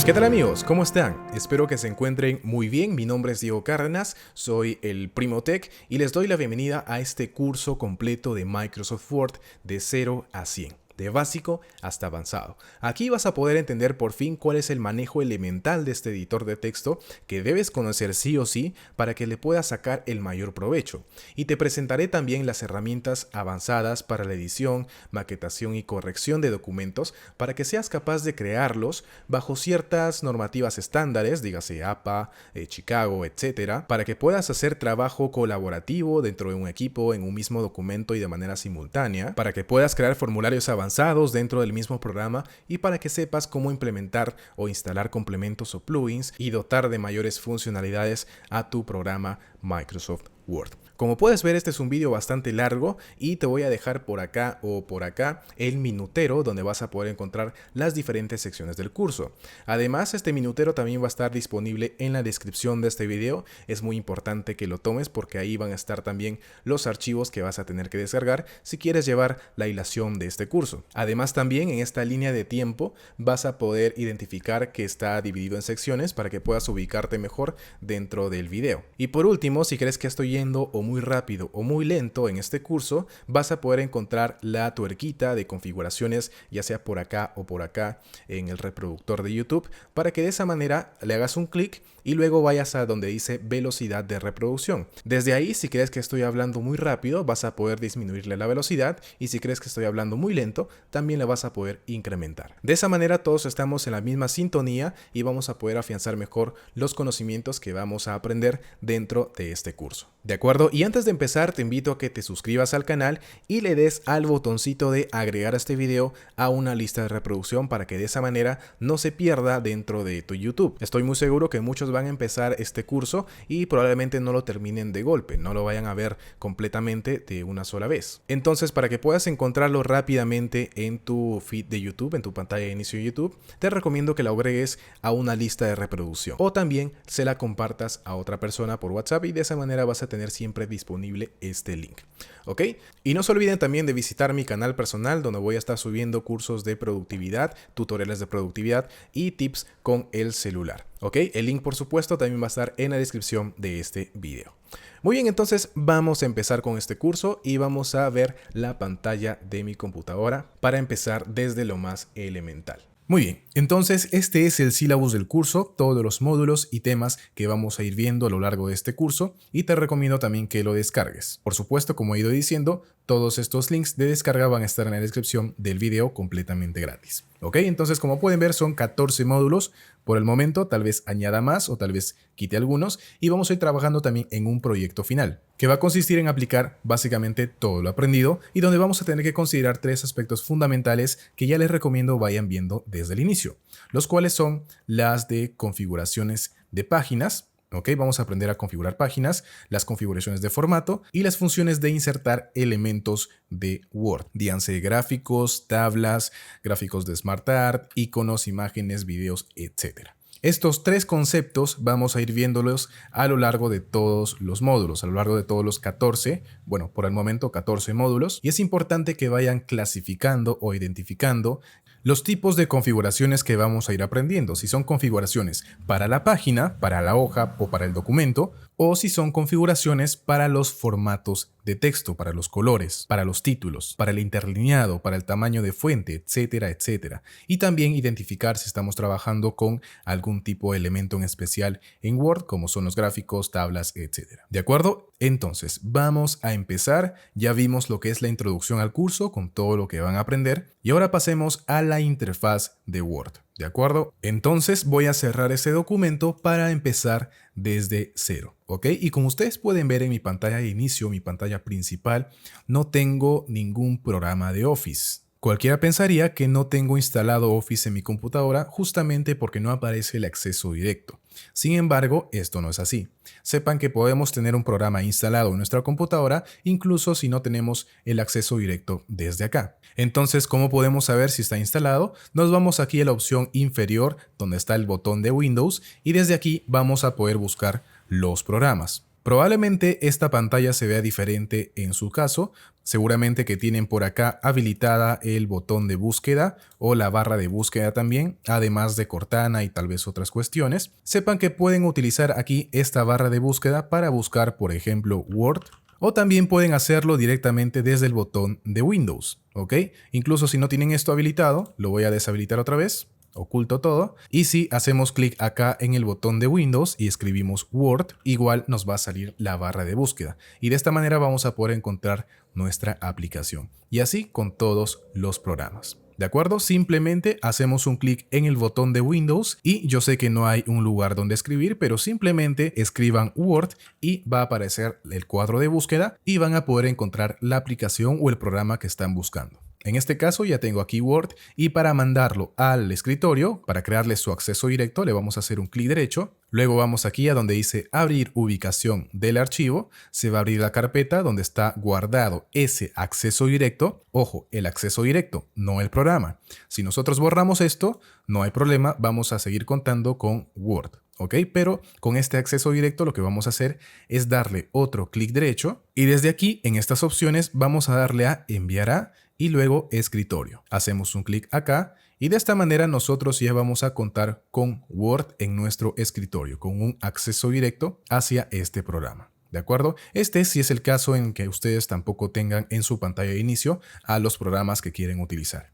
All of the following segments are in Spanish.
¿Qué tal amigos? ¿Cómo están? Espero que se encuentren muy bien. Mi nombre es Diego Cárdenas, soy el Primo Tech y les doy la bienvenida a este curso completo de Microsoft Word de 0 a 100. De básico hasta avanzado. Aquí vas a poder entender por fin cuál es el manejo elemental de este editor de texto que debes conocer sí o sí para que le puedas sacar el mayor provecho. Y te presentaré también las herramientas avanzadas para la edición, maquetación y corrección de documentos para que seas capaz de crearlos bajo ciertas normativas estándares, dígase APA, Chicago, etcétera, para que puedas hacer trabajo colaborativo dentro de un equipo en un mismo documento y de manera simultánea, para que puedas crear formularios avanzados dentro del mismo programa y para que sepas cómo implementar o instalar complementos o plugins y dotar de mayores funcionalidades a tu programa Microsoft Word. Como puedes ver, este es un vídeo bastante largo y te voy a dejar por acá o por acá el minutero donde vas a poder encontrar las diferentes secciones del curso. Además, este minutero también va a estar disponible en la descripción de este video. Es muy importante que lo tomes porque ahí van a estar también los archivos que vas a tener que descargar si quieres llevar la hilación de este curso. Además, también en esta línea de tiempo vas a poder identificar que está dividido en secciones para que puedas ubicarte mejor dentro del video. Y por último, si crees que estoy yendo o muy rápido o muy lento en este curso, vas a poder encontrar la tuerquita de configuraciones, ya sea por acá o por acá en el reproductor de YouTube, para que de esa manera le hagas un clic y luego vayas a donde dice velocidad de reproducción. Desde ahí, si crees que estoy hablando muy rápido, vas a poder disminuirle la velocidad, y si crees que estoy hablando muy lento, también le vas a poder incrementar. De esa manera todos estamos en la misma sintonía y vamos a poder afianzar mejor los conocimientos que vamos a aprender dentro de este curso. ¿De acuerdo? Y antes de empezar, te invito a que te suscribas al canal y le des al botoncito de agregar a este video a una lista de reproducción para que de esa manera no se pierda dentro de tu YouTube. Estoy muy seguro que muchos van a empezar este curso y probablemente no lo terminen de golpe, no lo vayan a ver completamente de una sola vez. Entonces, para que puedas encontrarlo rápidamente en tu feed de YouTube, en tu pantalla de inicio de YouTube, te recomiendo que la agregues a una lista de reproducción o también se la compartas a otra persona por WhatsApp y de esa manera vas a tener siempre disponible este link. ¿Ok? Y no se olviden también de visitar mi canal personal donde voy a estar subiendo cursos de productividad, tutoriales de productividad y tips con el celular. ¿Ok? El link, por supuesto, también va a estar en la descripción de este video. Muy bien, entonces vamos a empezar con este curso y vamos a ver la pantalla de mi computadora para empezar desde lo más elemental. Muy bien, entonces este es el sílabus del curso, todos los módulos y temas que vamos a ir viendo a lo largo de este curso y te recomiendo también que lo descargues. Por supuesto, como he ido diciendo, todos estos links de descarga van a estar en la descripción del video completamente gratis. Ok, entonces como pueden ver son 14 módulos. Por el momento tal vez añada más o tal vez quite algunos y vamos a ir trabajando también en un proyecto final que va a consistir en aplicar básicamente todo lo aprendido y donde vamos a tener que considerar 3 aspectos fundamentales que ya les recomiendo vayan viendo desde el inicio, los cuales son las de configuraciones de páginas. Ok, vamos a aprender a configurar páginas, las configuraciones de formato y las funciones de insertar elementos de Word, díganse gráficos, tablas, gráficos de SmartArt, iconos, imágenes, videos, etc. Estos 3 conceptos vamos a ir viéndolos a lo largo de todos los módulos, a lo largo de todos los 14, bueno, por el momento 14 módulos, y es importante que vayan clasificando o identificando los tipos de configuraciones que vamos a ir aprendiendo, si son configuraciones para la página, para la hoja o para el documento, o si son configuraciones para los formatos de texto, para los colores, para los títulos, para el interlineado, para el tamaño de fuente, etcétera, etcétera. Y también identificar si estamos trabajando con algún tipo de elemento en especial en Word, como son los gráficos, tablas, etcétera. ¿De acuerdo? Entonces, vamos a empezar. Ya vimos lo que es la introducción al curso con todo lo que van a aprender y ahora pasemos a la interfaz de Word. ¿De acuerdo? Entonces voy a cerrar ese documento para empezar desde cero. ¿Ok? Y como ustedes pueden ver en mi pantalla de inicio, mi pantalla principal, no tengo ningún programa de Office. Cualquiera pensaría que no tengo instalado Office en mi computadora justamente porque no aparece el acceso directo. Sin embargo, esto no es así. Sepan que podemos tener un programa instalado en nuestra computadora incluso si no tenemos el acceso directo desde acá. Entonces, ¿cómo podemos saber si está instalado? Nos vamos aquí a la opción inferior donde está el botón de Windows y desde aquí vamos a poder buscar los programas. Probablemente esta pantalla se vea diferente en su caso, seguramente que tienen por acá habilitada el botón de búsqueda o la barra de búsqueda también, además de Cortana y tal vez otras cuestiones. Sepan que pueden utilizar aquí esta barra de búsqueda para buscar, por ejemplo, Word, o también pueden hacerlo directamente desde el botón de Windows, ¿ok? Incluso si no tienen esto habilitado, lo voy a deshabilitar otra vez. Oculto todo, y si hacemos clic acá en el botón de Windows y escribimos Word, igual nos va a salir la barra de búsqueda y de esta manera vamos a poder encontrar nuestra aplicación, y así con todos los programas. ¿De acuerdo? Simplemente hacemos un clic en el botón de Windows y yo sé que no hay un lugar donde escribir, pero simplemente escriban Word y va a aparecer el cuadro de búsqueda y van a poder encontrar la aplicación o el programa que están buscando. En este caso ya tengo aquí Word y para mandarlo al escritorio, para crearle su acceso directo, le vamos a hacer un clic derecho. Luego vamos aquí a donde dice abrir ubicación del archivo. Se va a abrir la carpeta donde está guardado ese acceso directo. Ojo, el acceso directo, no el programa. Si nosotros borramos esto, no hay problema, vamos a seguir contando con Word. ¿Ok? Pero con este acceso directo lo que vamos a hacer es darle otro clic derecho y desde aquí en estas opciones vamos a darle a enviar a y luego escritorio. Hacemos un clic acá y de esta manera nosotros ya vamos a contar con Word en nuestro escritorio, con un acceso directo hacia este programa. ¿De acuerdo? Este sí es el caso en que ustedes tampoco tengan en su pantalla de inicio a los programas que quieren utilizar.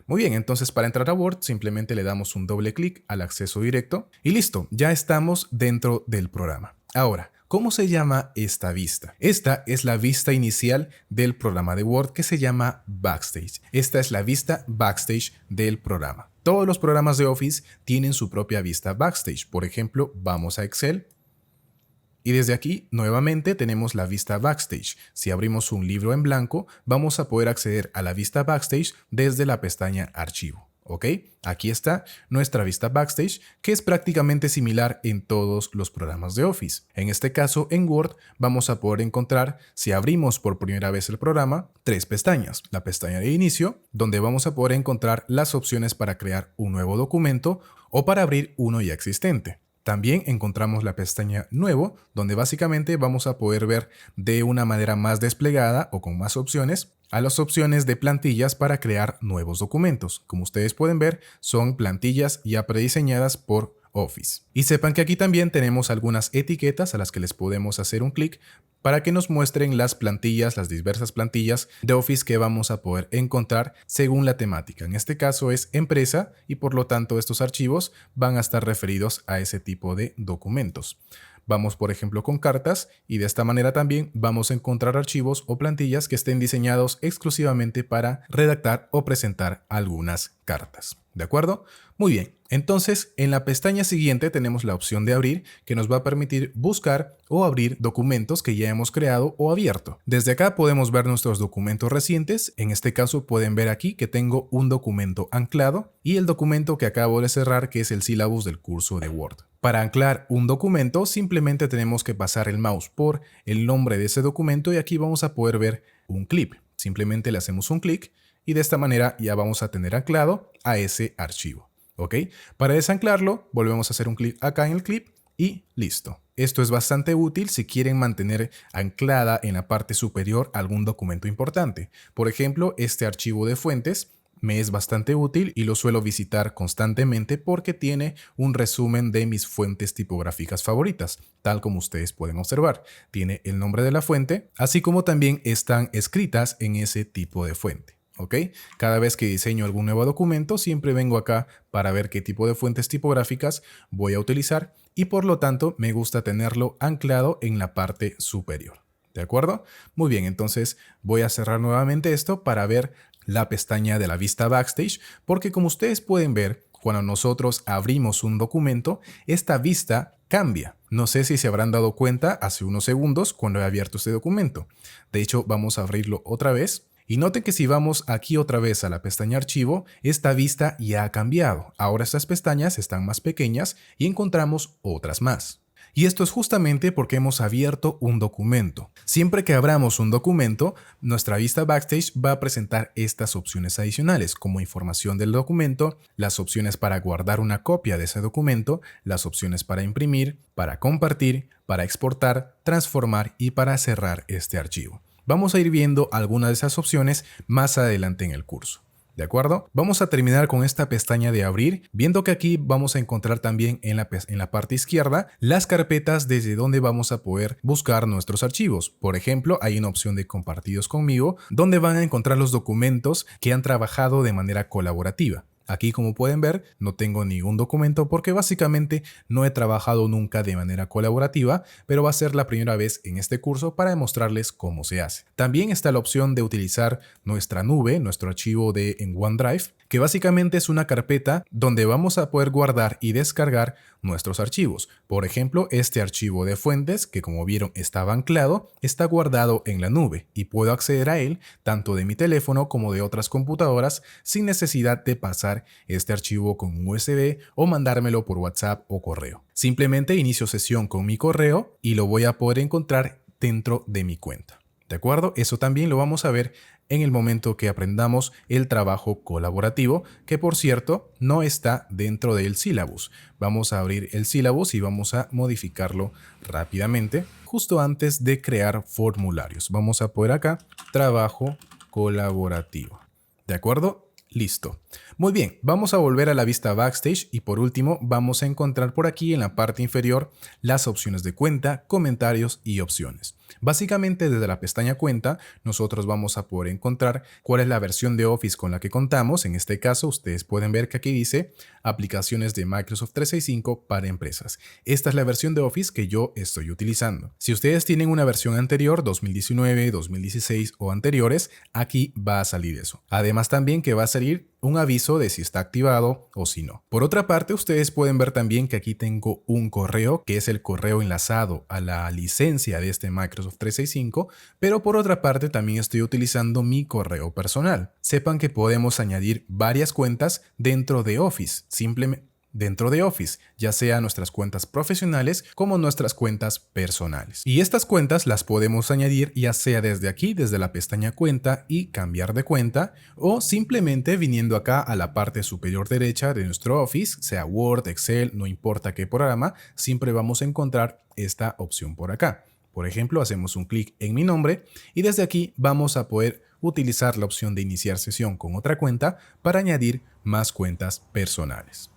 Muy bien, entonces para entrar a Word simplemente le damos un doble clic al acceso directo y listo, ya estamos dentro del programa. Ahora, ¿cómo se llama esta vista? Esta es la vista inicial del programa de Word que se llama Backstage. Esta es la vista Backstage del programa. Todos los programas de Office tienen su propia vista Backstage. Por ejemplo, vamos a Excel. Y desde aquí, nuevamente, tenemos la vista Backstage. Si abrimos un libro en blanco, vamos a poder acceder a la vista Backstage desde la pestaña Archivo. ¿Ok? Aquí está nuestra vista Backstage, que es prácticamente similar en todos los programas de Office. En este caso, en Word, vamos a poder encontrar, si abrimos por primera vez el programa, 3 pestañas. La pestaña de inicio, donde vamos a poder encontrar las opciones para crear un nuevo documento o para abrir uno ya existente. También encontramos la pestaña Nuevo, donde básicamente vamos a poder ver de una manera más desplegada o con más opciones a las opciones de plantillas para crear nuevos documentos. Como ustedes pueden ver, son plantillas ya prediseñadas por Office. Y sepan que aquí también tenemos algunas etiquetas a las que les podemos hacer un clic para que nos muestren las plantillas, las diversas plantillas de Office que vamos a poder encontrar según la temática. En este caso es empresa y por lo tanto estos archivos van a estar referidos a ese tipo de documentos. Vamos, por ejemplo, con cartas y de esta manera también vamos a encontrar archivos o plantillas que estén diseñados exclusivamente para redactar o presentar algunas cartas. ¿De acuerdo? Muy bien. Entonces, en la pestaña siguiente tenemos la opción de abrir que nos va a permitir buscar o abrir documentos que ya hemos creado o abierto. Desde acá podemos ver nuestros documentos recientes. En este caso pueden ver aquí que tengo un documento anclado y el documento que acabo de cerrar, que es el sílabus del curso de Word. Para anclar un documento simplemente tenemos que pasar el mouse por el nombre de ese documento y aquí vamos a poder ver un clip. Simplemente le hacemos un clic y de esta manera ya vamos a tener anclado a ese archivo. ¿Ok? Para desanclarlo, volvemos a hacer un clic acá en el clip y listo. Esto es bastante útil si quieren mantener anclada en la parte superior algún documento importante. Por ejemplo, este archivo de fuentes me es bastante útil y lo suelo visitar constantemente porque tiene un resumen de mis fuentes tipográficas favoritas, tal como ustedes pueden observar. Tiene el nombre de la fuente, así como también están escritas en ese tipo de fuente. ¿Ok? Cada vez que diseño algún nuevo documento, siempre vengo acá para ver qué tipo de fuentes tipográficas voy a utilizar y por lo tanto me gusta tenerlo anclado en la parte superior. ¿De acuerdo? Muy bien, entonces voy a cerrar nuevamente esto para ver la pestaña de la vista Backstage, porque como ustedes pueden ver, cuando nosotros abrimos un documento, esta vista cambia. No sé si se habrán dado cuenta hace unos segundos cuando he abierto este documento. De hecho, vamos a abrirlo otra vez. Y noten que si vamos aquí otra vez a la pestaña Archivo, esta vista ya ha cambiado. Ahora estas pestañas están más pequeñas y encontramos otras más. Y esto es justamente porque hemos abierto un documento. Siempre que abramos un documento, nuestra vista Backstage va a presentar estas opciones adicionales, como información del documento, las opciones para guardar una copia de ese documento, las opciones para imprimir, para compartir, para exportar, transformar y para cerrar este archivo. Vamos a ir viendo algunas de esas opciones más adelante en el curso. ¿De acuerdo? Vamos a terminar con esta pestaña de abrir, viendo que aquí vamos a encontrar también en la parte izquierda las carpetas desde donde vamos a poder buscar nuestros archivos. Por ejemplo, hay una opción de compartidos conmigo, donde van a encontrar los documentos que han trabajado de manera colaborativa. Aquí, como pueden ver, no tengo ningún documento porque básicamente no he trabajado nunca de manera colaborativa, pero va a ser la primera vez en este curso para demostrarles cómo se hace. También está la opción de utilizar nuestra nube, nuestro archivo en OneDrive, que básicamente es una carpeta donde vamos a poder guardar y descargar nuestros archivos. Por ejemplo, este archivo de fuentes, que como vieron estaba anclado, está guardado en la nube y puedo acceder a él tanto de mi teléfono como de otras computadoras sin necesidad de pasar este archivo con un USB o mandármelo por WhatsApp o correo. Simplemente inicio sesión con mi correo y lo voy a poder encontrar dentro de mi cuenta. ¿De acuerdo? Eso también lo vamos a ver en el momento que aprendamos el trabajo colaborativo, que por cierto no está dentro del syllabus. Vamos a abrir el syllabus y vamos a modificarlo rápidamente justo antes de crear formularios. Vamos a poner acá trabajo colaborativo. ¿De acuerdo? Listo. Muy bien, vamos a volver a la vista Backstage y por último vamos a encontrar por aquí en la parte inferior las opciones de cuenta, comentarios y opciones. Básicamente desde la pestaña cuenta nosotros vamos a poder encontrar cuál es la versión de Office con la que contamos. En este caso ustedes pueden ver que aquí dice aplicaciones de Microsoft 365 para empresas. Esta es la versión de Office que yo estoy utilizando. Si ustedes tienen una versión anterior, 2019, 2016 o anteriores, aquí va a salir eso. Además también que va a salir un aviso de si está activado o si no. Por otra parte, ustedes pueden ver también que aquí tengo un correo, que es el correo enlazado a la licencia de este Microsoft 365, pero por otra parte también estoy utilizando mi correo personal. Sepan que podemos añadir varias cuentas dentro de Office, ya sea nuestras cuentas profesionales como nuestras cuentas personales. Y estas cuentas las podemos añadir ya sea desde aquí, desde la pestaña cuenta y cambiar de cuenta, o simplemente viniendo acá a la parte superior derecha de nuestro Office, sea Word, Excel, no importa qué programa, siempre vamos a encontrar esta opción por acá. Por ejemplo, hacemos un clic en mi nombre y desde aquí vamos a poder utilizar la opción de iniciar sesión con otra cuenta para añadir más cuentas personales.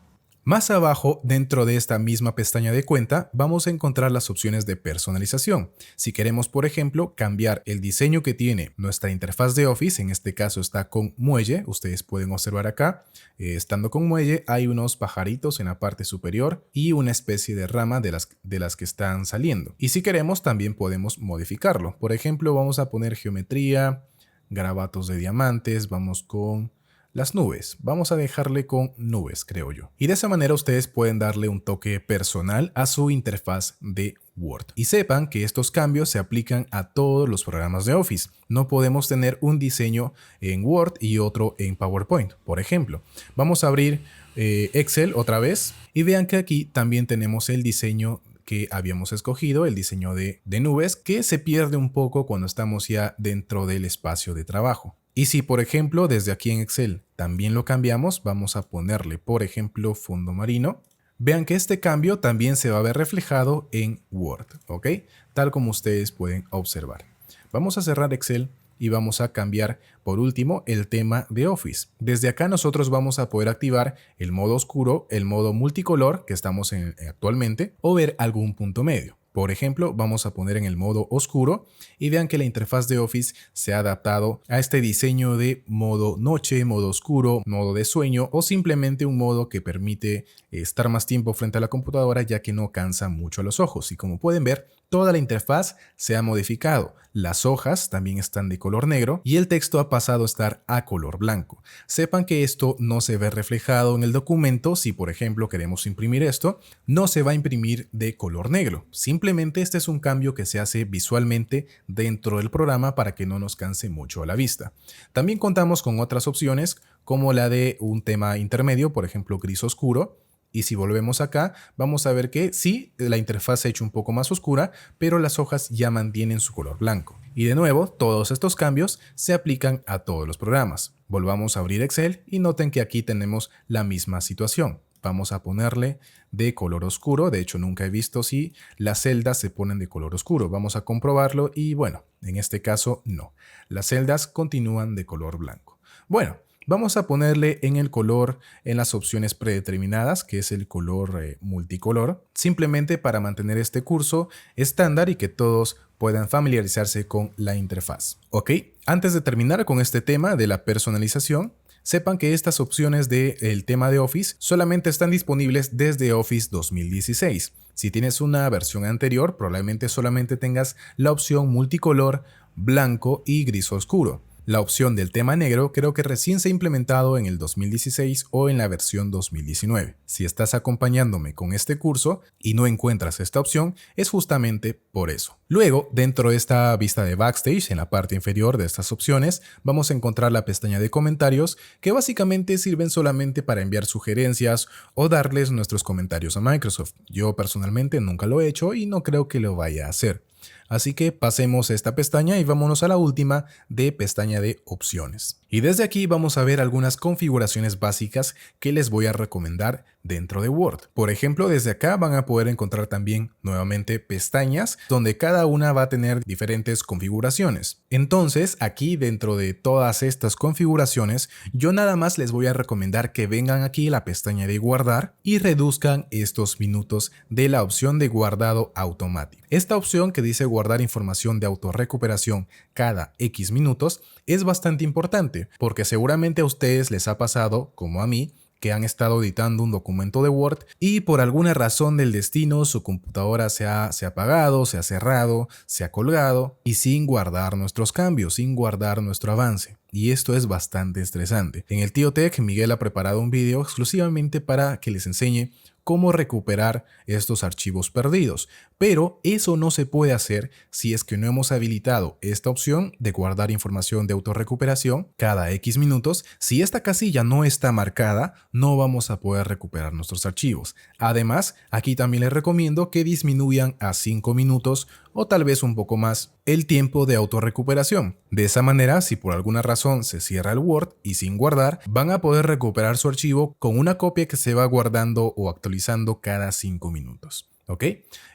Más abajo, dentro de esta misma pestaña de cuenta, vamos a encontrar las opciones de personalización. Si queremos, por ejemplo, cambiar el diseño que tiene nuestra interfaz de Office, en este caso está con muelle, ustedes pueden observar acá, estando con muelle, hay unos pajaritos en la parte superior y una especie de rama de las que están saliendo. Y si queremos, también podemos modificarlo. Por ejemplo, vamos a poner geometría, garabatos de diamantes, vamos con las nubes. Vamos a dejarle con nubes, creo yo. Y de esa manera ustedes pueden darle un toque personal a su interfaz de Word. Y sepan que estos cambios se aplican a todos los programas de Office. No podemos tener un diseño en Word y otro en PowerPoint. Por ejemplo, vamos a abrir Excel otra vez y vean que aquí también tenemos el diseño que habíamos escogido, el diseño de nubes, que se pierde un poco cuando estamos ya dentro del espacio de trabajo. Y si, por ejemplo, desde aquí en Excel también lo cambiamos, vamos a ponerle, por ejemplo, fondo marino. Vean que este cambio también se va a ver reflejado en Word, ¿ok? Tal como ustedes pueden observar. Vamos a cerrar Excel y vamos a cambiar, por último, el tema de Office. Desde acá nosotros vamos a poder activar el modo oscuro, el modo multicolor que estamos en actualmente, o ver algún punto medio. Por ejemplo, vamos a poner en el modo oscuro y vean que la interfaz de Office se ha adaptado a este diseño de modo noche, modo oscuro, modo de sueño o simplemente un modo que permite estar más tiempo frente a la computadora ya que no cansa mucho a los ojos. Y como pueden ver, toda la interfaz se ha modificado. Las hojas también están de color negro y el texto ha pasado a estar a color blanco. Sepan que esto no se ve reflejado en el documento. Si por ejemplo queremos imprimir esto, no se va a imprimir de color negro. Simplemente este es un cambio que se hace visualmente dentro del programa para que no nos canse mucho a la vista. También contamos con otras opciones como la de un tema intermedio, por ejemplo gris oscuro, Y si volvemos acá, vamos a ver que sí, la interfaz se ha hecho un poco más oscura, pero las hojas ya mantienen su color blanco. Y de nuevo, todos estos cambios se aplican a todos los programas. Volvamos a abrir Excel y noten que aquí tenemos la misma situación. Vamos a ponerle de color oscuro. De hecho, nunca he visto si las celdas se ponen de color oscuro. Vamos a comprobarlo y bueno, en este caso no. Las celdas continúan de color blanco. Bueno, vamos a ponerle en el color en las opciones predeterminadas, que es el color multicolor, simplemente para mantener este curso estándar y que todos puedan familiarizarse con la interfaz. Ok, antes de terminar con este tema de la personalización, sepan que estas opciones del tema de Office solamente están disponibles desde Office 2016. Si tienes una versión anterior, probablemente solamente tengas la opción multicolor, blanco y gris oscuro. La opción del tema negro creo que recién se ha implementado en el 2016 o en la versión 2019. Si estás acompañándome con este curso y no encuentras esta opción, es justamente por eso. Luego, dentro de esta vista de Backstage, en la parte inferior de estas opciones, vamos a encontrar la pestaña de comentarios, que básicamente sirven solamente para enviar sugerencias o darles nuestros comentarios a Microsoft. Yo personalmente nunca lo he hecho y no creo que lo vaya a hacer. Así que pasemos esta pestaña y vámonos a la última de pestaña de opciones. Y desde aquí vamos a ver algunas configuraciones básicas que les voy a recomendar dentro de Word. Por ejemplo, desde acá van a poder encontrar también nuevamente pestañas donde cada una va a tener diferentes configuraciones. Entonces, aquí dentro de todas estas configuraciones, yo nada más les voy a recomendar que vengan aquí a la pestaña de guardar y reduzcan estos minutos de la opción de guardado automático. Esta opción que dice guardar información de autorrecuperación cada X minutos es bastante importante porque seguramente a ustedes les ha pasado, como a mí, que han estado editando un documento de Word y por alguna razón del destino su computadora se ha apagado, se ha cerrado, se ha colgado y sin guardar nuestros cambios, sin guardar nuestro avance. Y esto es bastante estresante. En el Tío Tech, Miguel ha preparado un video exclusivamente para que les enseñe cómo recuperar estos archivos perdidos. Pero eso no se puede hacer si es que no hemos habilitado esta opción de guardar información de autorrecuperación cada X minutos. Si esta casilla no está marcada, no vamos a poder recuperar nuestros archivos. Además, aquí también les recomiendo que disminuyan a 5 minutos o tal vez un poco más el tiempo de autorrecuperación. De esa manera, si por alguna razón se cierra el Word y sin guardar, van a poder recuperar su archivo con una copia que se va guardando o actualizando cada 5 minutos. ¿Ok?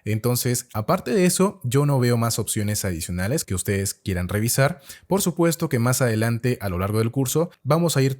Entonces, aparte de eso, yo no veo más opciones adicionales que ustedes quieran revisar. Por supuesto que más adelante, a lo largo del curso, vamos a ir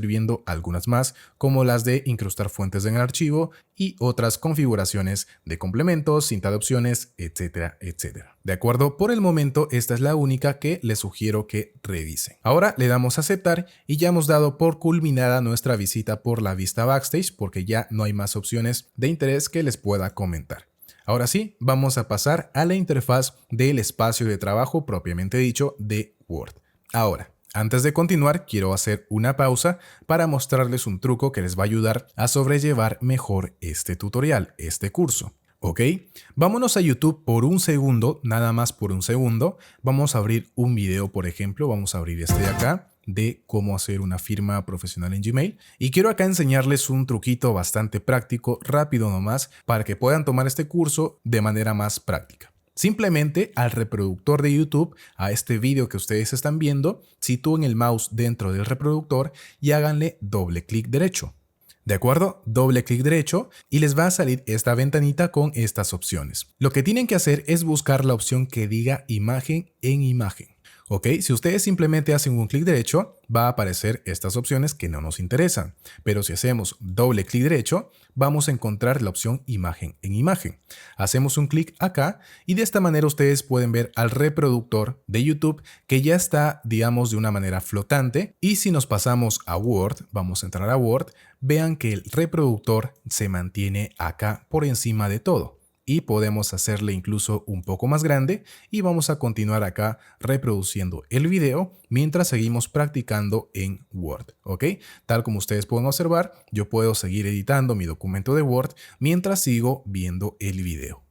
viendo algunas más, como las de incrustar fuentes en el archivo y otras configuraciones de complementos, cinta de opciones, etcétera, etcétera. ¿De acuerdo? Por el momento, esta es la única que les sugiero que revisen. Ahora le damos a aceptar y ya hemos dado por culminada nuestra visita por la vista Backstage porque ya no hay más opciones de interés que les pueda comentar. Ahora sí, vamos a pasar a la interfaz del espacio de trabajo propiamente dicho de Word. Ahora, antes de continuar, quiero hacer una pausa para mostrarles un truco que les va a ayudar a sobrellevar mejor este tutorial, este curso. ¿Ok? Vámonos a YouTube por un segundo, nada más por un segundo. Vamos a abrir un video, por ejemplo, vamos a abrir este de acá, de cómo hacer una firma profesional en Gmail. Y quiero acá enseñarles un truquito bastante práctico, rápido nomás, para que puedan tomar este curso de manera más práctica. Simplemente al reproductor de YouTube, a este vídeo que ustedes están viendo, sitúen el mouse dentro del reproductor y háganle doble clic derecho. ¿De acuerdo? Doble clic derecho y les va a salir esta ventanita con estas opciones. Lo que tienen que hacer es buscar la opción que diga imagen en imagen. ¿Ok? Si ustedes simplemente hacen un clic derecho, va a aparecer estas opciones que no nos interesan. Pero si hacemos doble clic derecho, vamos a encontrar la opción imagen en imagen. Hacemos un clic acá y de esta manera ustedes pueden ver al reproductor de YouTube que ya está, digamos, de una manera flotante. Y si nos pasamos a Word, vamos a entrar a Word, vean que el reproductor se mantiene acá por encima de todo. Y podemos hacerle incluso un poco más grande y vamos a continuar acá reproduciendo el video mientras seguimos practicando en Word, ¿ok? Tal como ustedes pueden observar, yo puedo seguir editando mi documento de Word mientras sigo viendo el video.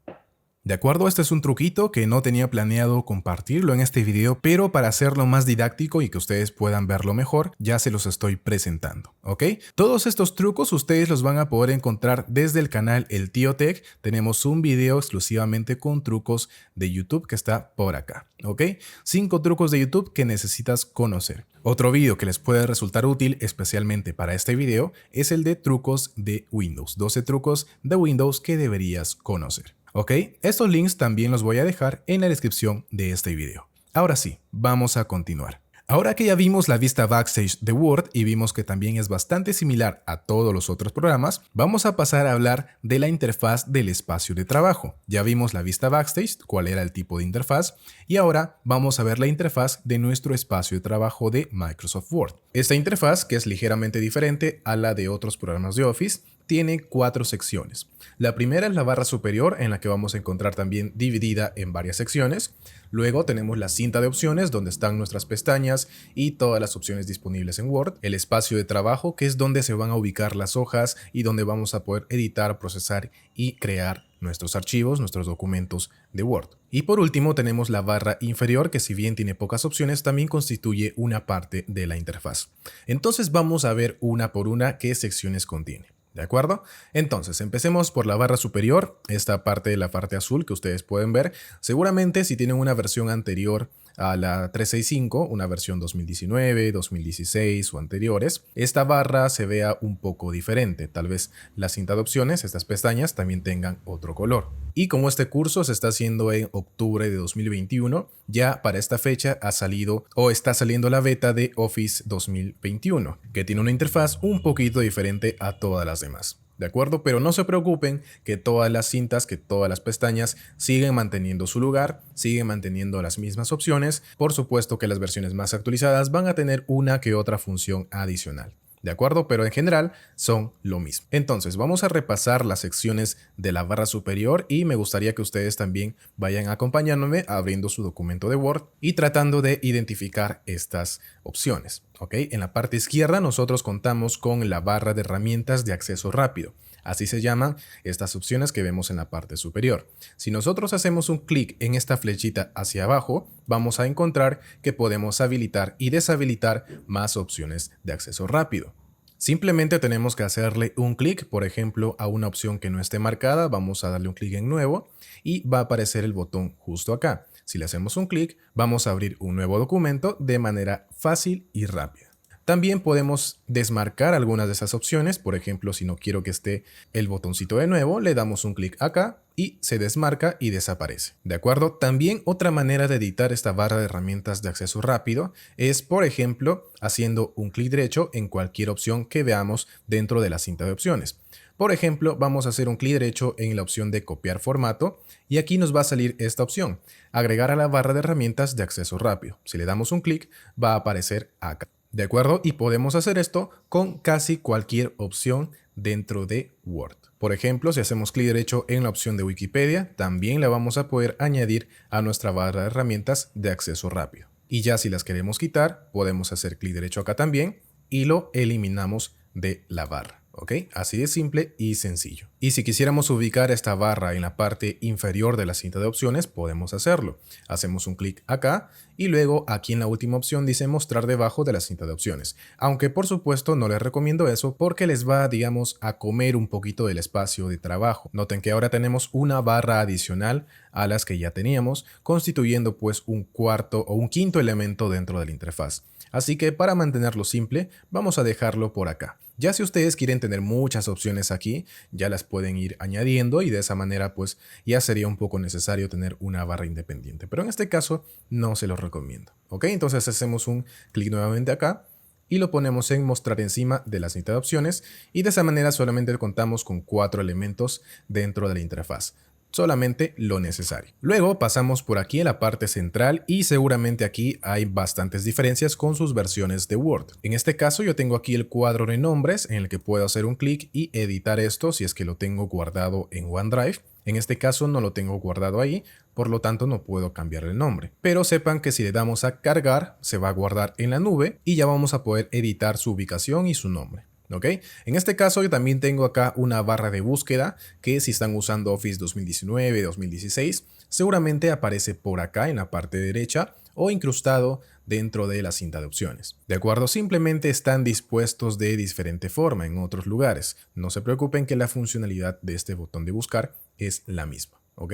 De acuerdo, este es un truquito que no tenía planeado compartirlo en este video, pero para hacerlo más didáctico y que ustedes puedan verlo mejor, ya se los estoy presentando, ¿ok? Todos estos trucos ustedes los van a poder encontrar desde el canal El Tío Tech. Tenemos un video exclusivamente con trucos de YouTube que está por acá, ¿ok? 5 trucos de YouTube que necesitas conocer. Otro video que les puede resultar útil, especialmente para este video, es el de trucos de Windows. 12 trucos de Windows que deberías conocer. Ok, estos links también los voy a dejar en la descripción de este video. Ahora sí, vamos a continuar. Ahora que ya vimos la vista backstage de Word y vimos que también es bastante similar a todos los otros programas, vamos a pasar a hablar de la interfaz del espacio de trabajo. Ya vimos la vista backstage, cuál era el tipo de interfaz, y ahora vamos a ver la interfaz de nuestro espacio de trabajo de Microsoft Word. Esta interfaz, que es ligeramente diferente a la de otros programas de Office, tiene 4 secciones. La primera es la barra superior, en la que vamos a encontrar también dividida en varias secciones. Luego tenemos la cinta de opciones, donde están nuestras pestañas y todas las opciones disponibles en Word. El espacio de trabajo, que es donde se van a ubicar las hojas y donde vamos a poder editar, procesar y crear nuestros archivos, nuestros documentos de Word. Y por último tenemos la barra inferior, que si bien tiene pocas opciones, también constituye una parte de la interfaz. Entonces vamos a ver una por una qué secciones contiene. ¿De acuerdo? Entonces, empecemos por la barra superior, esta parte de la parte azul que ustedes pueden ver. Seguramente si tienen una versión anterior a la 365, una versión 2019, 2016 o anteriores, esta barra se vea un poco diferente. Tal vez la cinta de opciones, estas pestañas, también tengan otro color. Y como este curso se está haciendo en octubre de 2021, ya para esta fecha ha salido o está saliendo la beta de Office 2021, que tiene una interfaz un poquito diferente a todas las demás. ¿De acuerdo? Pero no se preocupen que todas las cintas, que todas las pestañas siguen manteniendo su lugar, siguen manteniendo las mismas opciones. Por supuesto que las versiones más actualizadas van a tener una que otra función adicional. ¿De acuerdo? Pero en general son lo mismo. Entonces vamos a repasar las secciones de la barra superior y me gustaría que ustedes también vayan acompañándome abriendo su documento de Word y tratando de identificar estas opciones. ¿Ok? En la parte izquierda nosotros contamos con la barra de herramientas de acceso rápido. Así se llaman estas opciones que vemos en la parte superior. Si nosotros hacemos un clic en esta flechita hacia abajo, vamos a encontrar que podemos habilitar y deshabilitar más opciones de acceso rápido. Simplemente tenemos que hacerle un clic, por ejemplo, a una opción que no esté marcada, vamos a darle un clic en nuevo y va a aparecer el botón justo acá. Si le hacemos un clic, vamos a abrir un nuevo documento de manera fácil y rápida. También podemos desmarcar algunas de esas opciones, por ejemplo, si no quiero que esté el botoncito de nuevo, le damos un clic acá y se desmarca y desaparece. ¿De acuerdo? También otra manera de editar esta barra de herramientas de acceso rápido es, por ejemplo, haciendo un clic derecho en cualquier opción que veamos dentro de la cinta de opciones. Por ejemplo, vamos a hacer un clic derecho en la opción de copiar formato y aquí nos va a salir esta opción, agregar a la barra de herramientas de acceso rápido. Si le damos un clic, va a aparecer acá. ¿De acuerdo? Y podemos hacer esto con casi cualquier opción dentro de Word. Por ejemplo, si hacemos clic derecho en la opción de Wikipedia, también la vamos a poder añadir a nuestra barra de herramientas de acceso rápido. Y ya si las queremos quitar, podemos hacer clic derecho acá también y lo eliminamos de la barra. ¿Ok? Así de simple y sencillo. Y si quisiéramos ubicar esta barra en la parte inferior de la cinta de opciones, podemos hacerlo. Hacemos un clic acá y luego aquí en la última opción dice mostrar debajo de la cinta de opciones. Aunque por supuesto no les recomiendo eso porque les va, digamos, a comer un poquito del espacio de trabajo. Noten que ahora tenemos una barra adicional a las que ya teníamos, constituyendo pues un cuarto o un quinto elemento dentro de la interfaz. Así que para mantenerlo simple, vamos a dejarlo por acá. Ya si ustedes quieren tener muchas opciones aquí, ya las pueden ir añadiendo y de esa manera pues ya sería un poco necesario tener una barra independiente. Pero en este caso no se los recomiendo. ¿Ok? Entonces hacemos un clic nuevamente acá y lo ponemos en mostrar encima de la cinta de opciones y de esa manera solamente contamos con 4 elementos dentro de la interfaz. Solamente lo necesario. Luego pasamos por aquí en la parte central y seguramente aquí hay bastantes diferencias con sus versiones de Word. En este caso yo tengo aquí el cuadro de nombres en el que puedo hacer un clic y editar esto si es que lo tengo guardado en OneDrive. En este caso no lo tengo guardado ahí, por lo tanto no puedo cambiar el nombre. Pero sepan que si le damos a cargar, se va a guardar en la nube y ya vamos a poder editar su ubicación y su nombre. ¿Ok? En este caso yo también tengo acá una barra de búsqueda que si están usando Office 2019, 2016, seguramente aparece por acá en la parte derecha o incrustado dentro de la cinta de opciones. ¿De acuerdo? Simplemente están dispuestos de diferente forma en otros lugares. No se preocupen que la funcionalidad de este botón de buscar es la misma. ¿Ok?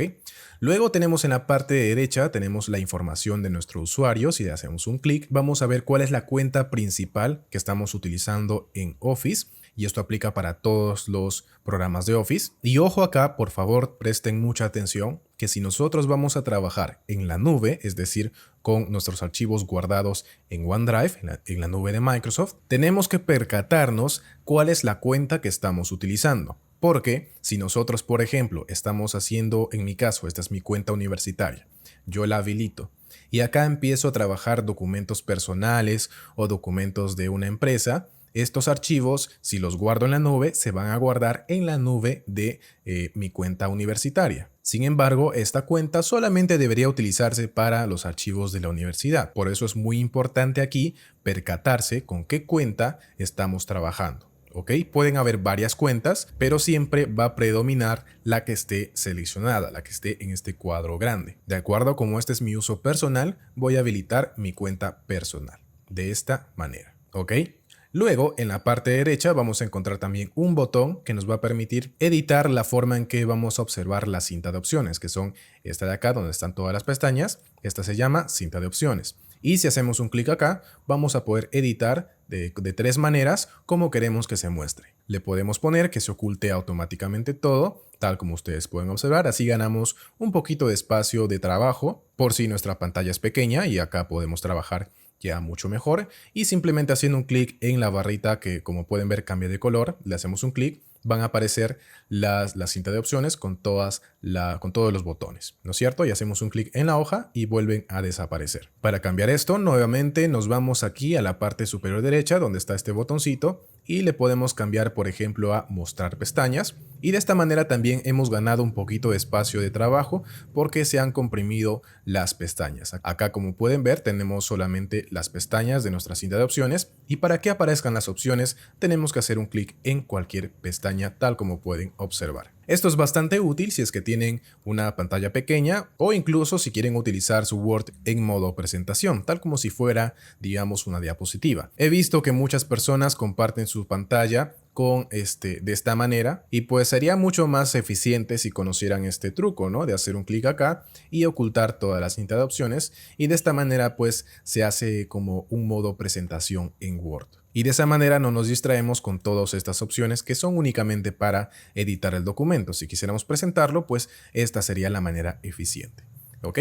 Luego tenemos en la parte derecha, tenemos la información de nuestro usuario. Si le hacemos un clic, vamos a ver cuál es la cuenta principal que estamos utilizando en Office. Y esto aplica para todos los programas de Office. Y ojo acá, por favor, presten mucha atención, que si nosotros vamos a trabajar en la nube, es decir, con nuestros archivos guardados en OneDrive, en la nube de Microsoft, tenemos que percatarnos cuál es la cuenta que estamos utilizando. Porque si nosotros, por ejemplo, estamos haciendo, en mi caso, esta es mi cuenta universitaria, yo la habilito y acá empiezo a trabajar documentos personales o documentos de una empresa, estos archivos, si los guardo en la nube, se van a guardar en la nube de mi cuenta universitaria. Sin embargo, esta cuenta solamente debería utilizarse para los archivos de la universidad. Por eso es muy importante aquí percatarse con qué cuenta estamos trabajando. ¿Ok? Pueden haber varias cuentas, pero siempre va a predominar la que esté seleccionada, la que esté en este cuadro grande. De acuerdo, como este es mi uso personal, voy a habilitar mi cuenta personal de esta manera. ¿Ok? Luego, en la parte derecha vamos a encontrar también un botón que nos va a permitir editar la forma en que vamos a observar la cinta de opciones, que son esta de acá donde están todas las pestañas. Esta se llama cinta de opciones. Y si hacemos un clic acá, vamos a poder editar de tres maneras como queremos que se muestre. Le podemos poner que se oculte automáticamente todo, tal como ustedes pueden observar. Así ganamos un poquito de espacio de trabajo por si nuestra pantalla es pequeña y acá podemos trabajar ya mucho mejor. Y simplemente haciendo un clic en la barrita que, como pueden ver, cambia de color, le hacemos un clic, van a aparecer la cinta de opciones con todos los botones, ¿no es cierto? Y hacemos un clic en la hoja y vuelven a desaparecer. Para cambiar esto, nuevamente nos vamos aquí a la parte superior derecha donde está este botoncito y le podemos cambiar, por ejemplo, a mostrar pestañas. Y de esta manera también hemos ganado un poquito de espacio de trabajo porque se han comprimido las pestañas. Acá, como pueden ver, tenemos solamente las pestañas de nuestra cinta de opciones y para que aparezcan las opciones tenemos que hacer un clic en cualquier pestaña, tal como pueden observar. Esto es bastante útil si es que tienen una pantalla pequeña o incluso si quieren utilizar su Word en modo presentación, tal como si fuera, digamos, una diapositiva. He visto que muchas personas comparten su pantalla de esta manera y pues sería mucho más eficiente si conocieran este truco, ¿no? De hacer un clic acá y ocultar toda la cinta de opciones y de esta manera pues se hace como un modo presentación en Word. Y de esa manera no nos distraemos con todas estas opciones que son únicamente para editar el documento. Si quisiéramos presentarlo, pues esta sería la manera eficiente. ¿Ok?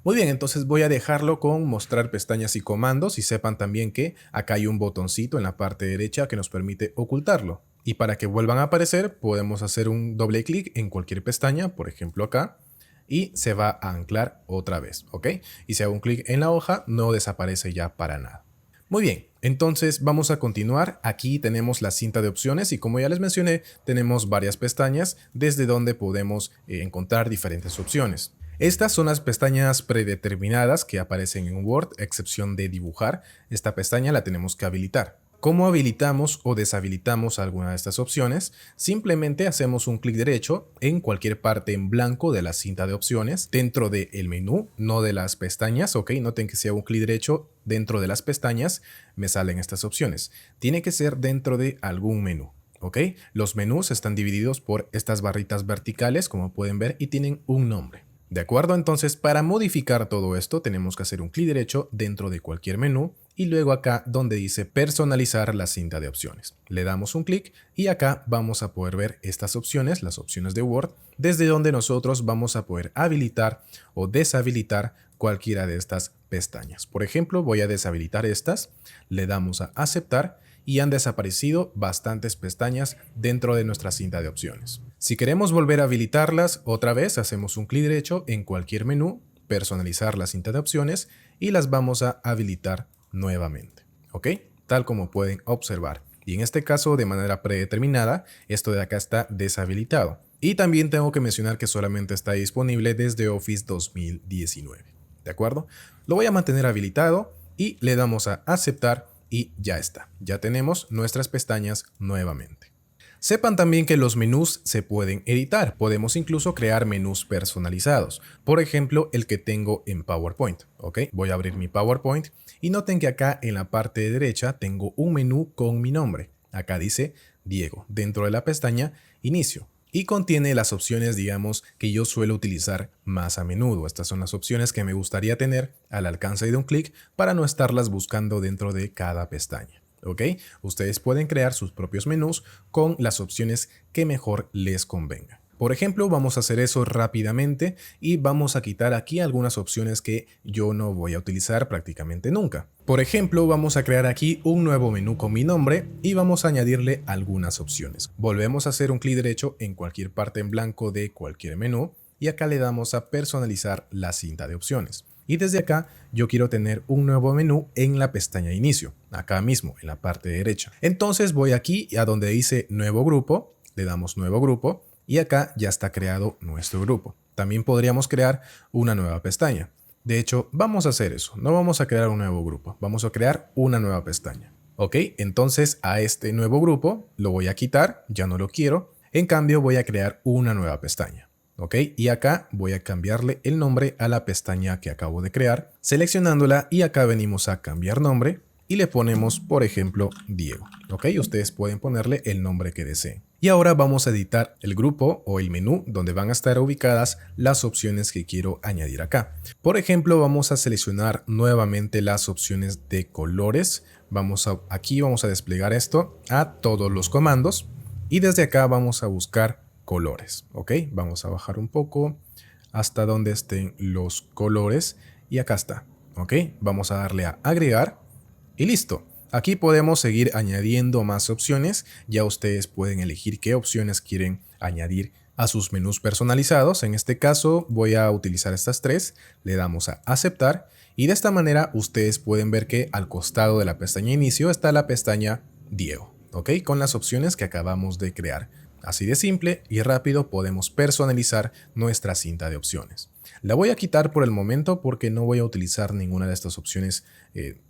Muy bien, entonces voy a dejarlo con mostrar pestañas y comandos y sepan también que acá hay un botoncito en la parte derecha que nos permite ocultarlo. Y para que vuelvan a aparecer, podemos hacer un doble clic en cualquier pestaña, por ejemplo acá, y se va a anclar otra vez. ¿Ok? Y si hago un clic en la hoja, no desaparece ya para nada. Muy bien, entonces vamos a continuar. Aquí tenemos la cinta de opciones y como ya les mencioné, tenemos varias pestañas desde donde podemos encontrar diferentes opciones. Estas son las pestañas predeterminadas que aparecen en Word, a excepción de dibujar. Esta pestaña la tenemos que habilitar. ¿Cómo habilitamos o deshabilitamos alguna de estas opciones? Simplemente hacemos un clic derecho en cualquier parte en blanco de la cinta de opciones dentro del menú, no de las pestañas, ¿ok? Noten que si hago un clic derecho dentro de las pestañas, me salen estas opciones. Tiene que ser dentro de algún menú, ¿ok? Los menús están divididos por estas barritas verticales, como pueden ver, y tienen un nombre. ¿De acuerdo? Entonces, para modificar todo esto, tenemos que hacer un clic derecho dentro de cualquier menú y luego acá donde dice personalizar la cinta de opciones. Le damos un clic y acá vamos a poder ver estas opciones, las opciones de Word, desde donde nosotros vamos a poder habilitar o deshabilitar cualquiera de estas pestañas. Por ejemplo, voy a deshabilitar estas, le damos a aceptar y han desaparecido bastantes pestañas dentro de nuestra cinta de opciones. Si queremos volver a habilitarlas, otra vez hacemos un clic derecho en cualquier menú, personalizar la cinta de opciones y las vamos a habilitar nuevamente, ¿ok? Tal como pueden observar. Y en este caso, de manera predeterminada, esto de acá está deshabilitado. Y también tengo que mencionar que solamente está disponible desde Office 2019, ¿de acuerdo? Lo voy a mantener habilitado y le damos a aceptar y ya está. Ya tenemos nuestras pestañas nuevamente. Sepan también que los menús se pueden editar. Podemos incluso crear menús personalizados. Por ejemplo, el que tengo en PowerPoint. ¿Ok? Voy a abrir mi PowerPoint y noten que acá en la parte de derecha tengo un menú con mi nombre. Acá dice Diego dentro de la pestaña Inicio. Y contiene las opciones, digamos, que yo suelo utilizar más a menudo. Estas son las opciones que me gustaría tener al alcance de un clic para no estarlas buscando dentro de cada pestaña. ¿Ok? Ustedes pueden crear sus propios menús con las opciones que mejor les convenga. Por ejemplo, vamos a hacer eso rápidamente y vamos a quitar aquí algunas opciones que yo no voy a utilizar prácticamente nunca. Por ejemplo, vamos a crear aquí un nuevo menú con mi nombre y vamos a añadirle algunas opciones. Volvemos a hacer un clic derecho en cualquier parte en blanco de cualquier menú y acá le damos a personalizar la cinta de opciones. Y desde acá yo quiero tener un nuevo menú en la pestaña Inicio, acá mismo en la parte derecha. Entonces voy aquí a donde dice Nuevo Grupo, le damos Nuevo Grupo y acá ya está creado nuestro grupo. También podríamos crear una nueva pestaña. De hecho, vamos a hacer eso. No vamos a crear un nuevo grupo, vamos a crear una nueva pestaña. Ok, entonces a este nuevo grupo lo voy a quitar, ya no lo quiero. En cambio voy a crear una nueva pestaña. ¿Ok? Y acá voy a cambiarle el nombre a la pestaña que acabo de crear, seleccionándola y acá venimos a cambiar nombre y le ponemos, por ejemplo, Diego. ¿Ok? Ustedes pueden ponerle el nombre que deseen. Y ahora vamos a editar el grupo o el menú donde van a estar ubicadas las opciones que quiero añadir acá. Por ejemplo, vamos a seleccionar nuevamente las opciones de colores. Aquí vamos a desplegar esto a todos los comandos y desde acá vamos a buscar colores. Ok, vamos a bajar un poco hasta donde estén los colores y acá está. Ok, vamos a darle a agregar y listo. Aquí podemos seguir añadiendo más opciones. Ya ustedes pueden elegir qué opciones quieren añadir a sus menús personalizados. En este caso voy a utilizar estas tres. Le damos a aceptar y de esta manera ustedes pueden ver que al costado de la pestaña Inicio está la pestaña Diego. Ok, con las opciones que acabamos de crear. Así de simple y rápido podemos personalizar nuestra cinta de opciones. La voy a quitar por el momento porque no voy a utilizar ninguna de estas opciones,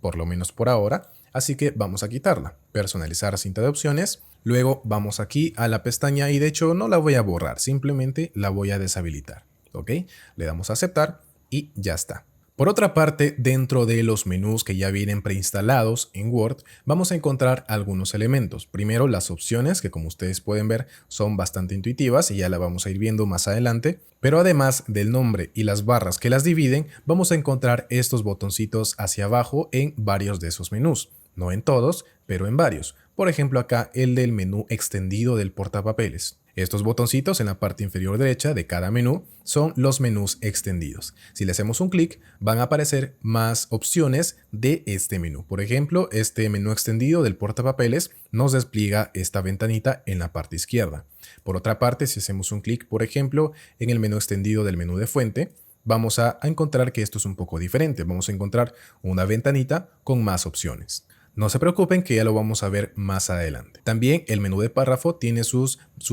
por lo menos por ahora. Así que vamos a quitarla. Personalizar cinta de opciones. Luego vamos aquí a la pestaña y de hecho no la voy a borrar, simplemente la voy a deshabilitar. ¿Ok? Le damos a aceptar y ya está. Por otra parte, dentro de los menús que ya vienen preinstalados en Word, vamos a encontrar algunos elementos. Primero, las opciones, que como ustedes pueden ver son bastante intuitivas y ya la vamos a ir viendo más adelante. Pero además del nombre y las barras que las dividen, vamos a encontrar estos botoncitos hacia abajo en varios de esos menús. No en todos, pero en varios. Por ejemplo, acá el del menú extendido del portapapeles. Estos botoncitos en la parte inferior derecha de cada menú son los menús extendidos. Si le hacemos un clic, van a aparecer más opciones de este menú. Por ejemplo, este menú extendido del portapapeles nos despliega esta ventanita en la parte izquierda. Por otra parte, si hacemos un clic, por ejemplo, en el menú extendido del menú de fuente, vamos a encontrar que esto es un poco diferente. Vamos a encontrar una ventanita con más opciones. No se preocupen que ya lo vamos a ver más adelante. También el menú de párrafo tiene su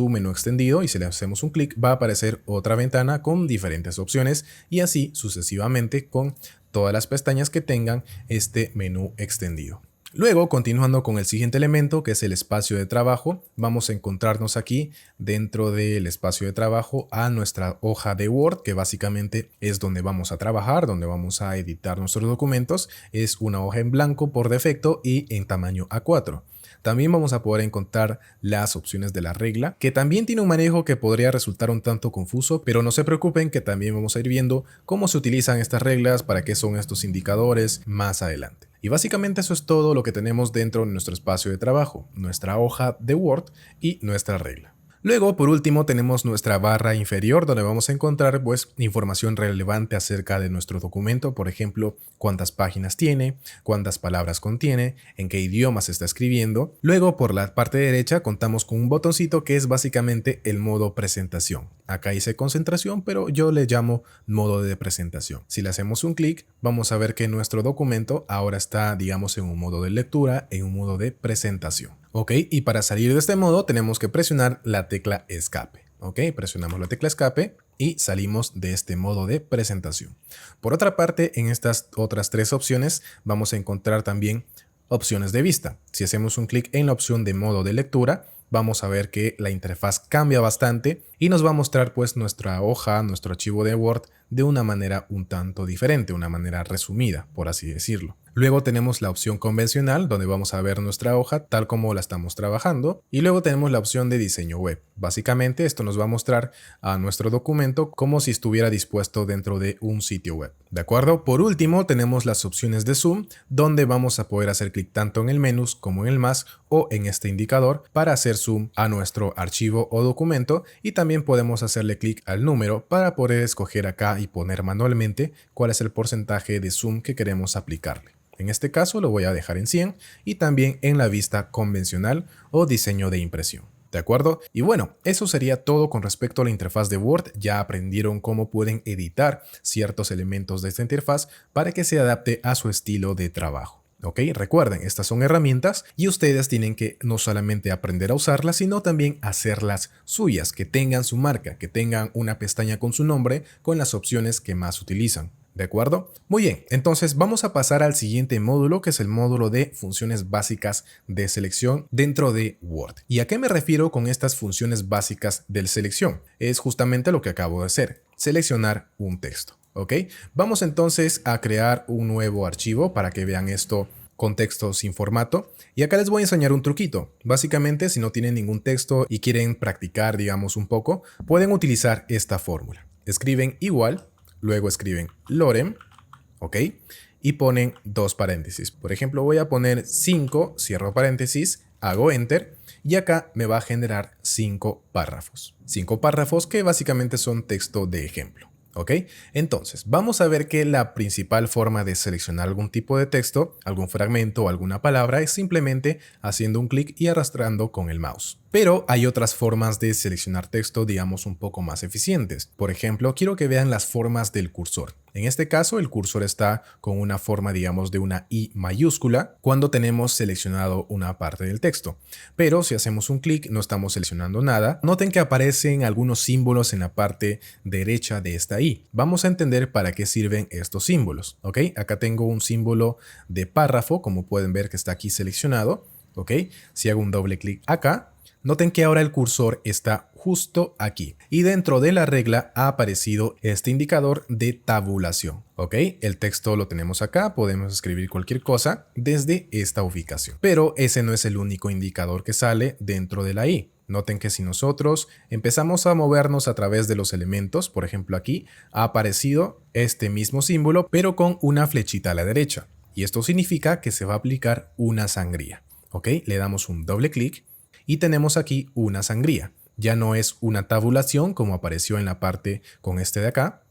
menú extendido y si le hacemos un clic va a aparecer otra ventana con diferentes opciones y así sucesivamente con todas las pestañas que tengan este menú extendido. Luego, continuando con el siguiente elemento, que es el espacio de trabajo, vamos a encontrarnos aquí dentro del espacio de trabajo a nuestra hoja de Word, que básicamente es donde vamos a trabajar, donde vamos a editar nuestros documentos. Es una hoja en blanco por defecto y en tamaño A4. También vamos a poder encontrar las opciones de la regla, que también tiene un manejo que podría resultar un tanto confuso, pero no se preocupen que también vamos a ir viendo cómo se utilizan estas reglas, para qué son estos indicadores más adelante. Y básicamente eso es todo lo que tenemos dentro de nuestro espacio de trabajo, nuestra hoja de Word y nuestra regla. Luego, por último, tenemos nuestra barra inferior donde vamos a encontrar información relevante acerca de nuestro documento, por ejemplo, cuántas páginas tiene, cuántas palabras contiene, en qué idioma se está escribiendo. Luego, por la parte derecha, contamos con un botoncito que es básicamente el modo presentación. Acá dice concentración, pero yo le llamo modo de presentación. Si le hacemos un clic, vamos a ver que nuestro documento ahora está, digamos, en un modo de lectura, en un modo de presentación. Ok, y para salir de este modo tenemos que presionar la tecla escape. Ok, presionamos la tecla escape y salimos de este modo de presentación. Por otra parte, en estas otras tres opciones vamos a encontrar también opciones de vista. Si hacemos un clic en la opción de modo de lectura, vamos a ver que la interfaz cambia bastante y nos va a mostrar pues nuestra hoja, nuestro archivo de Word de una manera un tanto diferente, una manera resumida, por así decirlo. Luego tenemos la opción convencional, donde vamos a ver nuestra hoja tal como la estamos trabajando. Y luego tenemos la opción de diseño web. Básicamente esto nos va a mostrar a nuestro documento como si estuviera dispuesto dentro de un sitio web. ¿De acuerdo? Por último tenemos las opciones de zoom, donde vamos a poder hacer clic tanto en el menú como en el más o en este indicador para hacer zoom a nuestro archivo o documento. Y también podemos hacerle clic al número para poder escoger acá y poner manualmente cuál es el porcentaje de zoom que queremos aplicarle. En este caso lo voy a dejar en 100 y también en la vista convencional o diseño de impresión. ¿De acuerdo? Y bueno, eso sería todo con respecto a la interfaz de Word. Ya aprendieron cómo pueden editar ciertos elementos de esta interfaz para que se adapte a su estilo de trabajo. ¿Ok? Recuerden, estas son herramientas y ustedes tienen que no solamente aprender a usarlas, sino también hacerlas suyas, que tengan su marca, que tengan una pestaña con su nombre, con las opciones que más utilizan. ¿De acuerdo? Muy bien, entonces vamos a pasar al siguiente módulo, que es el módulo de funciones básicas de selección dentro de Word. ¿Y a qué me refiero con estas funciones básicas de selección? Es justamente lo que acabo de hacer, seleccionar un texto. ¿Ok? Vamos entonces a crear un nuevo archivo para que vean esto con texto sin formato. Y acá les voy a enseñar un truquito. Básicamente, si no tienen ningún texto y quieren practicar, digamos, un poco, pueden utilizar esta fórmula. Escriben igual. Luego escriben lorem, ¿ok? Y ponen dos paréntesis. Por ejemplo, voy a poner 5, cierro paréntesis, hago enter y acá me va a generar 5 párrafos. 5 párrafos que básicamente son texto de ejemplo. ¿Ok? Entonces, vamos a ver que la principal forma de seleccionar algún tipo de texto, algún fragmento o alguna palabra es simplemente haciendo un clic y arrastrando con el mouse. Pero hay otras formas de seleccionar texto, digamos, un poco más eficientes. Por ejemplo, quiero que vean las formas del cursor. En este caso, el cursor está con una forma, digamos, de una I mayúscula cuando tenemos seleccionado una parte del texto. Pero si hacemos un clic, no estamos seleccionando nada. Noten que aparecen algunos símbolos en la parte derecha de esta I. Vamos a entender para qué sirven estos símbolos. ¿Ok? Acá tengo un símbolo de párrafo, como pueden ver que está aquí seleccionado. ¿Ok? Si hago un doble clic acá, noten que ahora el cursor está justo aquí y dentro de la regla ha aparecido este indicador de tabulación. ¿Ok? El texto lo tenemos acá, podemos escribir cualquier cosa desde esta ubicación. Pero ese no es el único indicador que sale dentro de la I. Noten que si nosotros empezamos a movernos a través de los elementos, por ejemplo aquí, ha aparecido este mismo símbolo pero con una flechita a la derecha. Y esto significa que se va a aplicar una sangría. ¿Ok? Le damos un doble clic y tenemos aquí una sangría. Ya no es una tabulación como apareció en la parte con este de acá,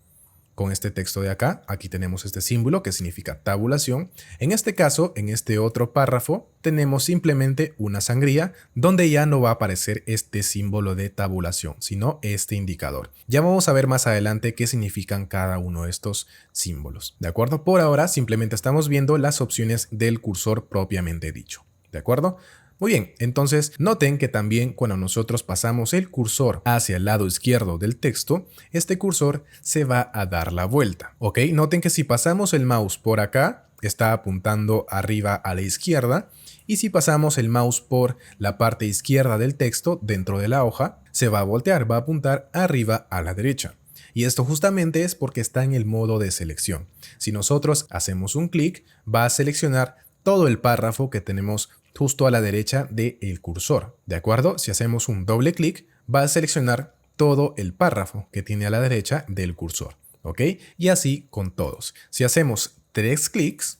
con este texto de acá. Aquí tenemos este símbolo que significa tabulación. En este caso, en este otro párrafo, tenemos simplemente una sangría donde ya no va a aparecer este símbolo de tabulación, sino este indicador. Ya vamos a ver más adelante qué significan cada uno de estos símbolos. ¿De acuerdo? Por ahora simplemente estamos viendo las opciones del cursor propiamente dicho. ¿De acuerdo? Muy bien, entonces noten que también cuando nosotros pasamos el cursor hacia el lado izquierdo del texto, este cursor se va a dar la vuelta. ¿Ok? Noten que si pasamos el mouse por acá, está apuntando arriba a la izquierda, y si pasamos el mouse por la parte izquierda del texto dentro de la hoja, se va a voltear, va a apuntar arriba a la derecha. Y esto justamente es porque está en el modo de selección. Si nosotros hacemos un clic, va a seleccionar todo el párrafo que tenemos justo a la derecha del cursor. ¿De acuerdo? Si hacemos un doble clic, va a seleccionar todo el párrafo que tiene a la derecha del cursor. ¿Ok? Y así con todos. Si hacemos 3 clics,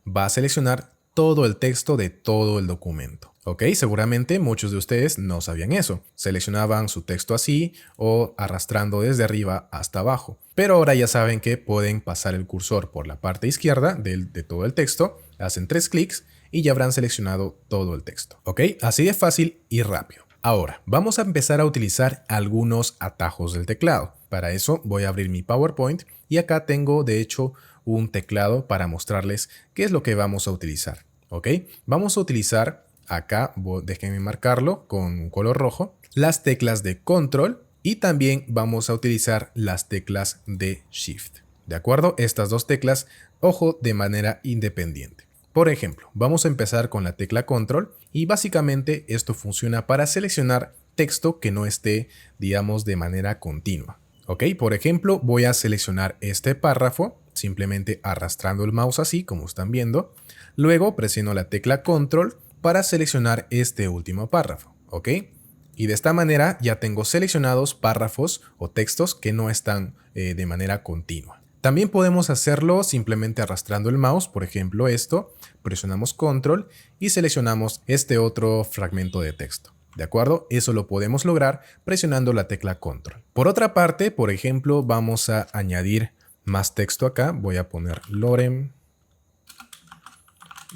va a seleccionar todo el texto de todo el documento. ¿Ok? Seguramente muchos de ustedes no sabían eso. Seleccionaban su texto así o arrastrando desde arriba hasta abajo. Pero ahora ya saben que pueden pasar el cursor por la parte izquierda de todo el texto, hacen 3 clics y ya habrán seleccionado todo el texto. ¿Ok? Así de fácil y rápido. Ahora, vamos a empezar a utilizar algunos atajos del teclado. Para eso voy a abrir mi PowerPoint y acá tengo de hecho un teclado para mostrarles qué es lo que vamos a utilizar. ¿Ok? Vamos a utilizar acá, déjenme marcarlo con un color rojo, las teclas de Control y también vamos a utilizar las teclas de Shift. ¿De acuerdo? Estas dos teclas, ojo, de manera independiente. Por ejemplo, vamos a empezar con la tecla Control y básicamente esto funciona para seleccionar texto que no esté, digamos, de manera continua. Ok, por ejemplo, voy a seleccionar este párrafo simplemente arrastrando el mouse así, como están viendo. Luego presiono la tecla Control para seleccionar este último párrafo. Ok, y de esta manera ya tengo seleccionados párrafos o textos que no están de manera continua. También podemos hacerlo simplemente arrastrando el mouse, por ejemplo esto, presionamos Control y seleccionamos este otro fragmento de texto. ¿De acuerdo? Eso lo podemos lograr presionando la tecla Control. Por otra parte, por ejemplo, vamos a añadir más texto acá. Voy a poner lorem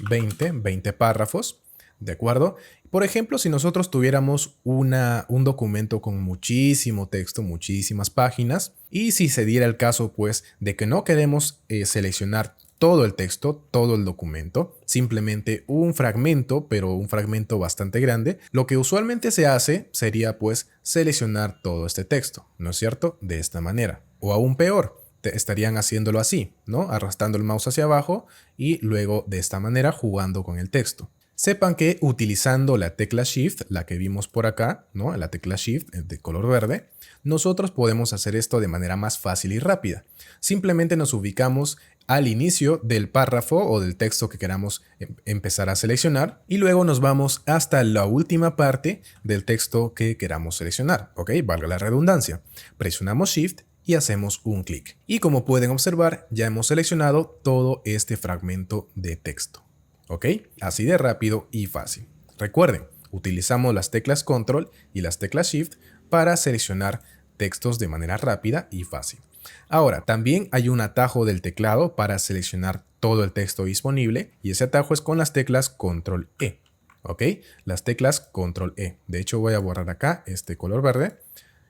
20 párrafos. ¿De acuerdo? Por ejemplo, si nosotros tuviéramos un documento con muchísimo texto, muchísimas páginas, y si se diera el caso, pues, de que no queremos seleccionar todo el texto, todo el documento, simplemente un fragmento, pero un fragmento bastante grande, lo que usualmente se hace sería, pues, seleccionar todo este texto, ¿no es cierto? De esta manera. O aún peor, estarían haciéndolo así, ¿no? Arrastrando el mouse hacia abajo y luego de esta manera jugando con el texto. Sepan que utilizando la tecla Shift, la que vimos por acá, ¿no? La tecla Shift de color verde, nosotros podemos hacer esto de manera más fácil y rápida. Simplemente nos ubicamos al inicio del párrafo o del texto que queramos empezar a seleccionar y luego nos vamos hasta la última parte del texto que queramos seleccionar, ¿ok? Valga la redundancia. Presionamos Shift y hacemos un clic. Y como pueden observar, ya hemos seleccionado todo este fragmento de texto. ¿Ok? Así de rápido y fácil. Recuerden, utilizamos las teclas Control y las teclas Shift para seleccionar textos de manera rápida y fácil. Ahora, también hay un atajo del teclado para seleccionar todo el texto disponible y ese atajo es con las teclas Control E. ¿Ok? Las teclas Control E. De hecho, voy a borrar acá este color verde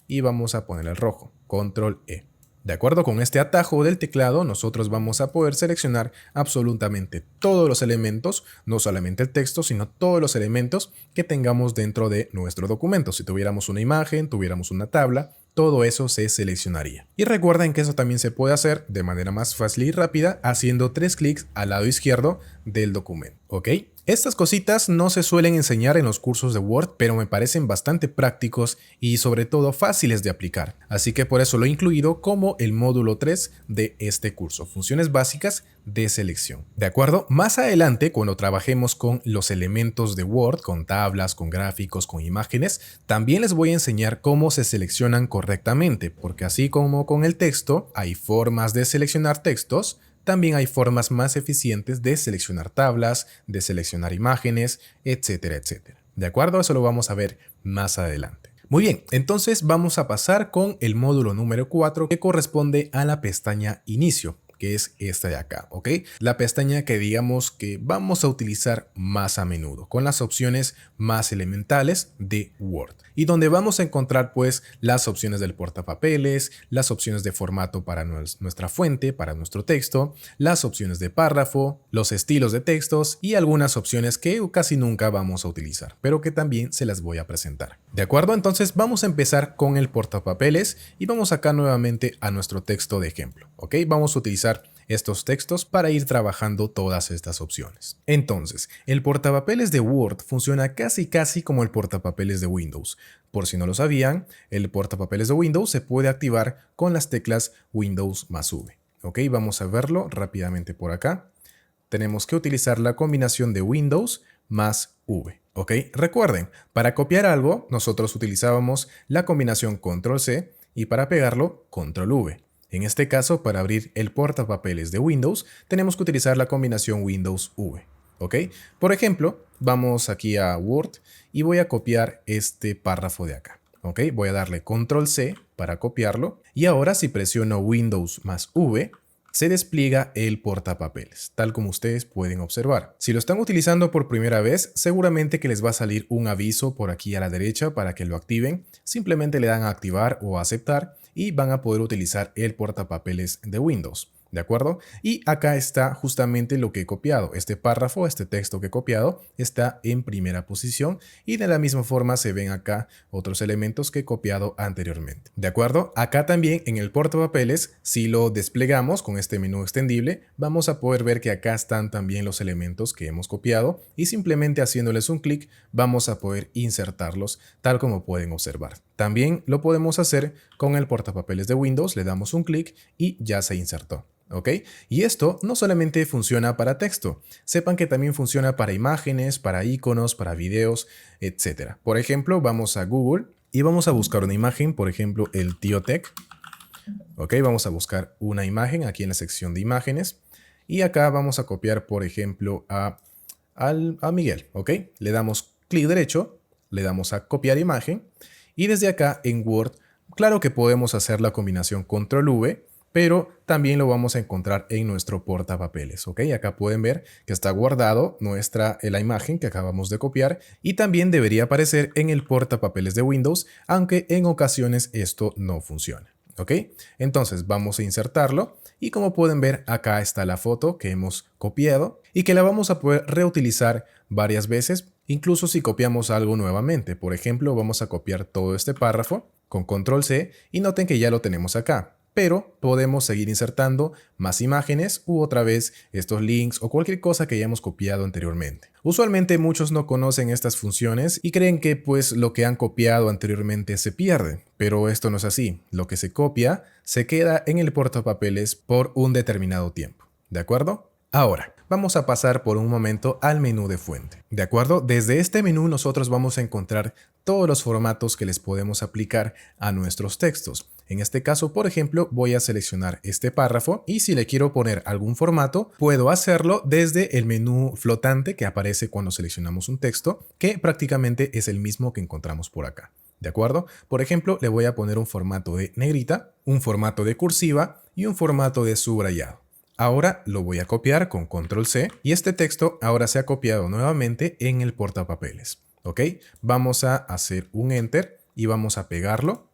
y vamos a poner el rojo. Control E. De acuerdo con este atajo del teclado, nosotros vamos a poder seleccionar absolutamente todos los elementos, no solamente el texto, sino todos los elementos que tengamos dentro de nuestro documento. Si tuviéramos una imagen, tuviéramos una tabla, todo eso se seleccionaría. Y recuerden que eso también se puede hacer de manera más fácil y rápida haciendo 3 clics al lado izquierdo del documento. ¿Ok? Estas cositas no se suelen enseñar en los cursos de Word, pero me parecen bastante prácticos y sobre todo fáciles de aplicar. Así que por eso lo he incluido como el módulo 3 de este curso, funciones básicas de selección. ¿De acuerdo? Más adelante, cuando trabajemos con los elementos de Word, con tablas, con gráficos, con imágenes, también les voy a enseñar cómo se seleccionan correctamente, porque así como con el texto, hay formas de seleccionar textos, también hay formas más eficientes de seleccionar tablas, de seleccionar imágenes, etcétera, etcétera. ¿De acuerdo? Eso lo vamos a ver más adelante. Muy bien, entonces vamos a pasar con el módulo número 4 que corresponde a la pestaña Inicio, que es esta de acá, ¿ok? La pestaña que digamos que vamos a utilizar más a menudo, con las opciones más elementales de Word. Y donde vamos a encontrar pues las opciones del portapapeles, las opciones de formato para nuestra fuente, para nuestro texto, las opciones de párrafo, los estilos de textos y algunas opciones que casi nunca vamos a utilizar, pero que también se las voy a presentar. ¿De acuerdo? Entonces vamos a empezar con el portapapeles y vamos acá nuevamente a nuestro texto de ejemplo, ¿ok? Vamos a utilizar estos textos para ir trabajando todas estas opciones. Entonces, el portapapeles de Word funciona casi como el portapapeles de Windows. Por si no lo sabían, el portapapeles de Windows se puede activar con las teclas Windows más V. Ok, vamos a verlo rápidamente por acá. Tenemos que utilizar la combinación de Windows más V. Ok, recuerden, para copiar algo, nosotros utilizábamos la combinación Control C y para pegarlo, Control V. En este caso, para abrir el portapapeles de Windows, tenemos que utilizar la combinación Windows V. ¿Ok? Por ejemplo, vamos aquí a Word y voy a copiar este párrafo de acá. ¿Ok? Voy a darle Control C para copiarlo. Y ahora si presiono Windows más V, se despliega el portapapeles, tal como ustedes pueden observar. Si lo están utilizando por primera vez, seguramente que les va a salir un aviso por aquí a la derecha para que lo activen. Simplemente le dan a activar o a aceptar y van a poder utilizar el portapapeles de Windows. ¿De acuerdo? Y acá está justamente lo que he copiado. Este párrafo, este texto que he copiado, está en primera posición y de la misma forma se ven acá otros elementos que he copiado anteriormente. ¿De acuerdo? Acá también en el portapapeles, si lo desplegamos con este menú extendible, vamos a poder ver que acá están también los elementos que hemos copiado y simplemente haciéndoles un clic vamos a poder insertarlos tal como pueden observar. También lo podemos hacer con el portapapeles de Windows, le damos un clic y ya se insertó. ¿Ok? Y esto no solamente funciona para texto, sepan que también funciona para imágenes, para iconos, para videos, etc. Por ejemplo, vamos a Google y vamos a buscar una imagen, por ejemplo, el tío Tech. ¿Ok? Vamos a buscar una imagen aquí en la sección de imágenes y acá vamos a copiar, por ejemplo, a Miguel. ¿Ok? Le damos clic derecho, le damos a copiar imagen y desde acá en Word, claro que podemos hacer la combinación Control V, pero también lo vamos a encontrar en nuestro portapapeles, ¿ok? Acá pueden ver que está guardado la imagen que acabamos de copiar y también debería aparecer en el portapapeles de Windows, aunque en ocasiones esto no funciona, ¿ok? Entonces vamos a insertarlo y como pueden ver acá está la foto que hemos copiado y que la vamos a poder reutilizar varias veces, incluso si copiamos algo nuevamente. Por ejemplo, vamos a copiar todo este párrafo con Control C y noten que ya lo tenemos acá. Pero podemos seguir insertando más imágenes u otra vez estos links o cualquier cosa que hayamos copiado anteriormente. Usualmente muchos no conocen estas funciones y creen que pues lo que han copiado anteriormente se pierde, pero esto no es así. Lo que se copia se queda en el portapapeles por un determinado tiempo. ¿De acuerdo? Ahora, vamos a pasar por un momento al menú de fuente. ¿De acuerdo? Desde este menú nosotros vamos a encontrar todos los formatos que les podemos aplicar a nuestros textos. En este caso, por ejemplo, voy a seleccionar este párrafo y si le quiero poner algún formato, puedo hacerlo desde el menú flotante que aparece cuando seleccionamos un texto, que prácticamente es el mismo que encontramos por acá. ¿De acuerdo? Por ejemplo, le voy a poner un formato de negrita, un formato de cursiva y un formato de subrayado. Ahora lo voy a copiar con Control C y este texto ahora se ha copiado nuevamente en el portapapeles. ¿Ok? Vamos a hacer un Enter y vamos a pegarlo.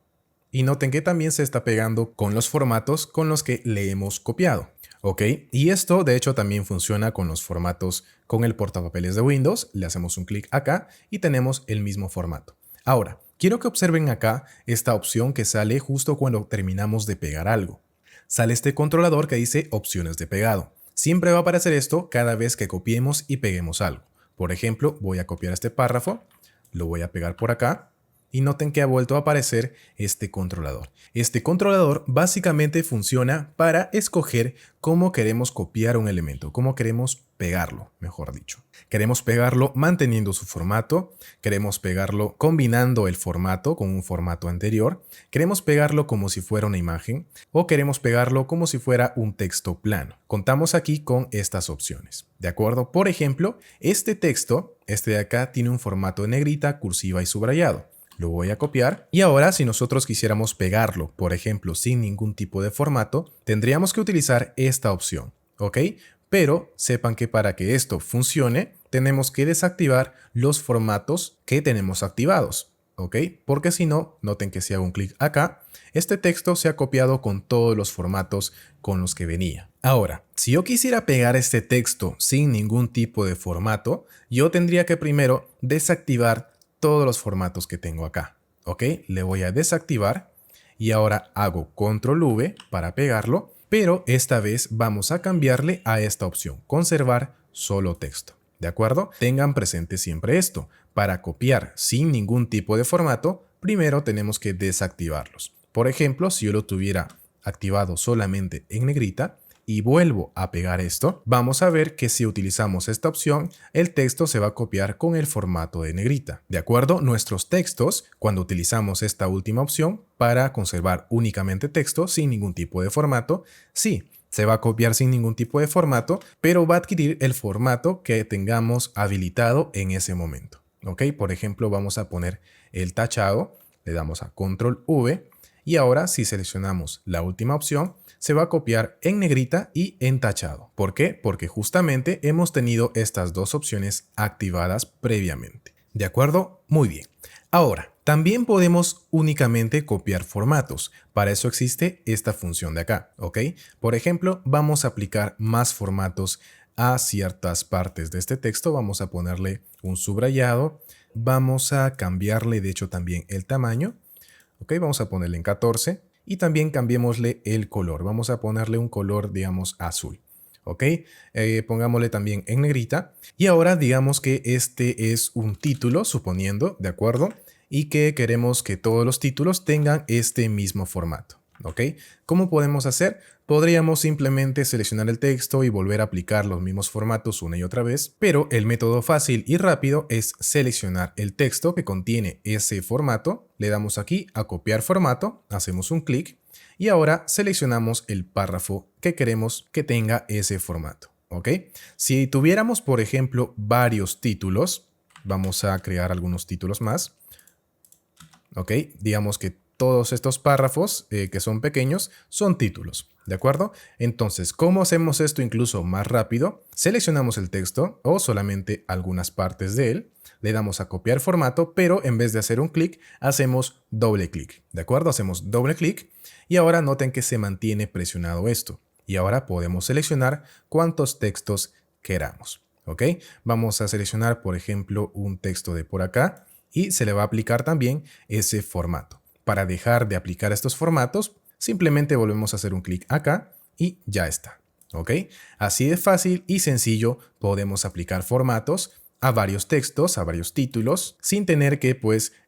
Y noten que también se está pegando con los formatos con los que le hemos copiado. ¿Ok? Y esto de hecho también funciona con los formatos con el portapapeles de Windows. Le hacemos un clic acá y tenemos el mismo formato. Ahora, quiero que observen acá esta opción que sale justo cuando terminamos de pegar algo. Sale este controlador que dice opciones de pegado. Siempre va a aparecer esto cada vez que copiemos y peguemos algo. Por ejemplo, voy a copiar este párrafo, lo voy a pegar por acá. Y noten que ha vuelto a aparecer este controlador. Este controlador básicamente funciona para escoger cómo queremos copiar un elemento, cómo queremos pegarlo, mejor dicho. Queremos pegarlo manteniendo su formato, queremos pegarlo combinando el formato con un formato anterior, queremos pegarlo como si fuera una imagen o queremos pegarlo como si fuera un texto plano. Contamos aquí con estas opciones. ¿De acuerdo? Por ejemplo, este texto, este de acá, tiene un formato de negrita, cursiva y subrayado. Lo voy a copiar y ahora si nosotros quisiéramos pegarlo, por ejemplo, sin ningún tipo de formato, tendríamos que utilizar esta opción, ¿ok? Pero sepan que para que esto funcione, tenemos que desactivar los formatos que tenemos activados, ¿ok? Porque si no, noten que si hago un clic acá, este texto se ha copiado con todos los formatos con los que venía. Ahora, si yo quisiera pegar este texto sin ningún tipo de formato, yo tendría que primero desactivar todos los formatos que tengo acá, ¿ok? Le voy a desactivar y ahora hago Control V para pegarlo, pero esta vez vamos a cambiarle a esta opción, conservar solo texto, ¿de acuerdo? Tengan presente siempre esto, para copiar sin ningún tipo de formato, primero tenemos que desactivarlos. Por ejemplo, si yo lo tuviera activado solamente en negrita, y vuelvo a pegar esto, vamos a ver que si utilizamos esta opción, el texto se va a copiar con el formato de negrita. ¿De acuerdo? Nuestros textos, cuando utilizamos esta última opción para conservar únicamente texto sin ningún tipo de formato, sí, se va a copiar sin ningún tipo de formato, pero va a adquirir el formato que tengamos habilitado en ese momento. ¿Ok? Por ejemplo, vamos a poner el tachado, le damos a Control V y ahora si seleccionamos la última opción, se va a copiar en negrita y en tachado. ¿Por qué? Porque justamente hemos tenido estas dos opciones activadas previamente. ¿De acuerdo? Muy bien. Ahora, también podemos únicamente copiar formatos. Para eso existe esta función de acá, ¿ok? Por ejemplo, vamos a aplicar más formatos a ciertas partes de este texto. Vamos a ponerle un subrayado. Vamos a cambiarle, de hecho, también el tamaño. ¿Ok? Vamos a ponerle en 14 y también cambiémosle el color. Vamos a ponerle un color, digamos, azul. ¿Ok? Pongámosle también en negrita. Y ahora digamos que este es un título, suponiendo, ¿de acuerdo? Y que queremos que todos los títulos tengan este mismo formato. ¿Ok? ¿Cómo podemos hacer? Podríamos simplemente seleccionar el texto y volver a aplicar los mismos formatos una y otra vez, pero el método fácil y rápido es seleccionar el texto que contiene ese formato, le damos aquí a copiar formato, hacemos un clic y ahora seleccionamos el párrafo que queremos que tenga ese formato. ¿Ok? Si tuviéramos, por ejemplo, varios títulos, vamos a crear algunos títulos más. ¿Ok? Digamos que todos estos párrafos que son pequeños son títulos, ¿de acuerdo? Entonces, ¿cómo hacemos esto incluso más rápido? Seleccionamos el texto o solamente algunas partes de él, le damos a copiar formato, pero en vez de hacer un clic, hacemos doble clic, ¿de acuerdo? Hacemos doble clic y ahora noten que se mantiene presionado esto. Y ahora podemos seleccionar cuántos textos queramos, ¿ok? Vamos a seleccionar, por ejemplo, un texto de por acá y se le va a aplicar también ese formato. Para dejar de aplicar estos formatos, simplemente volvemos a hacer un clic acá y ya está. ¿Ok? Así de fácil y sencillo podemos aplicar formatos a varios textos, a varios títulos, sin tener que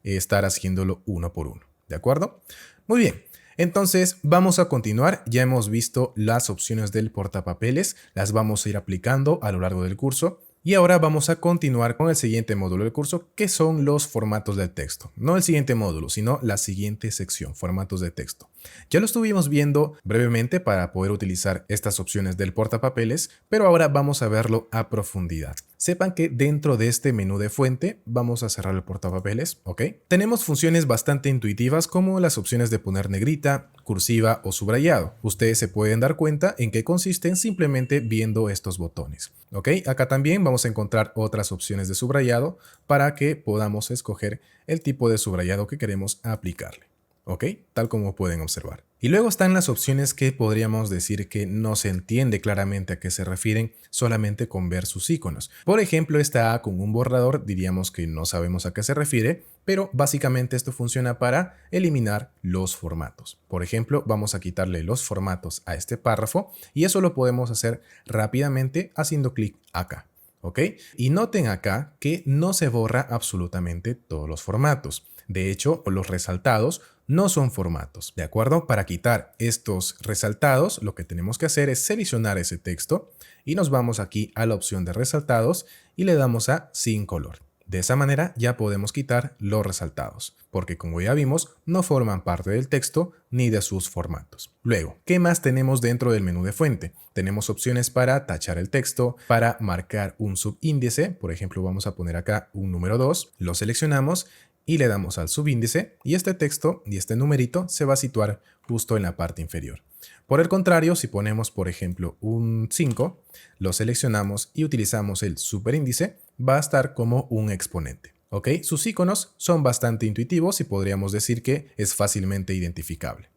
estar haciéndolo uno por uno. ¿De acuerdo? Muy bien. Entonces vamos a continuar. Ya hemos visto las opciones del portapapeles, las vamos a ir aplicando a lo largo del curso. Y ahora vamos a continuar con el siguiente módulo del curso, que son los formatos del texto. No el siguiente módulo, sino la siguiente sección, formatos de texto. Ya lo estuvimos viendo brevemente para poder utilizar estas opciones del portapapeles, pero ahora vamos a verlo a profundidad. Sepan que dentro de este menú de fuente vamos a cerrar el portapapeles, ¿ok? Tenemos funciones bastante intuitivas como las opciones de poner negrita, cursiva o subrayado. Ustedes se pueden dar cuenta en qué consisten simplemente viendo estos botones, ¿ok? Acá también vamos a encontrar otras opciones de subrayado para que podamos escoger el tipo de subrayado que queremos aplicarle. ¿Ok? Tal como pueden observar. Y luego están las opciones que podríamos decir que no se entiende claramente a qué se refieren solamente con ver sus iconos. Por ejemplo, esta A con un borrador diríamos que no sabemos a qué se refiere, pero básicamente esto funciona para eliminar los formatos. Por ejemplo, vamos a quitarle los formatos a este párrafo y eso lo podemos hacer rápidamente haciendo clic acá. ¿Ok? Y noten acá que no se borra absolutamente todos los formatos. De hecho, los resaltados no son formatos, ¿de acuerdo? Para quitar estos resaltados, lo que tenemos que hacer es seleccionar ese texto y nos vamos aquí a la opción de resaltados y le damos a sin color. De esa manera ya podemos quitar los resaltados, porque como ya vimos, no forman parte del texto ni de sus formatos. Luego, ¿qué más tenemos dentro del menú de fuente? Tenemos opciones para tachar el texto, para marcar un subíndice, por ejemplo, vamos a poner acá un número 2, lo seleccionamos y le damos al subíndice y este texto y este numerito se va a situar justo en la parte inferior. Por el contrario, si ponemos por ejemplo un 5, lo seleccionamos y utilizamos el superíndice, va a estar como un exponente. ¿Ok? Sus iconos son bastante intuitivos y podríamos decir que es fácilmente identificable.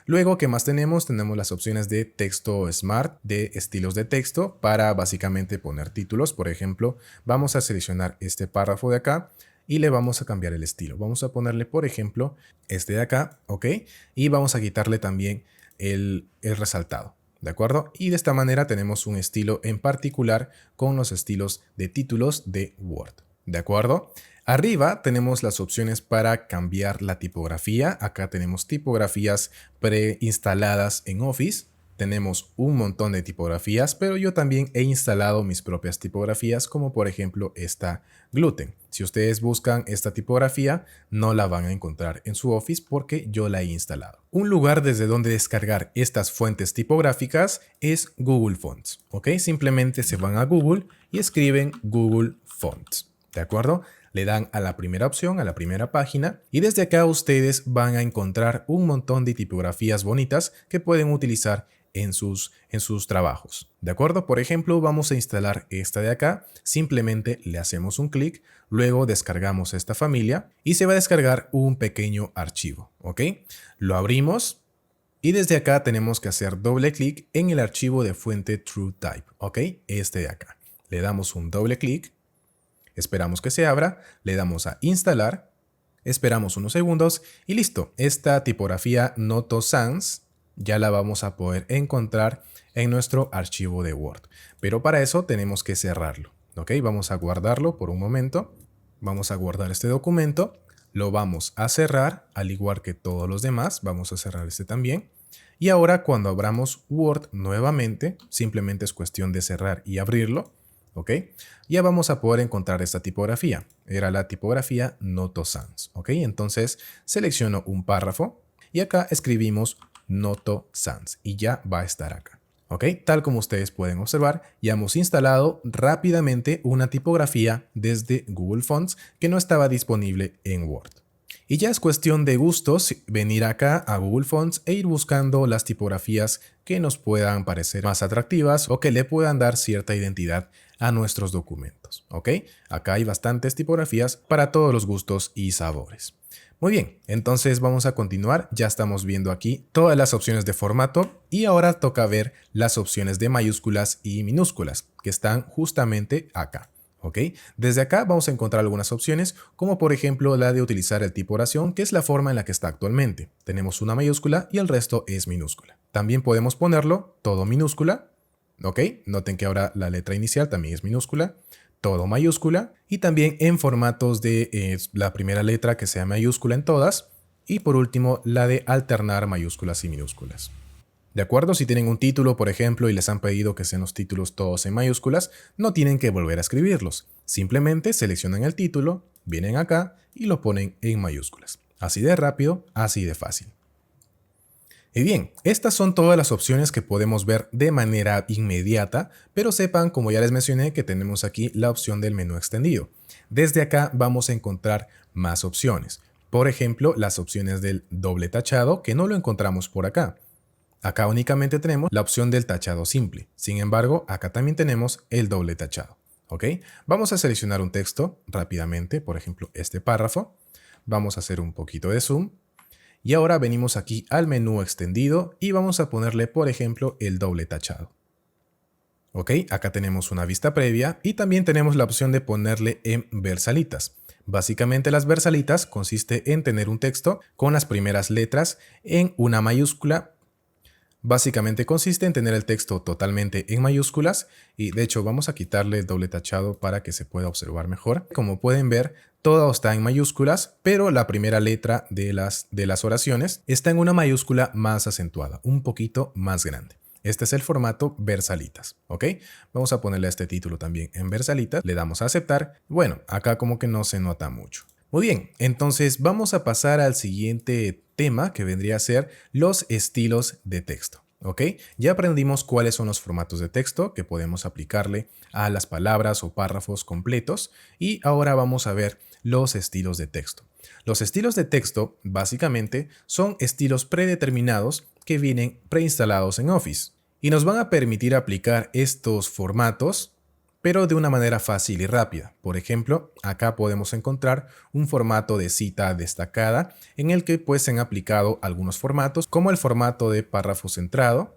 Luego, ¿qué más tenemos? Tenemos las opciones de texto Smart, de estilos de texto para básicamente poner títulos. Por ejemplo, vamos a seleccionar este párrafo de acá y le vamos a cambiar el estilo. Vamos a ponerle, por ejemplo, este de acá, ¿ok? Y vamos a quitarle también el resaltado, ¿de acuerdo? Y de esta manera tenemos un estilo en particular con los estilos de títulos de Word, ¿de acuerdo? Arriba tenemos las opciones para cambiar la tipografía. Acá tenemos tipografías preinstaladas en Office. Tenemos un montón de tipografías, pero yo también he instalado mis propias tipografías, como por ejemplo esta Gluten. Si ustedes buscan esta tipografía, no la van a encontrar en su Office porque yo la he instalado. Un lugar desde donde descargar estas fuentes tipográficas es Google Fonts, ¿ok? Simplemente se van a Google y escriben Google Fonts, ¿de acuerdo? Le dan a la primera opción, a la primera página, y desde acá ustedes van a encontrar un montón de tipografías bonitas que pueden utilizar en sus trabajos. ¿De acuerdo? Por ejemplo, vamos a instalar esta de acá. Simplemente le hacemos un clic, luego descargamos esta familia y se va a descargar un pequeño archivo. ¿Ok? Lo abrimos y desde acá tenemos que hacer doble clic en el archivo de fuente TrueType. ¿Ok? Este de acá. Le damos un doble clic, esperamos que se abra, le damos a instalar, esperamos unos segundos y listo. Esta tipografía Noto Sans ya la vamos a poder encontrar en nuestro archivo de Word. Pero para eso tenemos que cerrarlo. ¿Ok? Vamos a guardarlo por un momento. Vamos a guardar este documento. Lo vamos a cerrar, al igual que todos los demás. Vamos a cerrar este también. Y ahora cuando abramos Word nuevamente, simplemente es cuestión de cerrar y abrirlo. ¿Ok? Ya vamos a poder encontrar esta tipografía. Era la tipografía Noto Sans. ¿Ok? Entonces selecciono un párrafo y acá escribimos Noto Sans y ya va a estar acá. ¿Ok? Tal como ustedes pueden observar, ya hemos instalado rápidamente una tipografía desde Google Fonts que no estaba disponible en Word. Y ya es cuestión de gustos venir acá a Google Fonts e ir buscando las tipografías que nos puedan parecer más atractivas o que le puedan dar cierta identidad a nuestros documentos. ¿Ok? Acá hay bastantes tipografías para todos los gustos y sabores. Muy bien, entonces vamos a continuar. Ya estamos viendo aquí todas las opciones de formato y ahora toca ver las opciones de mayúsculas y minúsculas que están justamente acá. ¿Ok? Desde acá vamos a encontrar algunas opciones, como por ejemplo la de utilizar el tipo oración, que es la forma en la que está actualmente. Tenemos una mayúscula y el resto es minúscula. También podemos ponerlo todo minúscula. ¿Ok? Noten que ahora la letra inicial también es minúscula. Todo mayúscula y también en formatos de la primera letra que sea mayúscula en todas y por último la de alternar mayúsculas y minúsculas. ¿De acuerdo? Si tienen un título, por ejemplo, y les han pedido que sean los títulos todos en mayúsculas, no tienen que volver a escribirlos. Simplemente seleccionan el título, vienen acá y lo ponen en mayúsculas. Así de rápido, así de fácil. Y bien, estas son todas las opciones que podemos ver de manera inmediata, pero sepan, como ya les mencioné, que tenemos aquí la opción del menú extendido. Desde acá vamos a encontrar más opciones. Por ejemplo, las opciones del doble tachado, que no lo encontramos por acá. Acá únicamente tenemos la opción del tachado simple. Sin embargo, acá también tenemos el doble tachado. ¿Ok? Vamos a seleccionar un texto rápidamente, por ejemplo, este párrafo. Vamos a hacer un poquito de zoom. Y ahora venimos aquí al menú extendido y vamos a ponerle, por ejemplo, el doble tachado. Ok, acá tenemos una vista previa y también tenemos la opción de ponerle en versalitas. Básicamente las versalitas consiste en tener un texto con las primeras letras en una mayúscula. Básicamente consiste en tener el texto totalmente en mayúsculas y de hecho vamos a quitarle el doble tachado para que se pueda observar mejor. Como pueden ver, todo está en mayúsculas, pero la primera letra de las oraciones está en una mayúscula más acentuada, un poquito más grande. Este es el formato versalitas, ¿ok? Vamos a ponerle a este título también en versalitas, le damos a aceptar. Bueno, acá como que no se nota mucho. Muy bien, entonces vamos a pasar al siguiente tema que vendría a ser los estilos de texto. ¿Ok? Ya aprendimos cuáles son los formatos de texto que podemos aplicarle a las palabras o párrafos completos y ahora vamos a ver los estilos de texto. Los estilos de texto básicamente son estilos predeterminados que vienen preinstalados en Office y nos van a permitir aplicar estos formatos pero de una manera fácil y rápida. Por ejemplo, acá podemos encontrar un formato de cita destacada en el que pues se han aplicado algunos formatos como el formato de párrafo centrado.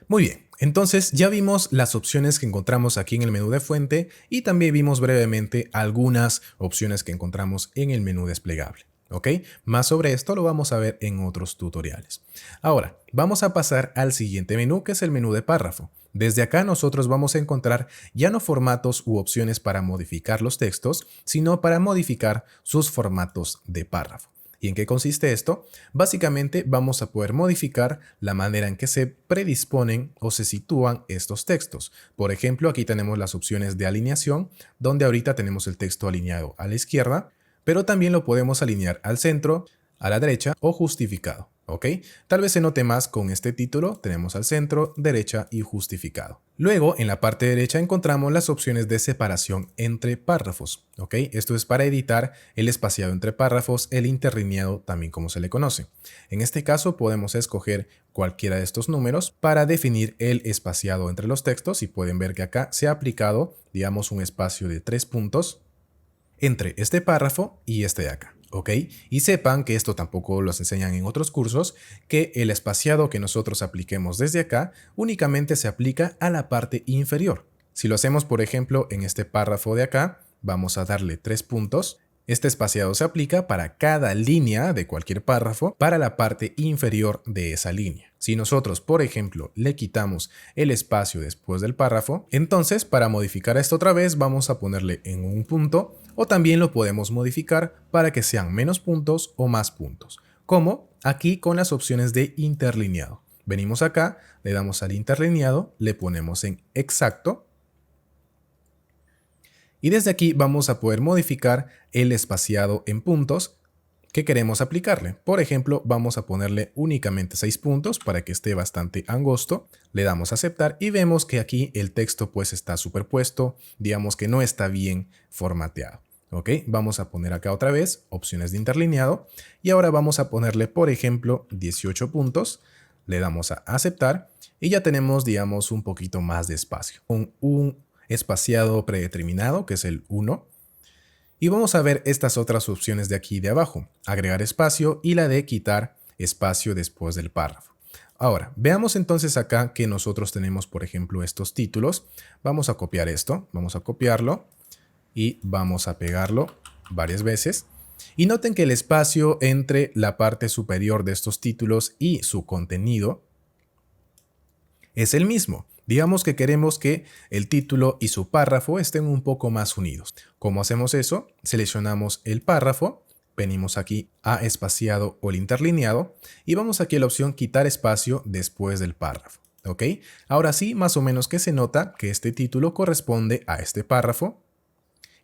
Muy bien, entonces ya vimos las opciones que encontramos aquí en el menú de fuente y también vimos brevemente algunas opciones que encontramos en el menú desplegable. ¿Ok? Más sobre esto lo vamos a ver en otros tutoriales. Ahora, vamos a pasar al siguiente menú, que es el menú de párrafo. Desde acá nosotros vamos a encontrar ya no formatos u opciones para modificar los textos, sino para modificar sus formatos de párrafo. ¿Y en qué consiste esto? Básicamente vamos a poder modificar la manera en que se predisponen o se sitúan estos textos. Por ejemplo, aquí tenemos las opciones de alineación, donde ahorita tenemos el texto alineado a la izquierda, pero también lo podemos alinear al centro, a la derecha o justificado. ¿Ok? Tal vez se note más con este título, tenemos al centro, derecha y justificado. Luego, en la parte derecha encontramos las opciones de separación entre párrafos. ¿Ok? Esto es para editar el espaciado entre párrafos, el interlineado también como se le conoce. En este caso podemos escoger cualquiera de estos números para definir el espaciado entre los textos y pueden ver que acá se ha aplicado, digamos, un espacio de 3 puntos entre este párrafo y este de acá. ¿Ok? Y sepan que esto tampoco los enseñan en otros cursos, que el espaciado que nosotros apliquemos desde acá únicamente se aplica a la parte inferior. Si lo hacemos, por ejemplo, en este párrafo de acá, vamos a darle 3 puntos. Este espaciado se aplica para cada línea de cualquier párrafo para la parte inferior de esa línea. Si nosotros, por ejemplo, le quitamos el espacio después del párrafo, entonces para modificar esto otra vez vamos a ponerle en un punto o también lo podemos modificar para que sean menos puntos o más puntos, como aquí con las opciones de interlineado. Venimos acá, le damos al interlineado, le ponemos en exacto. Y desde aquí vamos a poder modificar el espaciado en puntos que queremos aplicarle. Por ejemplo, vamos a ponerle únicamente 6 puntos para que esté bastante angosto. Le damos a aceptar y vemos que aquí el texto pues está superpuesto, digamos que no está bien formateado. ¿Ok? Vamos a poner acá otra vez opciones de interlineado y ahora vamos a ponerle, por ejemplo, 18 puntos. Le damos a aceptar y ya tenemos, digamos, un poquito más de espacio. Un espaciado predeterminado, que es el 1. Y vamos a ver estas otras opciones de aquí de abajo, agregar espacio y la de quitar espacio después del párrafo. Ahora, veamos entonces acá que nosotros tenemos, por ejemplo, estos títulos. Vamos a copiar esto, vamos a copiarlo y vamos a pegarlo varias veces. Y noten que el espacio entre la parte superior de estos títulos y su contenido es el mismo. Digamos que queremos que el título y su párrafo estén un poco más unidos. ¿Cómo hacemos eso? Seleccionamos el párrafo, venimos aquí a espaciado o el interlineado y vamos aquí a la opción quitar espacio después del párrafo. ¿Ok? Ahora sí, más o menos que se nota que este título corresponde a este párrafo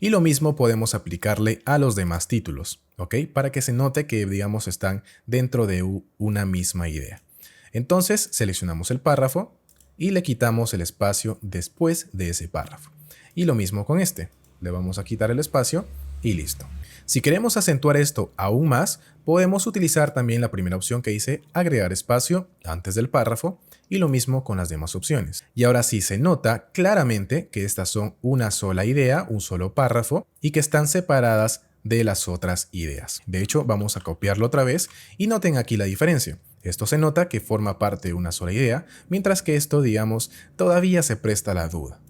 y lo mismo podemos aplicarle a los demás títulos. ¿Ok? Para que se note que, digamos, están dentro de una misma idea. Entonces seleccionamos el párrafo y le quitamos el espacio después de ese párrafo. Y lo mismo con este. Le vamos a quitar el espacio y listo. Si queremos acentuar esto aún más, podemos utilizar también la primera opción que hice, agregar espacio antes del párrafo, y lo mismo con las demás opciones. Y ahora sí se nota claramente que estas son una sola idea, un solo párrafo, y que están separadas de las otras ideas. De hecho, vamos a copiarlo otra vez y noten aquí la diferencia. Esto se nota que forma parte de una sola idea, mientras que esto, digamos, todavía se presta a la duda.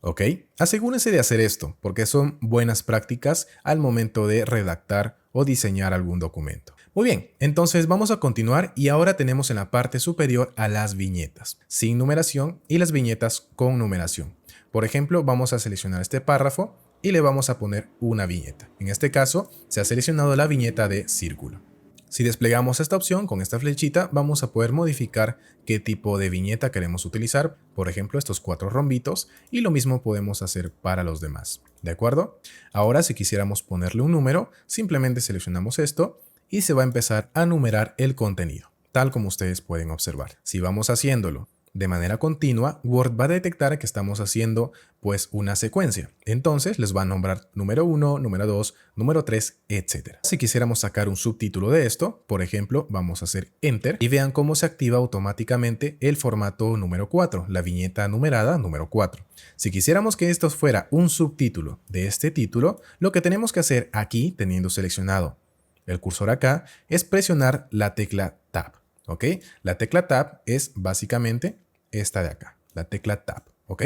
¿Ok? Asegúrense de hacer esto, porque son buenas prácticas al momento de redactar o diseñar algún documento. Muy bien, entonces vamos a continuar y ahora tenemos en la parte superior a las viñetas, sin numeración y las viñetas con numeración. Por ejemplo, vamos a seleccionar este párrafo y le vamos a poner una viñeta. En este caso, se ha seleccionado la viñeta de círculo. Si desplegamos esta opción con esta flechita, vamos a poder modificar qué tipo de viñeta queremos utilizar, por ejemplo estos 4 rombitos, y lo mismo podemos hacer para los demás. ¿De acuerdo? Ahora si quisiéramos ponerle un número, simplemente seleccionamos esto y se va a empezar a numerar el contenido, tal como ustedes pueden observar. Si vamos haciéndolo de manera continua, Word va a detectar que estamos haciendo pues una secuencia. Entonces les va a nombrar número 1, número 2, número 3, etc. Si quisiéramos sacar un subtítulo de esto, por ejemplo, vamos a hacer Enter y vean cómo se activa automáticamente el formato número 4, la viñeta numerada número 4. Si quisiéramos que esto fuera un subtítulo de este título, lo que tenemos que hacer aquí, teniendo seleccionado el cursor acá, es presionar la tecla Tab. ¿Ok? La tecla Tab es básicamente esta de acá, la tecla Tab, ¿ok?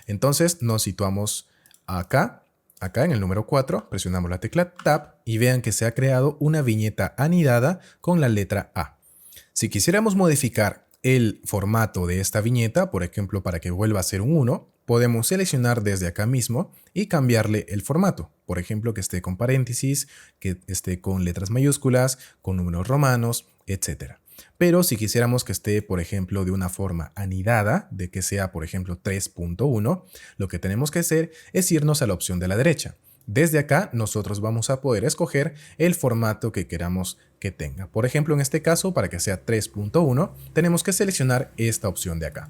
Entonces nos situamos acá en el número 4, presionamos la tecla Tab y vean que se ha creado una viñeta anidada con la letra A. Si quisiéramos modificar el formato de esta viñeta, por ejemplo, para que vuelva a ser un 1, podemos seleccionar desde acá mismo y cambiarle el formato. Por ejemplo, que esté con paréntesis, que esté con letras mayúsculas, con números romanos, etc. Pero si quisiéramos que esté, por ejemplo, de una forma anidada, de que sea, por ejemplo, 3.1, lo que tenemos que hacer es irnos a la opción de la derecha. Desde acá nosotros vamos a poder escoger el formato que queramos que tenga. Por ejemplo, en este caso, para que sea 3.1, tenemos que seleccionar esta opción de acá.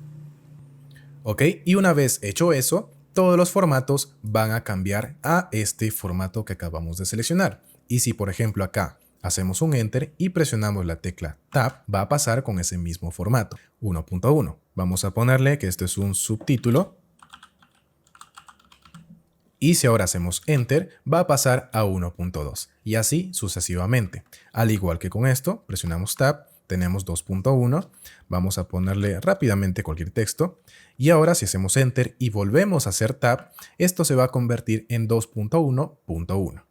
¿Ok? Y una vez hecho eso, todos los formatos van a cambiar a este formato que acabamos de seleccionar. Y si, por ejemplo, acá hacemos un Enter y presionamos la tecla Tab, va a pasar con ese mismo formato, 1.1. Vamos a ponerle que esto es un subtítulo. Y si ahora hacemos Enter, va a pasar a 1.2 y así sucesivamente. Al igual que con esto, presionamos Tab, tenemos 2.1, vamos a ponerle rápidamente cualquier texto y ahora si hacemos Enter y volvemos a hacer Tab, esto se va a convertir en 2.1.1.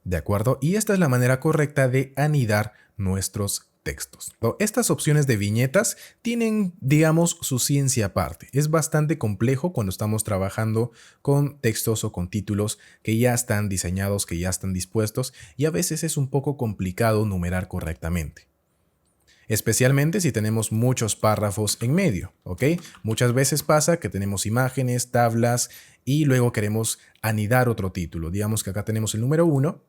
¿De acuerdo? Y esta es la manera correcta de anidar nuestros textos. Estas opciones de viñetas tienen, digamos, su ciencia aparte. Es bastante complejo cuando estamos trabajando con textos o con títulos que ya están diseñados, que ya están dispuestos y a veces es un poco complicado numerar correctamente. Especialmente si tenemos muchos párrafos en medio, ¿ok? Muchas veces pasa que tenemos imágenes, tablas y luego queremos anidar otro título. Digamos que acá tenemos el número 1.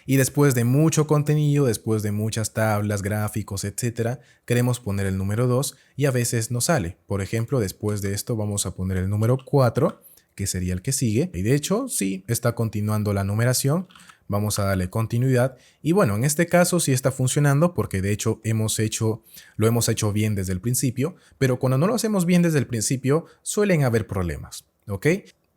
Y después de mucho contenido, después de muchas tablas, gráficos, etcétera, queremos poner el número 2 y a veces no sale. Por ejemplo, después de esto vamos a poner el número 4, que sería el que sigue. Y de hecho, sí, está continuando la numeración. Vamos a darle continuidad. Y bueno, en este caso sí está funcionando porque de hecho lo hemos hecho bien desde el principio. Pero cuando no lo hacemos bien desde el principio, suelen haber problemas, ¿ok?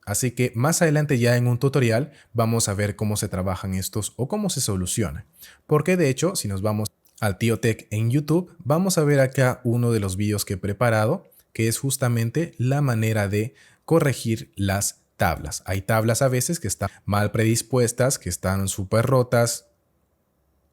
Así que más adelante ya en un tutorial vamos a ver cómo se trabajan estos o cómo se solucionan. Porque de hecho, si nos vamos al Tío Tech en YouTube, vamos a ver acá uno de los vídeos que he preparado, que es justamente la manera de corregir las tablas. Hay tablas a veces que están mal predispuestas, que están súper rotas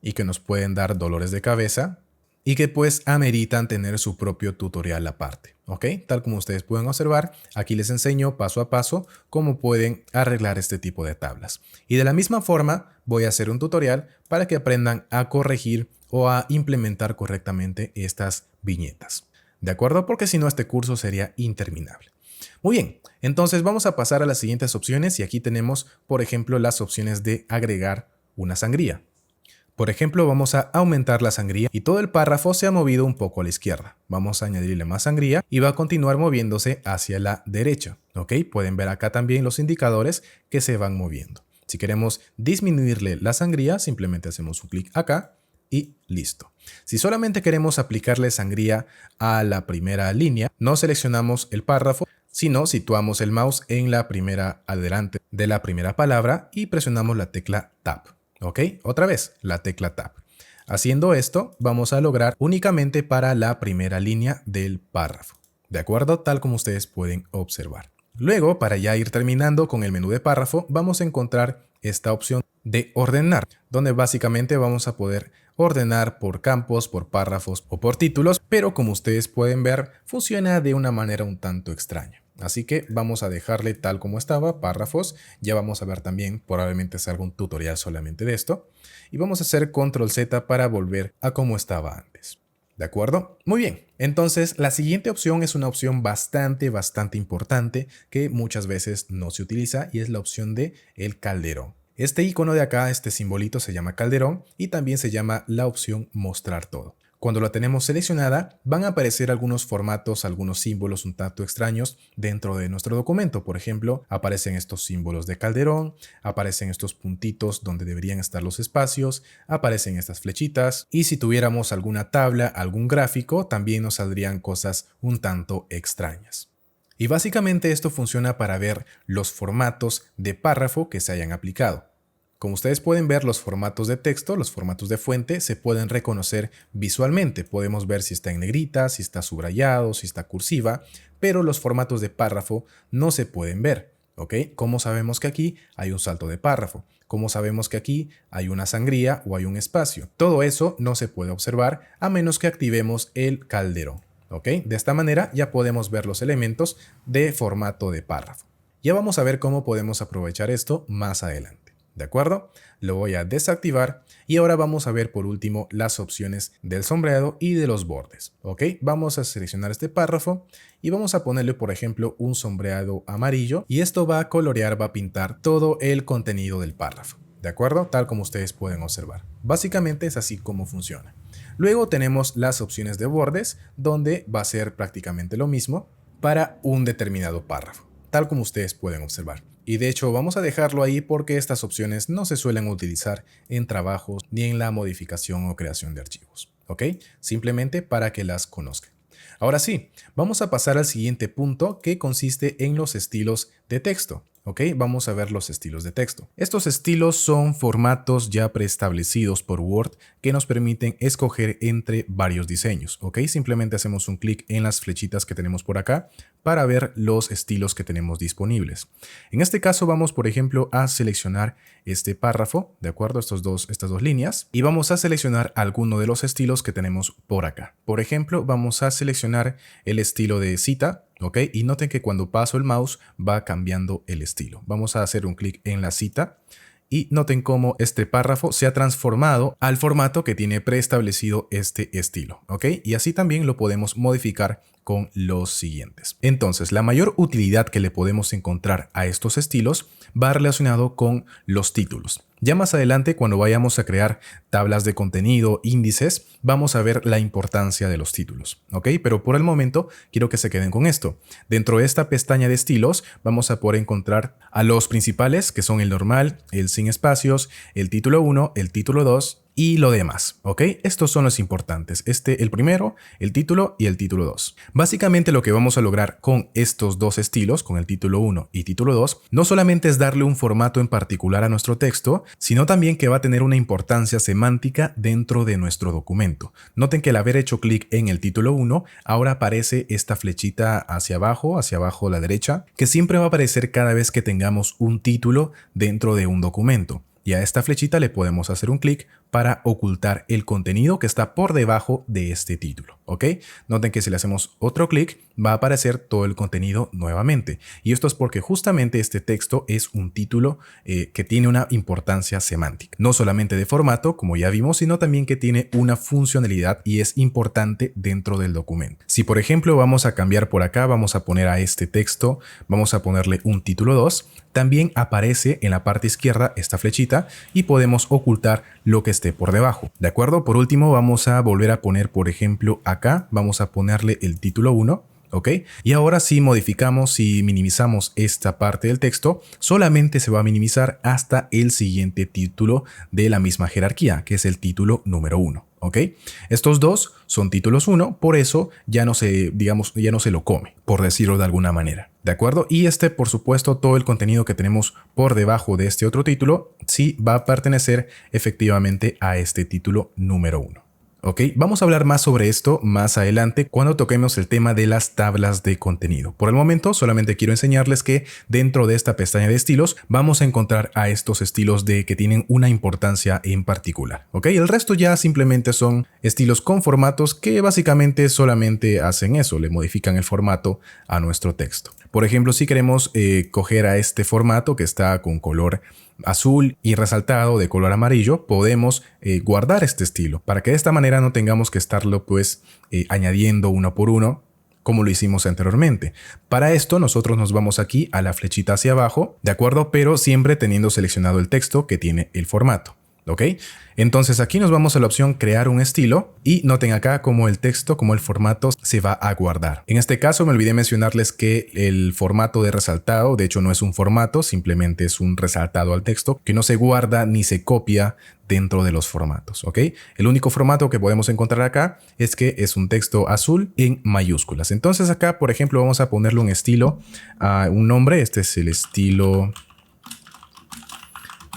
y que nos pueden dar dolores de cabeza y que pues ameritan tener su propio tutorial aparte, ¿ok? Tal como ustedes pueden observar, aquí les enseño paso a paso cómo pueden arreglar este tipo de tablas. Y de la misma forma voy a hacer un tutorial para que aprendan a corregir o a implementar correctamente estas viñetas, ¿de acuerdo? Porque si no este curso sería interminable. Muy bien, entonces vamos a pasar a las siguientes opciones y aquí tenemos, por ejemplo, las opciones de agregar una sangría. Por ejemplo, vamos a aumentar la sangría y todo el párrafo se ha movido un poco a la izquierda. Vamos a añadirle más sangría y va a continuar moviéndose hacia la derecha. ¿Ok? Pueden ver acá también los indicadores que se van moviendo. Si queremos disminuirle la sangría, simplemente hacemos un clic acá y listo. Si solamente queremos aplicarle sangría a la primera línea, no seleccionamos el párrafo, sino situamos el mouse en la primera adelante de la primera palabra y presionamos la tecla Tab. ¿Ok? Otra vez, la tecla Tab. Haciendo esto, vamos a lograr únicamente para la primera línea del párrafo. ¿De acuerdo? Tal como ustedes pueden observar. Luego, para ya ir terminando con el menú de párrafo, vamos a encontrar esta opción de ordenar, donde básicamente vamos a poder ordenar por campos, por párrafos o por títulos, pero como ustedes pueden ver, funciona de una manera un tanto extraña. Así que vamos a dejarle tal como estaba, párrafos. Ya vamos a ver también, probablemente salga un tutorial solamente de esto. Y vamos a hacer control Z para volver a como estaba antes. ¿De acuerdo? Muy bien. Entonces, la siguiente opción es una opción bastante importante que muchas veces no se utiliza y es la opción de el calderón. Este icono de acá, este simbolito se llama calderón y también se llama la opción mostrar todo. Cuando la tenemos seleccionada, van a aparecer algunos formatos, algunos símbolos un tanto extraños dentro de nuestro documento. Por ejemplo, aparecen estos símbolos de calderón, aparecen estos puntitos donde deberían estar los espacios, aparecen estas flechitas y si tuviéramos alguna tabla, algún gráfico, también nos saldrían cosas un tanto extrañas. Y básicamente esto funciona para ver los formatos de párrafo que se hayan aplicado. Como ustedes pueden ver, los formatos de texto, los formatos de fuente, se pueden reconocer visualmente. Podemos ver si está en negrita, si está subrayado, si está cursiva, pero los formatos de párrafo no se pueden ver. ¿Ok? ¿Cómo sabemos que aquí hay un salto de párrafo? ¿Cómo sabemos que aquí hay una sangría o hay un espacio? Todo eso no se puede observar a menos que activemos el calderón. ¿Ok? De esta manera ya podemos ver los elementos de formato de párrafo. Ya vamos a ver cómo podemos aprovechar esto más adelante. ¿De acuerdo? Lo voy a desactivar y ahora vamos a ver por último las opciones del sombreado y de los bordes. ¿Ok? Vamos a seleccionar este párrafo y vamos a ponerle, por ejemplo, un sombreado amarillo y esto va a colorear, va a pintar todo el contenido del párrafo. ¿de acuerdo? Tal como ustedes pueden observar. Básicamente es así como funciona. Luego tenemos las opciones de bordes, donde va a ser prácticamente lo mismo para un determinado párrafo, tal como ustedes pueden observar. Y de hecho vamos a dejarlo ahí porque estas opciones no se suelen utilizar en trabajos ni en la modificación o creación de archivos, ¿ok? Simplemente para que las conozcan. Ahora sí, vamos a pasar al siguiente punto, que consiste en los estilos de texto. ¿Ok? Vamos a ver los estilos de texto. Estos estilos son formatos ya preestablecidos por Word que nos permiten escoger entre varios diseños. ¿Ok? Simplemente hacemos un clic en las flechitas que tenemos por acá para ver los estilos que tenemos disponibles. En este caso vamos, por ejemplo, a seleccionar este párrafo, ¿de acuerdo? Estas dos líneas, y vamos a seleccionar alguno de los estilos que tenemos por acá. Por ejemplo, vamos a seleccionar el estilo de cita. ¿Ok? Y noten que cuando paso el mouse va cambiando el estilo. Vamos a hacer un clic en la cita y noten cómo este párrafo se ha transformado al formato que tiene preestablecido este estilo. ¿Ok? Y así también lo podemos modificar con los siguientes. Entonces, la mayor utilidad que le podemos encontrar a estos estilos va relacionado con los títulos. Ya más adelante, cuando vayamos a crear tablas de contenido, índices, vamos a ver la importancia de los títulos, ¿ok? Pero por el momento quiero que se queden con esto. Dentro de esta pestaña de estilos vamos a poder encontrar a los principales, que son el normal, el sin espacios, el título 1, el título 2 y lo demás, ¿ok? Estos son los importantes. El primero, el título y el título 2. Básicamente lo que vamos a lograr con estos dos estilos, con el título 1 y título 2, no solamente es darle un formato en particular a nuestro texto, sino también que va a tener una importancia semántica dentro de nuestro documento. Noten que al haber hecho clic en el título 1, ahora aparece esta flechita hacia abajo a la derecha, que siempre va a aparecer cada vez que tengamos un título dentro de un documento. Y a esta flechita le podemos hacer un clic para ocultar el contenido que está por debajo de este título, ¿ok? Noten que si le hacemos otro clic va a aparecer todo el contenido nuevamente. Y esto es porque justamente este texto es un título que tiene una importancia semántica. No solamente de formato, como ya vimos, sino también que tiene una funcionalidad y es importante dentro del documento. Si por ejemplo vamos a cambiar por acá, vamos a poner a este texto, vamos a ponerle un título 2, también aparece en la parte izquierda esta flechita y podemos ocultar lo que esté por debajo, ¿de acuerdo? Por último vamos a volver a poner, por ejemplo, acá vamos a ponerle el título 1, ¿ok? Y ahora si modificamos, si minimizamos esta parte del texto, solamente se va a minimizar hasta el siguiente título de la misma jerarquía, que es el título número 1. ¿Ok? Estos dos son títulos 1, por eso ya no se lo come, por decirlo de alguna manera. ¿De acuerdo? Y por supuesto, todo el contenido que tenemos por debajo de este otro título, sí va a pertenecer efectivamente a este título número 1. ¿Ok? Vamos a hablar más sobre esto más adelante cuando toquemos el tema de las tablas de contenido. Por el momento solamente quiero enseñarles que dentro de esta pestaña de estilos vamos a encontrar a estos estilos que tienen una importancia en particular. ¿Ok? El resto ya simplemente son estilos con formatos que básicamente solamente hacen eso, le modifican el formato a nuestro texto. Por ejemplo, si queremos coger a este formato que está con color azul y resaltado de color amarillo, podemos guardar este estilo para que de esta manera no tengamos que estarlo añadiendo uno por uno como lo hicimos anteriormente. Para esto nosotros nos vamos aquí a la flechita hacia abajo, ¿de acuerdo? Pero siempre teniendo seleccionado el texto que tiene el formato. ¿Ok? Entonces aquí nos vamos a la opción crear un estilo y noten acá como el texto, como el formato se va a guardar. En este caso me olvidé mencionarles que el formato de resaltado, de hecho no es un formato, simplemente es un resaltado al texto que no se guarda ni se copia dentro de los formatos. ¿Ok? El único formato que podemos encontrar acá es que es un texto azul en mayúsculas. Entonces acá, por ejemplo, vamos a ponerle un estilo, un nombre. Este es el estilo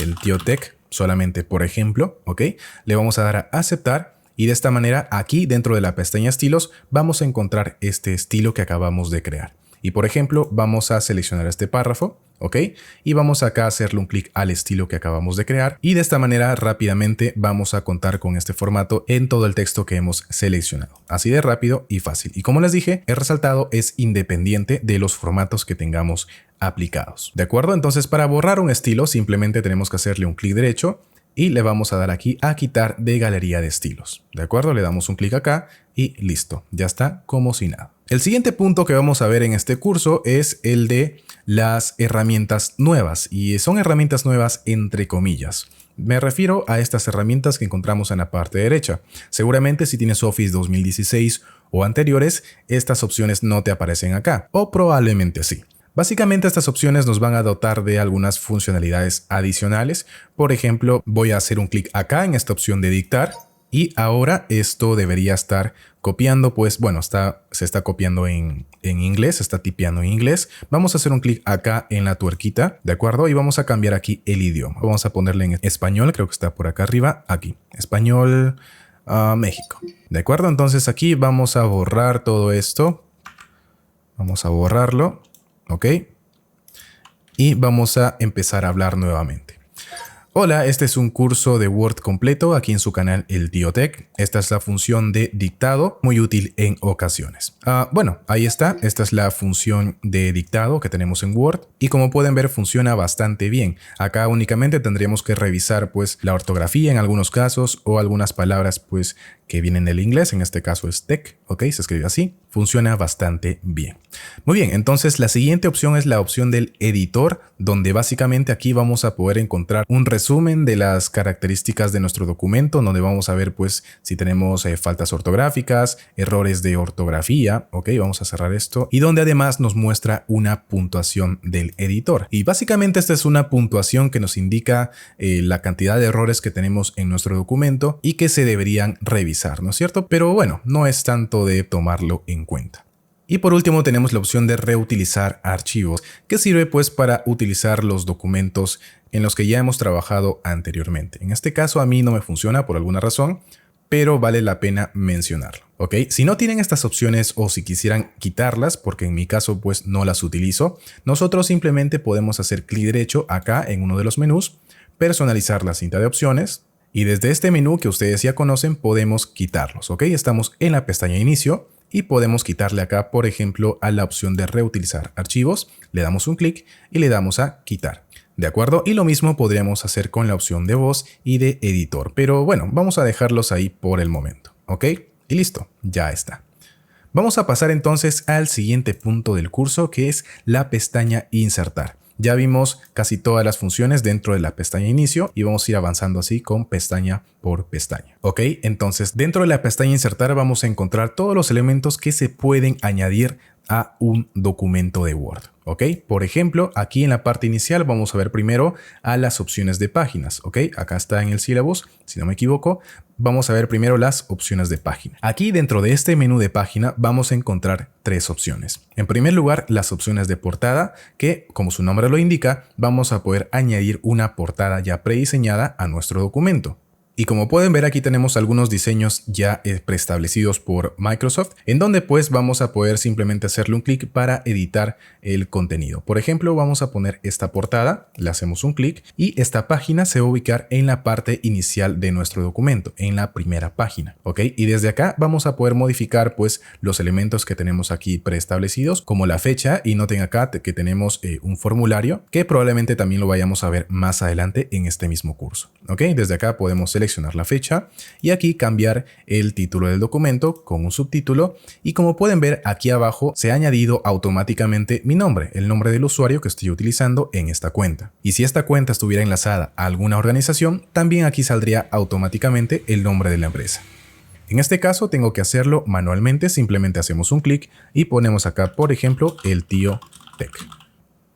El Tío Tech. Solamente por ejemplo, ¿ok? Le vamos a dar a aceptar y de esta manera aquí dentro de la pestaña estilos vamos a encontrar este estilo que acabamos de crear. Y por ejemplo vamos a seleccionar este párrafo, ¿ok? Y vamos acá a hacerle un clic al estilo que acabamos de crear y de esta manera rápidamente vamos a contar con este formato en todo el texto que hemos seleccionado. Así de rápido y fácil. Y como les dije, el resaltado es independiente de los formatos que tengamos aplicados. ¿De acuerdo? Entonces para borrar un estilo simplemente tenemos que hacerle un clic derecho y le vamos a dar aquí a quitar de galería de estilos. ¿De acuerdo? Le damos un clic acá y listo. Ya está como si nada. El siguiente punto que vamos a ver en este curso es el de las herramientas nuevas, y son herramientas nuevas entre comillas. Me refiero a estas herramientas que encontramos en la parte derecha. Seguramente si tienes Office 2016 o anteriores, estas opciones no te aparecen acá, o probablemente sí. Básicamente estas opciones nos van a dotar de algunas funcionalidades adicionales. Por ejemplo, voy a hacer un clic acá en esta opción de dictar y ahora esto debería estar copiando, pues bueno, se está copiando en inglés, se está tipeando en inglés. Vamos a hacer un clic acá en la tuerquita, ¿de acuerdo? Y vamos a cambiar aquí el idioma. Vamos a ponerle en español, creo que está por acá arriba, aquí, español México. ¿De acuerdo? Entonces aquí vamos a borrar todo esto. Vamos a borrarlo. ¿Ok? Y vamos a empezar a hablar nuevamente. Hola, este es un curso de Word completo aquí en su canal El Tío Tech. Esta es la función de dictado, muy útil en ocasiones. Bueno, ahí está. Esta es la función de dictado que tenemos en Word y como pueden ver funciona bastante bien. Acá únicamente tendríamos que revisar pues la ortografía en algunos casos o algunas palabras pues que vienen del inglés. En este caso es tech, ¿ok? Se escribe así. Funciona bastante bien. Muy bien, entonces la siguiente opción es la opción del editor, donde básicamente aquí vamos a poder encontrar un resumen de las características de nuestro documento, donde vamos a ver pues si tenemos faltas ortográficas, errores de ortografía, ok, vamos a cerrar esto, y donde además nos muestra una puntuación del editor. Y básicamente esta es una puntuación que nos indica la cantidad de errores que tenemos en nuestro documento y que se deberían revisar, ¿no es cierto? Pero bueno, no es tanto de tomarlo en cuenta. Y por último tenemos la opción de reutilizar archivos, que sirve pues para utilizar los documentos en los que ya hemos trabajado anteriormente. En este caso a mí no me funciona por alguna razón, pero vale la pena mencionarlo, ¿ok? Si no tienen estas opciones o si quisieran quitarlas, porque en mi caso pues no las utilizo, nosotros simplemente podemos hacer clic derecho acá en uno de los menús, personalizar la cinta de opciones, y desde este menú que ustedes ya conocen podemos quitarlos, ¿ok? Estamos en la pestaña Inicio y podemos quitarle acá, por ejemplo, a la opción de reutilizar archivos. Le damos un clic y le damos a quitar. ¿De acuerdo? Y lo mismo podríamos hacer con la opción de voz y de editor. Pero bueno, vamos a dejarlos ahí por el momento, ¿ok? Y listo, ya está. Vamos a pasar entonces al siguiente punto del curso, que es la pestaña Insertar. Ya vimos casi todas las funciones dentro de la pestaña Inicio y vamos a ir avanzando así con pestaña por pestaña. Ok, entonces dentro de la pestaña Insertar vamos a encontrar todos los elementos que se pueden añadir a un documento de Word. ¿Ok? Por ejemplo, aquí en la parte inicial vamos a ver primero a las opciones de páginas. ¿Ok? Acá está en el sílabus, si no me equivoco. Vamos a ver primero las opciones de página. Aquí dentro de este menú de página vamos a encontrar tres opciones. En primer lugar, las opciones de portada, que como su nombre lo indica, vamos a poder añadir una portada ya prediseñada a nuestro documento. Y como pueden ver, aquí tenemos algunos diseños ya preestablecidos por Microsoft, en donde pues vamos a poder simplemente hacerle un clic para editar el contenido. Por ejemplo, vamos a poner esta portada, le hacemos un clic y esta página se va a ubicar en la parte inicial de nuestro documento, en la primera página, ¿ok? Y desde acá vamos a poder modificar pues los elementos que tenemos aquí preestablecidos, como la fecha, y noten acá que tenemos un formulario que probablemente también lo vayamos a ver más adelante en este mismo curso, ¿ok? Desde acá podemos seleccionar la fecha y aquí cambiar el título del documento con un subtítulo, y como pueden ver aquí abajo se ha añadido automáticamente mi nombre, el nombre del usuario que estoy utilizando en esta cuenta. Y si esta cuenta estuviera enlazada a alguna organización, también aquí saldría automáticamente el nombre de la empresa. En este caso tengo que hacerlo manualmente, simplemente hacemos un clic y ponemos acá, por ejemplo, El Tío Tech.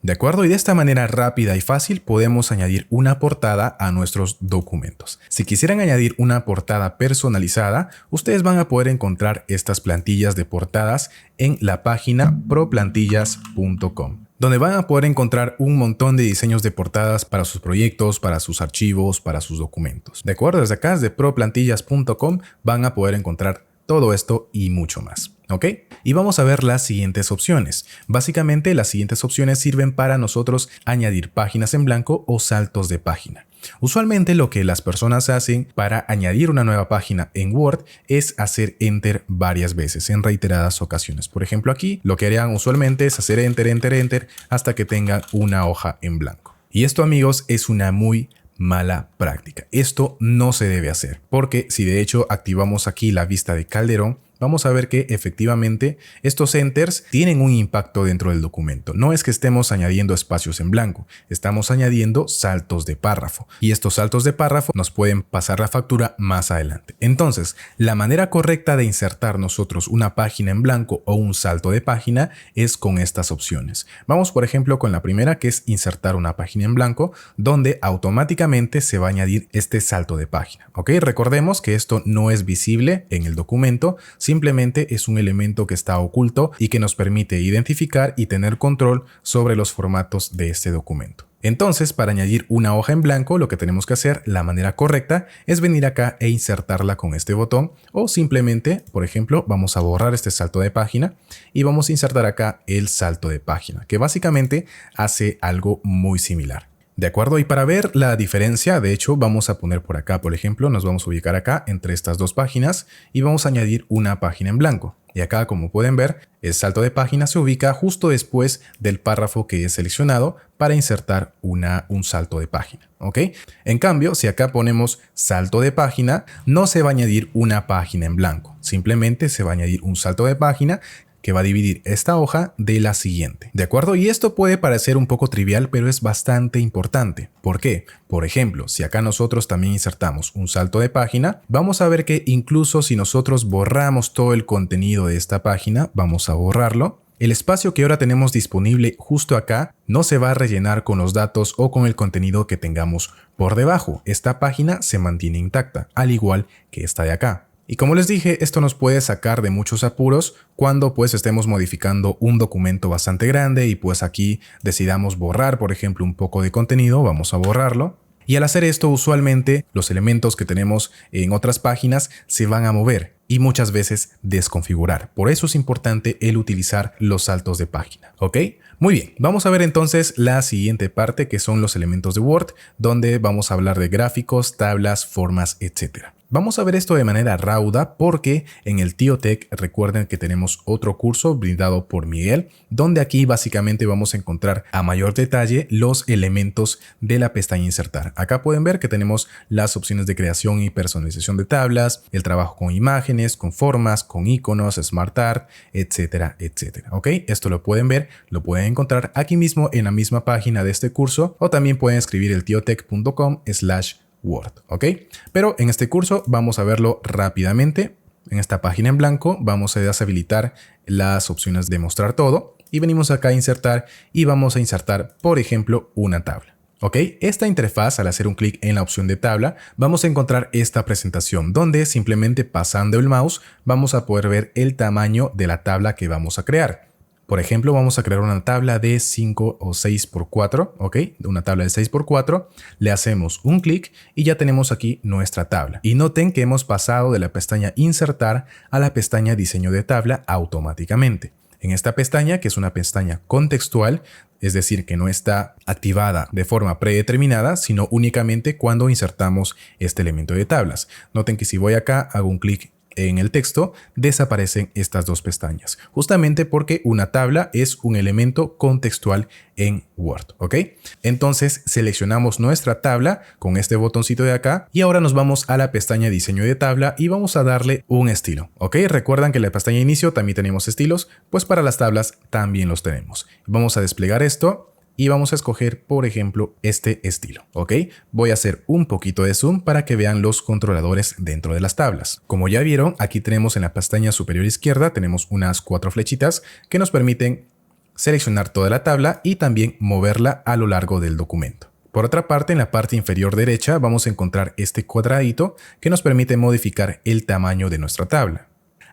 ¿De acuerdo? Y de esta manera rápida y fácil podemos añadir una portada a nuestros documentos. Si quisieran añadir una portada personalizada, ustedes van a poder encontrar estas plantillas de portadas en la página proplantillas.com, donde van a poder encontrar un montón de diseños de portadas para sus proyectos, para sus archivos, para sus documentos. ¿De acuerdo? Desde acá, desde proplantillas.com, van a poder encontrar todo esto y mucho más. ¿Ok? Y vamos a ver las siguientes opciones. Básicamente las siguientes opciones sirven para nosotros añadir páginas en blanco o saltos de página. Usualmente lo que las personas hacen para añadir una nueva página en Word es hacer Enter varias veces en reiteradas ocasiones. Por ejemplo, aquí lo que harían usualmente es hacer Enter, Enter, Enter hasta que tengan una hoja en blanco. Y esto, amigos, es una muy mala práctica. Esto no se debe hacer, porque si de hecho activamos aquí la vista de Calderón, vamos a ver que efectivamente estos enters tienen un impacto dentro del documento. No es que estemos añadiendo espacios en blanco, estamos añadiendo saltos de párrafo y estos saltos de párrafo nos pueden pasar la factura más adelante. Entonces, la manera correcta de insertar nosotros una página en blanco o un salto de página es con estas opciones. Vamos por ejemplo con la primera, que es insertar una página en blanco, donde automáticamente se va a añadir este salto de página. ¿Ok? Recordemos que esto no es visible en el documento, simplemente es un elemento que está oculto y que nos permite identificar y tener control sobre los formatos de este documento. Entonces, para añadir una hoja en blanco, lo que tenemos que hacer, la manera correcta, es venir acá e insertarla con este botón, o simplemente, por ejemplo, vamos a borrar este salto de página y vamos a insertar acá el salto de página, que básicamente hace algo muy similar. ¿De acuerdo? Y para ver la diferencia, de hecho, vamos a poner por acá, por ejemplo, nos vamos a ubicar acá entre estas dos páginas y vamos a añadir una página en blanco. Y acá, como pueden ver, el salto de página se ubica justo después del párrafo que he seleccionado para insertar un salto de página. ¿Ok? En cambio, si acá ponemos salto de página, no se va a añadir una página en blanco. Simplemente se va a añadir un salto de página que va a dividir esta hoja de la siguiente. ¿De acuerdo? Y esto puede parecer un poco trivial, pero es bastante importante. ¿Por qué? Por ejemplo, si acá nosotros también insertamos un salto de página, vamos a ver que incluso si nosotros borramos todo el contenido de esta página, vamos a borrarlo, el espacio que ahora tenemos disponible justo acá no se va a rellenar con los datos o con el contenido que tengamos por debajo. Esta página se mantiene intacta, al igual que esta de acá. Y como les dije, esto nos puede sacar de muchos apuros cuando pues estemos modificando un documento bastante grande y pues aquí decidamos borrar, por ejemplo, un poco de contenido, vamos a borrarlo. Y al hacer esto, usualmente los elementos que tenemos en otras páginas se van a mover y muchas veces desconfigurar. Por eso es importante el utilizar los saltos de página. ¿Ok? Muy bien, vamos a ver entonces la siguiente parte, que son los elementos de Word, donde vamos a hablar de gráficos, tablas, formas, etc. Vamos a ver esto de manera rauda porque en el Tío Tech recuerden que tenemos otro curso brindado por Miguel, donde aquí básicamente vamos a encontrar a mayor detalle los elementos de la pestaña Insertar. Acá pueden ver que tenemos las opciones de creación y personalización de tablas, el trabajo con imágenes, con formas, con iconos, Smart Art, etcétera, etcétera. ¿Ok? Esto lo pueden ver, lo pueden encontrar aquí mismo en la misma página de este curso o también pueden escribir el tiotech.com/Word, ¿ok? Pero en este curso vamos a verlo rápidamente. En esta página en blanco vamos a deshabilitar las opciones de mostrar todo y venimos acá a insertar y vamos a insertar, por ejemplo, una tabla. ¿Ok? Esta interfaz, al hacer un clic en la opción de tabla, vamos a encontrar esta presentación donde simplemente pasando el mouse vamos a poder ver el tamaño de la tabla que vamos a crear. Por ejemplo, vamos a crear una tabla de 5 o 6 por 4, ¿ok? Una tabla de 6 por 4, le hacemos un clic y ya tenemos aquí nuestra tabla. Y noten que hemos pasado de la pestaña Insertar a la pestaña Diseño de tabla automáticamente. En esta pestaña, que es una pestaña contextual, es decir, que no está activada de forma predeterminada, sino únicamente cuando insertamos este elemento de tablas. Noten que si voy acá, hago un clic en el texto, desaparecen estas dos pestañas, justamente porque una tabla es un elemento contextual en Word, ¿ok? Entonces seleccionamos nuestra tabla con este botoncito de acá y ahora nos vamos a la pestaña Diseño de tabla y vamos a darle un estilo, ¿ok? Recuerdan que en la pestaña Inicio también tenemos estilos, pues para las tablas también los tenemos. Vamos a desplegar esto y vamos a escoger, por ejemplo, este estilo, ¿ok? Voy a hacer un poquito de zoom para que vean los controladores dentro de las tablas. Como ya vieron, aquí tenemos en la pestaña superior izquierda, tenemos unas 4 flechitas que nos permiten seleccionar toda la tabla y también moverla a lo largo del documento. Por otra parte, en la parte inferior derecha vamos a encontrar este cuadradito que nos permite modificar el tamaño de nuestra tabla.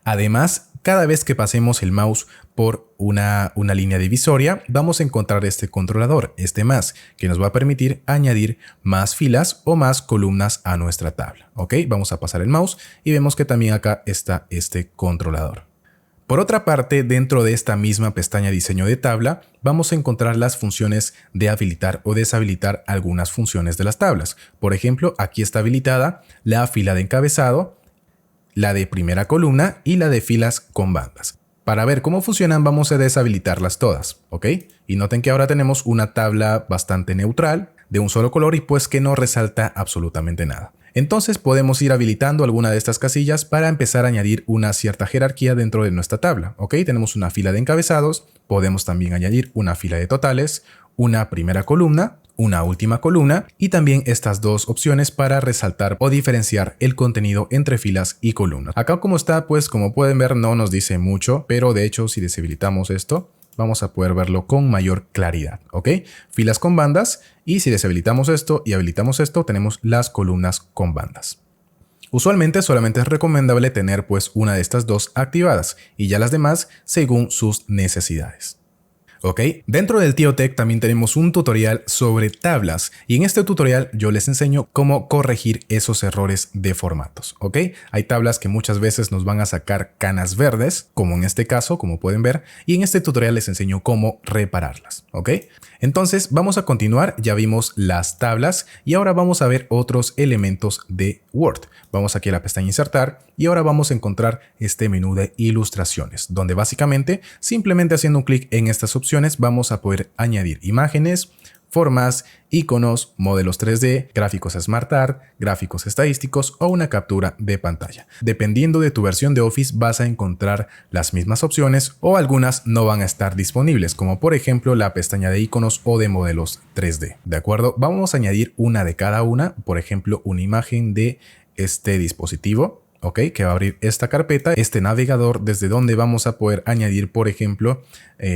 Además, cada vez que pasemos el mouse por una línea divisoria, vamos a encontrar este controlador, este más, que nos va a permitir añadir más filas o más columnas a nuestra tabla. ¿Ok? Vamos a pasar el mouse y vemos que también acá está este controlador. Por otra parte, dentro de esta misma pestaña Diseño de tabla, vamos a encontrar las funciones de habilitar o deshabilitar algunas funciones de las tablas. Por ejemplo, aquí está habilitada la fila de encabezado, la de primera columna y la de filas con bandas. Para ver cómo funcionan vamos a deshabilitarlas todas, ¿ok? Y noten que ahora tenemos una tabla bastante neutral, de un solo color y pues que no resalta absolutamente nada. Entonces podemos ir habilitando alguna de estas casillas para empezar a añadir una cierta jerarquía dentro de nuestra tabla. ¿Ok? Tenemos una fila de encabezados, podemos también añadir una fila de totales, una primera columna, una última columna y también estas dos opciones para resaltar o diferenciar el contenido entre filas y columnas. Acá como está, pues como pueden ver no nos dice mucho, pero de hecho si deshabilitamos esto, vamos a poder verlo con mayor claridad, ¿ok? Filas con bandas y si deshabilitamos esto y habilitamos esto, tenemos las columnas con bandas. Usualmente solamente es recomendable tener pues una de estas dos activadas y ya las demás según sus necesidades. ¿Ok? Dentro del Tío Tech también tenemos un tutorial sobre tablas y en este tutorial yo les enseño cómo corregir esos errores de formatos. ¿Ok? Hay tablas que muchas veces nos van a sacar canas verdes, como en este caso, como pueden ver, y en este tutorial les enseño cómo repararlas. ¿Ok? Entonces vamos a continuar, ya vimos las tablas y ahora vamos a ver otros elementos de Word. Vamos aquí a la pestaña Insertar y ahora vamos a encontrar este menú de ilustraciones, donde básicamente simplemente haciendo un clic en estas opciones vamos a poder añadir imágenes, formas, iconos, modelos 3D, gráficos SmartArt, gráficos estadísticos o una captura de pantalla. Dependiendo de tu versión de Office vas a encontrar las mismas opciones o algunas no van a estar disponibles, como por ejemplo la pestaña de iconos o de modelos 3D. ¿De acuerdo? Vamos a añadir una de cada una, por ejemplo una imagen de este dispositivo. ¿Ok? Que va a abrir esta carpeta, este navegador desde donde vamos a poder añadir, por ejemplo,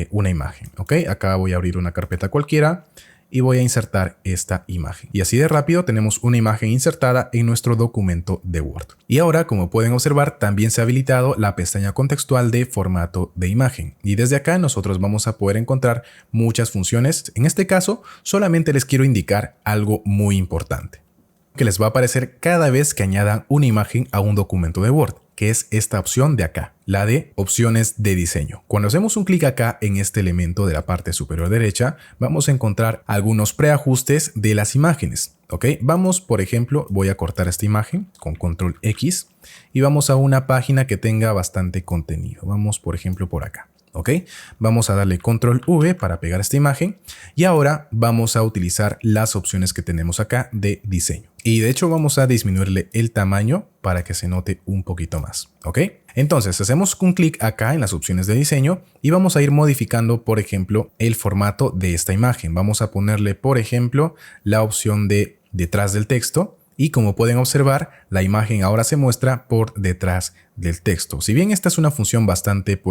una imagen. ¿Ok? Acá voy a abrir una carpeta cualquiera y voy a insertar esta imagen. Y así de rápido tenemos una imagen insertada en nuestro documento de Word. Y ahora, como pueden observar, también se ha habilitado la pestaña contextual de formato de imagen. Y desde acá nosotros vamos a poder encontrar muchas funciones. En este caso, solamente les quiero indicar algo muy importante que les va a aparecer cada vez que añadan una imagen a un documento de Word, que es esta opción de acá, la de opciones de diseño. Cuando hacemos un clic acá en este elemento de la parte superior derecha, vamos a encontrar algunos preajustes de las imágenes. ¿Ok? Vamos, por ejemplo, voy a cortar esta imagen con control X y vamos a una página que tenga bastante contenido. Vamos, por ejemplo, por acá. ¿Ok? Vamos a darle control V para pegar esta imagen y ahora vamos a utilizar las opciones que tenemos acá de diseño. Y de hecho vamos a disminuirle el tamaño para que se note un poquito más. ¿Ok? Entonces hacemos un clic acá en las opciones de diseño y vamos a ir modificando, por ejemplo, el formato de esta imagen. Vamos a ponerle, por ejemplo, la opción de detrás del texto. Y como pueden observar, la imagen ahora se muestra por detrás del texto. Si bien esta es una función bastante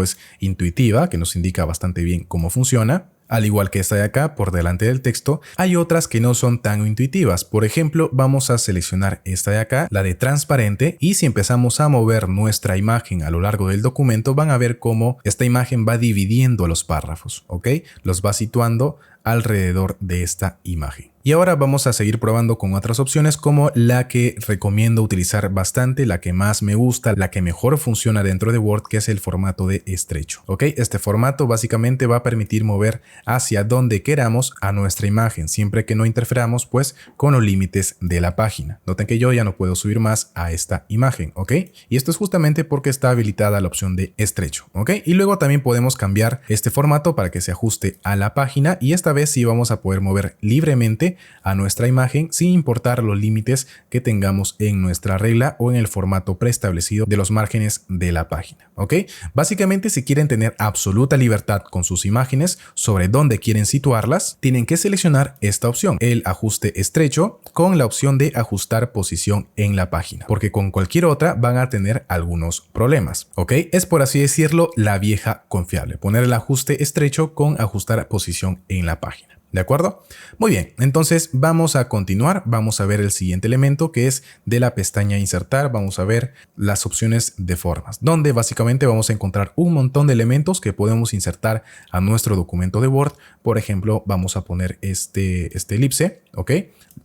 intuitiva, que nos indica bastante bien cómo funciona, al igual que esta de acá por delante del texto, hay otras que no son tan intuitivas. Por ejemplo, vamos a seleccionar esta de acá, la de transparente, y si empezamos a mover nuestra imagen a lo largo del documento, van a ver cómo esta imagen va dividiendo los párrafos, ¿ok? Los va situando alrededor de esta imagen. Y ahora vamos a seguir probando con otras opciones como la que recomiendo utilizar bastante, la que más me gusta, la que mejor funciona dentro de Word, que es el formato de estrecho. ¿Ok? Este formato básicamente va a permitir mover hacia donde queramos a nuestra imagen, siempre que no interferamos pues con los límites de la página. Noten que yo ya no puedo subir más a esta imagen, ¿ok? Y esto es justamente porque está habilitada la opción de estrecho, ¿ok? Y luego también podemos cambiar este formato para que se ajuste a la página y esta vez sí vamos a poder mover libremente a nuestra imagen sin importar los límites que tengamos en nuestra regla o en el formato preestablecido de los márgenes de la página, ¿ok? Básicamente, si quieren tener absoluta libertad con sus imágenes sobre dónde quieren situarlas, tienen que seleccionar esta opción, el ajuste estrecho, con la opción de ajustar posición en la página, porque con cualquier otra van a tener algunos problemas, ¿ok? Es, por así decirlo, la vieja confiable, poner el ajuste estrecho con ajustar posición en la página. ¿De acuerdo? Muy bien, entonces vamos a continuar, vamos a ver el siguiente elemento que es de la pestaña insertar, vamos a ver las opciones de formas, donde básicamente vamos a encontrar un montón de elementos que podemos insertar a nuestro documento de Word. Por ejemplo, vamos a poner este elipse, ¿ok?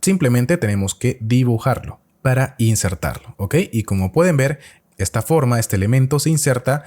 Simplemente tenemos que dibujarlo para insertarlo, ¿ok? Y como pueden ver, esta forma, este elemento se inserta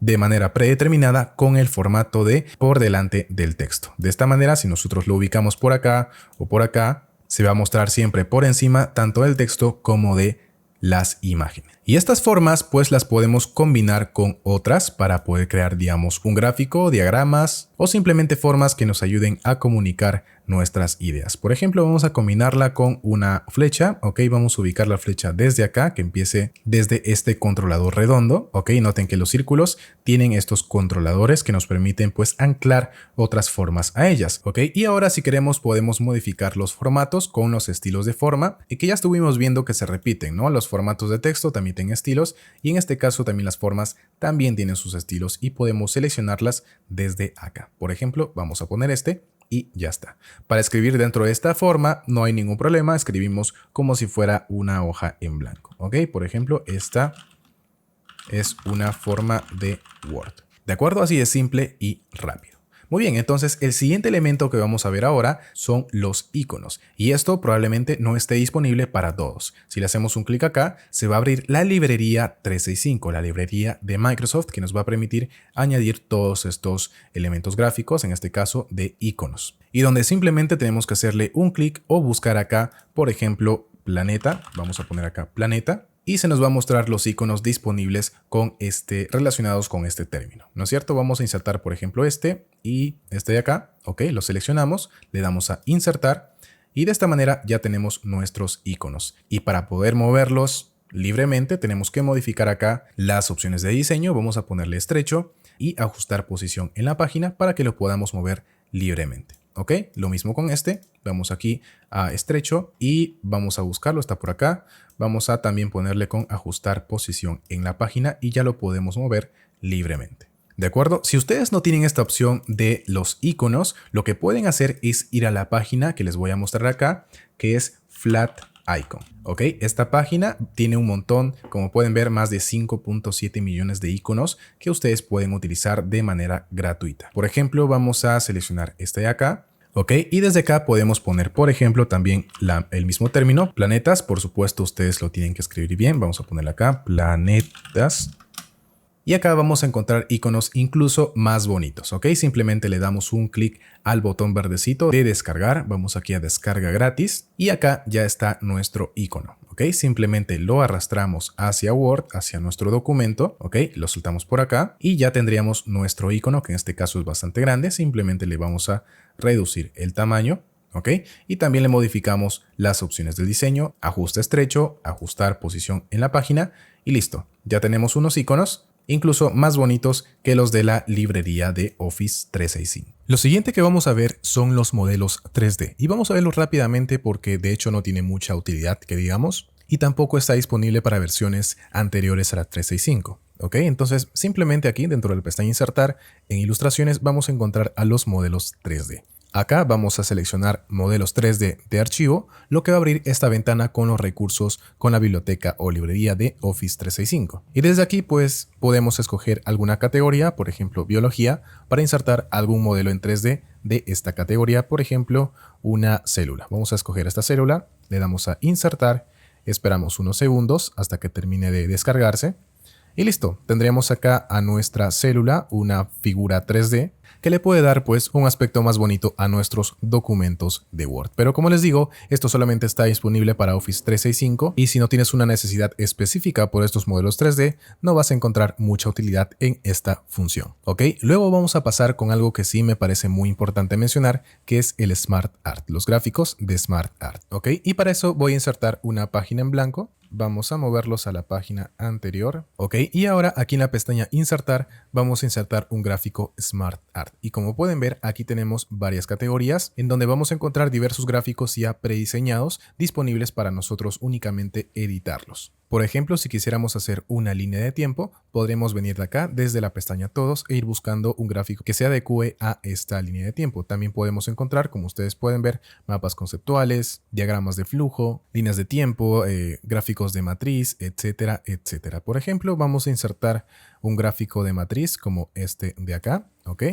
de manera predeterminada con el formato de por delante del texto. De esta manera, si nosotros lo ubicamos por acá o por acá, se va a mostrar siempre por encima tanto del texto como de las imágenes. Y estas formas pues las podemos combinar con otras para poder crear, digamos, un gráfico, diagramas o simplemente formas que nos ayuden a comunicar nuestras ideas. Por ejemplo, vamos a combinarla con una flecha, ok, vamos a ubicar la flecha desde acá, que empiece desde este controlador redondo, ok, noten que los círculos tienen estos controladores que nos permiten pues anclar otras formas a ellas, ok, y ahora si queremos podemos modificar los formatos con los estilos de forma y que ya estuvimos viendo que se repiten, ¿no? Los formatos de texto también tienen estilos y en este caso también las formas también tienen sus estilos y podemos seleccionarlas desde acá. Por ejemplo, vamos a poner este y ya está. Para escribir dentro de esta forma no hay ningún problema, escribimos como si fuera una hoja en blanco, ¿ok? Por ejemplo, esta es una forma de Word. ¿De acuerdo? Así de simple y rápido. Muy bien, entonces el siguiente elemento que vamos a ver ahora son los iconos y esto probablemente no esté disponible para todos. Si le hacemos un clic acá, se va a abrir la librería 365, la librería de Microsoft que nos va a permitir añadir todos estos elementos gráficos, en este caso de iconos. Y donde simplemente tenemos que hacerle un clic o buscar acá, por ejemplo, planeta, vamos a poner acá planeta. Y se nos va a mostrar los iconos disponibles relacionados con este término, ¿no es cierto? Vamos a insertar, por ejemplo, este y este de acá, ok, lo seleccionamos, le damos a insertar y de esta manera ya tenemos nuestros iconos. Y para poder moverlos libremente tenemos que modificar acá las opciones de diseño, vamos a ponerle estrecho y ajustar posición en la página para que lo podamos mover libremente. Ok, lo mismo con este, vamos aquí a estrecho y vamos a buscarlo, está por acá. Vamos a también ponerle con ajustar posición en la página y ya lo podemos mover libremente. ¿De acuerdo? Si ustedes no tienen esta opción de los iconos, lo que pueden hacer es ir a la página que les voy a mostrar acá, que es Flat Icon. Ok, esta página tiene un montón, como pueden ver, más de 5.7 millones de iconos que ustedes pueden utilizar de manera gratuita. Por ejemplo, vamos a seleccionar este de acá. Ok, y desde acá podemos poner, por ejemplo, también el mismo término, planetas. Por supuesto, ustedes lo tienen que escribir bien. Vamos a ponerle acá, planetas. Y acá vamos a encontrar iconos incluso más bonitos, ¿ok? Simplemente le damos un clic al botón verdecito de descargar. Vamos aquí a descarga gratis y acá ya está nuestro icono, ¿ok? Simplemente lo arrastramos hacia Word, hacia nuestro documento, ¿ok? Lo soltamos por acá y ya tendríamos nuestro icono, que en este caso es bastante grande. Simplemente le vamos a reducir el tamaño, ¿ok? Y también le modificamos las opciones del diseño, ajuste estrecho, ajustar posición en la página y listo. Ya tenemos unos iconos incluso más bonitos que los de la librería de Office 365. Lo siguiente que vamos a ver son los modelos 3D y vamos a verlos rápidamente porque de hecho no tiene mucha utilidad que digamos y tampoco está disponible para versiones anteriores a la 365. Ok, entonces simplemente aquí dentro de la pestaña insertar en ilustraciones vamos a encontrar a los modelos 3D. Acá vamos a seleccionar modelos 3D de archivo, lo que va a abrir esta ventana con los recursos con la biblioteca o librería de Office 365. Y desde aquí pues podemos escoger alguna categoría, por ejemplo biología, para insertar algún modelo en 3D de esta categoría, por ejemplo una célula. Vamos a escoger esta célula, le damos a insertar, esperamos unos segundos hasta que termine de descargarse. Y listo, tendríamos acá a nuestra célula una figura 3D que le puede dar pues un aspecto más bonito a nuestros documentos de Word. Pero como les digo, esto solamente está disponible para Office 365 y si no tienes una necesidad específica por estos modelos 3D, no vas a encontrar mucha utilidad en esta función. ¿Ok? Luego vamos a pasar con algo que sí me parece muy importante mencionar, que es el Smart Art, los gráficos de Smart Art. ¿Ok? Y para eso voy a insertar una página en blanco. Vamos a moverlos a la página anterior, ok, y ahora aquí en la pestaña insertar vamos a insertar un gráfico Smart Art y como pueden ver aquí tenemos varias categorías en donde vamos a encontrar diversos gráficos ya prediseñados disponibles para nosotros únicamente editarlos. Por ejemplo, si quisiéramos hacer una línea de tiempo, podremos venir de acá desde la pestaña Todos e ir buscando un gráfico que se adecue a esta línea de tiempo. También podemos encontrar, como ustedes pueden ver, mapas conceptuales, diagramas de flujo, líneas de tiempo, gráficos de matriz, etcétera, etcétera. Por ejemplo, vamos a insertar un gráfico de matriz como este de acá, ¿ok?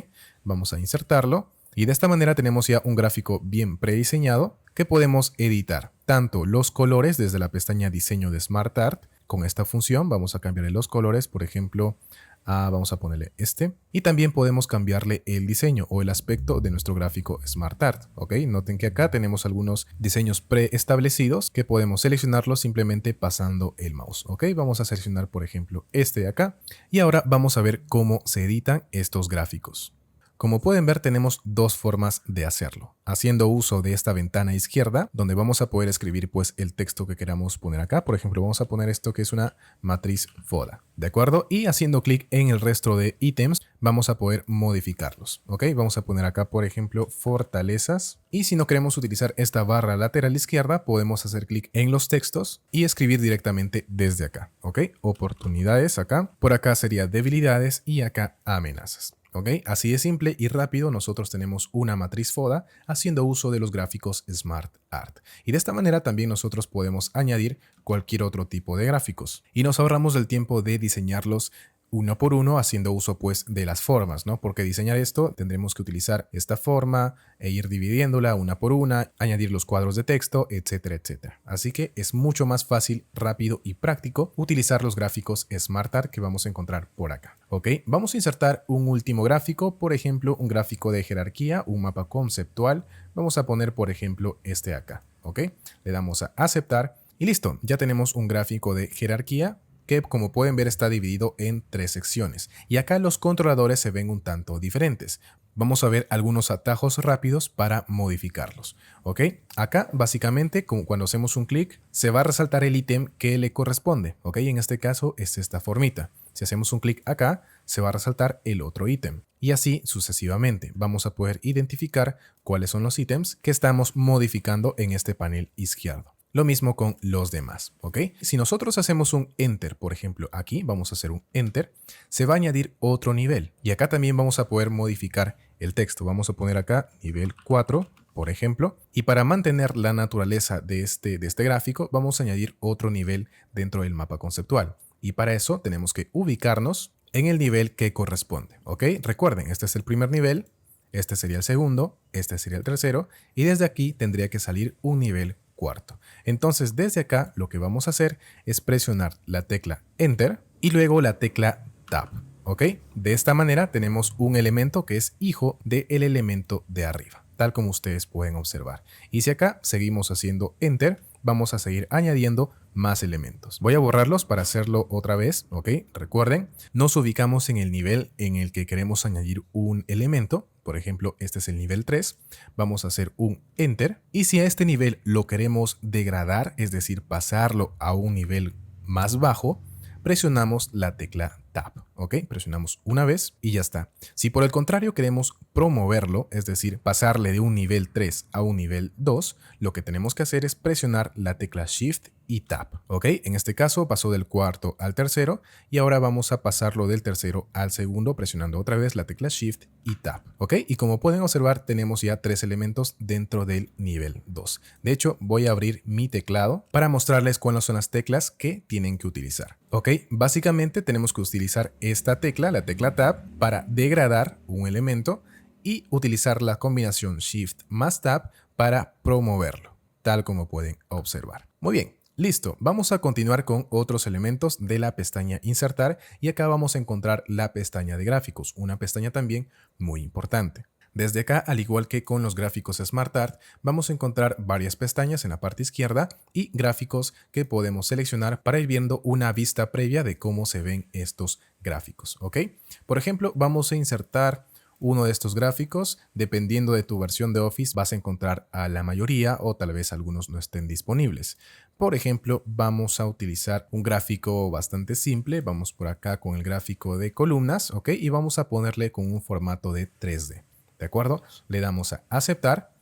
Vamos a insertarlo. Y de esta manera tenemos ya un gráfico bien prediseñado que podemos editar tanto los colores desde la pestaña Diseño de Smart Art con esta función. Vamos a cambiarle los colores, por ejemplo, vamos a ponerle este. Y también podemos cambiarle el diseño o el aspecto de nuestro gráfico SmartArt. ¿Ok? Noten que acá tenemos algunos diseños preestablecidos que podemos seleccionarlos simplemente pasando el mouse. ¿Ok? Vamos a seleccionar, por ejemplo, este de acá. Y ahora vamos a ver cómo se editan estos gráficos. Como pueden ver, tenemos dos formas de hacerlo. Haciendo uso de esta ventana izquierda, donde vamos a poder escribir pues el texto que queramos poner acá. Por ejemplo, vamos a poner esto que es una matriz FODA, ¿de acuerdo? Y haciendo clic en el resto de ítems, vamos a poder modificarlos, ¿ok? Vamos a poner acá, por ejemplo, fortalezas. Y si no queremos utilizar esta barra lateral izquierda, podemos hacer clic en los textos y escribir directamente desde acá, ¿ok? Oportunidades acá. Por acá sería debilidades y acá amenazas. ¿Ok? Así de simple y rápido nosotros tenemos una matriz FODA haciendo uso de los gráficos SmartArt. Y de esta manera también nosotros podemos añadir cualquier otro tipo de gráficos. Y nos ahorramos el tiempo de diseñarlos uno por uno haciendo uso pues de las formas, ¿no? Porque diseñar esto tendremos que utilizar esta forma e ir dividiéndola una por una, añadir los cuadros de texto, etcétera, etcétera. Así que es mucho más fácil, rápido y práctico utilizar los gráficos SmartArt que vamos a encontrar por acá. ¿Ok? Vamos a insertar un último gráfico, por ejemplo, un gráfico de jerarquía, un mapa conceptual. Vamos a poner, por ejemplo, este de acá. ¿Ok? Le damos a aceptar y listo. Ya tenemos un gráfico de jerarquía que, como pueden ver, está dividido en 3 secciones. Y acá los controladores se ven un tanto diferentes. Vamos a ver algunos atajos rápidos para modificarlos. ¿Ok? Acá, básicamente, como cuando hacemos un clic, se va a resaltar el ítem que le corresponde. ¿Ok? En este caso es esta formita. Si hacemos un clic acá, se va a resaltar el otro ítem. Y así sucesivamente. Vamos a poder identificar cuáles son los ítems que estamos modificando en este panel izquierdo. Lo mismo con los demás, ¿ok? Si nosotros hacemos un Enter, por ejemplo, aquí vamos a hacer un Enter, se va a añadir otro nivel. Y acá también vamos a poder modificar el texto. Vamos a poner acá nivel 4, por ejemplo. Y para mantener la naturaleza de este gráfico, vamos a añadir otro nivel dentro del mapa conceptual. Y para eso tenemos que ubicarnos en el nivel que corresponde, ¿ok? Recuerden, este es el primer nivel, este sería el segundo, este sería el tercero, y desde aquí tendría que salir un nivel cuarto. Entonces, desde acá lo que vamos a hacer es presionar la tecla Enter y luego la tecla Tab, ¿ok? De esta manera tenemos un elemento que es hijo del elemento de arriba, tal como ustedes pueden observar. Y si acá seguimos haciendo Enter, vamos a seguir añadiendo más elementos. Voy a borrarlos para hacerlo otra vez, ¿ok? Recuerden, nos ubicamos en el nivel en el que queremos añadir un elemento. Por ejemplo, este es el nivel 3. Vamos a hacer un Enter. Y si a este nivel lo queremos degradar, es decir, pasarlo a un nivel más bajo, presionamos la tecla Tab, ¿ok? Presionamos una vez y ya está. Si por el contrario queremos promoverlo, es decir, pasarle de un nivel 3 a un nivel 2, lo que tenemos que hacer es presionar la tecla Shift y Tab, ¿ok? En este caso pasó del cuarto al tercero y ahora vamos a pasarlo del tercero al segundo presionando otra vez la tecla Shift y Tab, ¿ok? Y como pueden observar, tenemos ya 3 elementos dentro del nivel 2. De hecho, voy a abrir mi teclado para mostrarles cuáles son las teclas que tienen que utilizar, ¿ok? Básicamente tenemos que utilizar esta tecla, la tecla Tab, para degradar un elemento y utilizar la combinación Shift más Tab para promoverlo, tal como pueden observar. Muy bien, listo. Vamos a continuar con otros elementos de la pestaña Insertar y acá vamos a encontrar la pestaña de gráficos, una pestaña también muy importante. Desde acá, al igual que con los gráficos SmartArt, vamos a encontrar varias pestañas en la parte izquierda y gráficos que podemos seleccionar para ir viendo una vista previa de cómo se ven estos gráficos, ¿ok? Por ejemplo, vamos a insertar uno de estos gráficos. Dependiendo de tu versión de Office, vas a encontrar a la mayoría o tal vez algunos no estén disponibles. Por ejemplo, vamos a utilizar un gráfico bastante simple. Vamos por acá con el gráfico de columnas, ¿ok? Y vamos a ponerle con un formato de 3D. ¿De acuerdo? Le damos a aceptar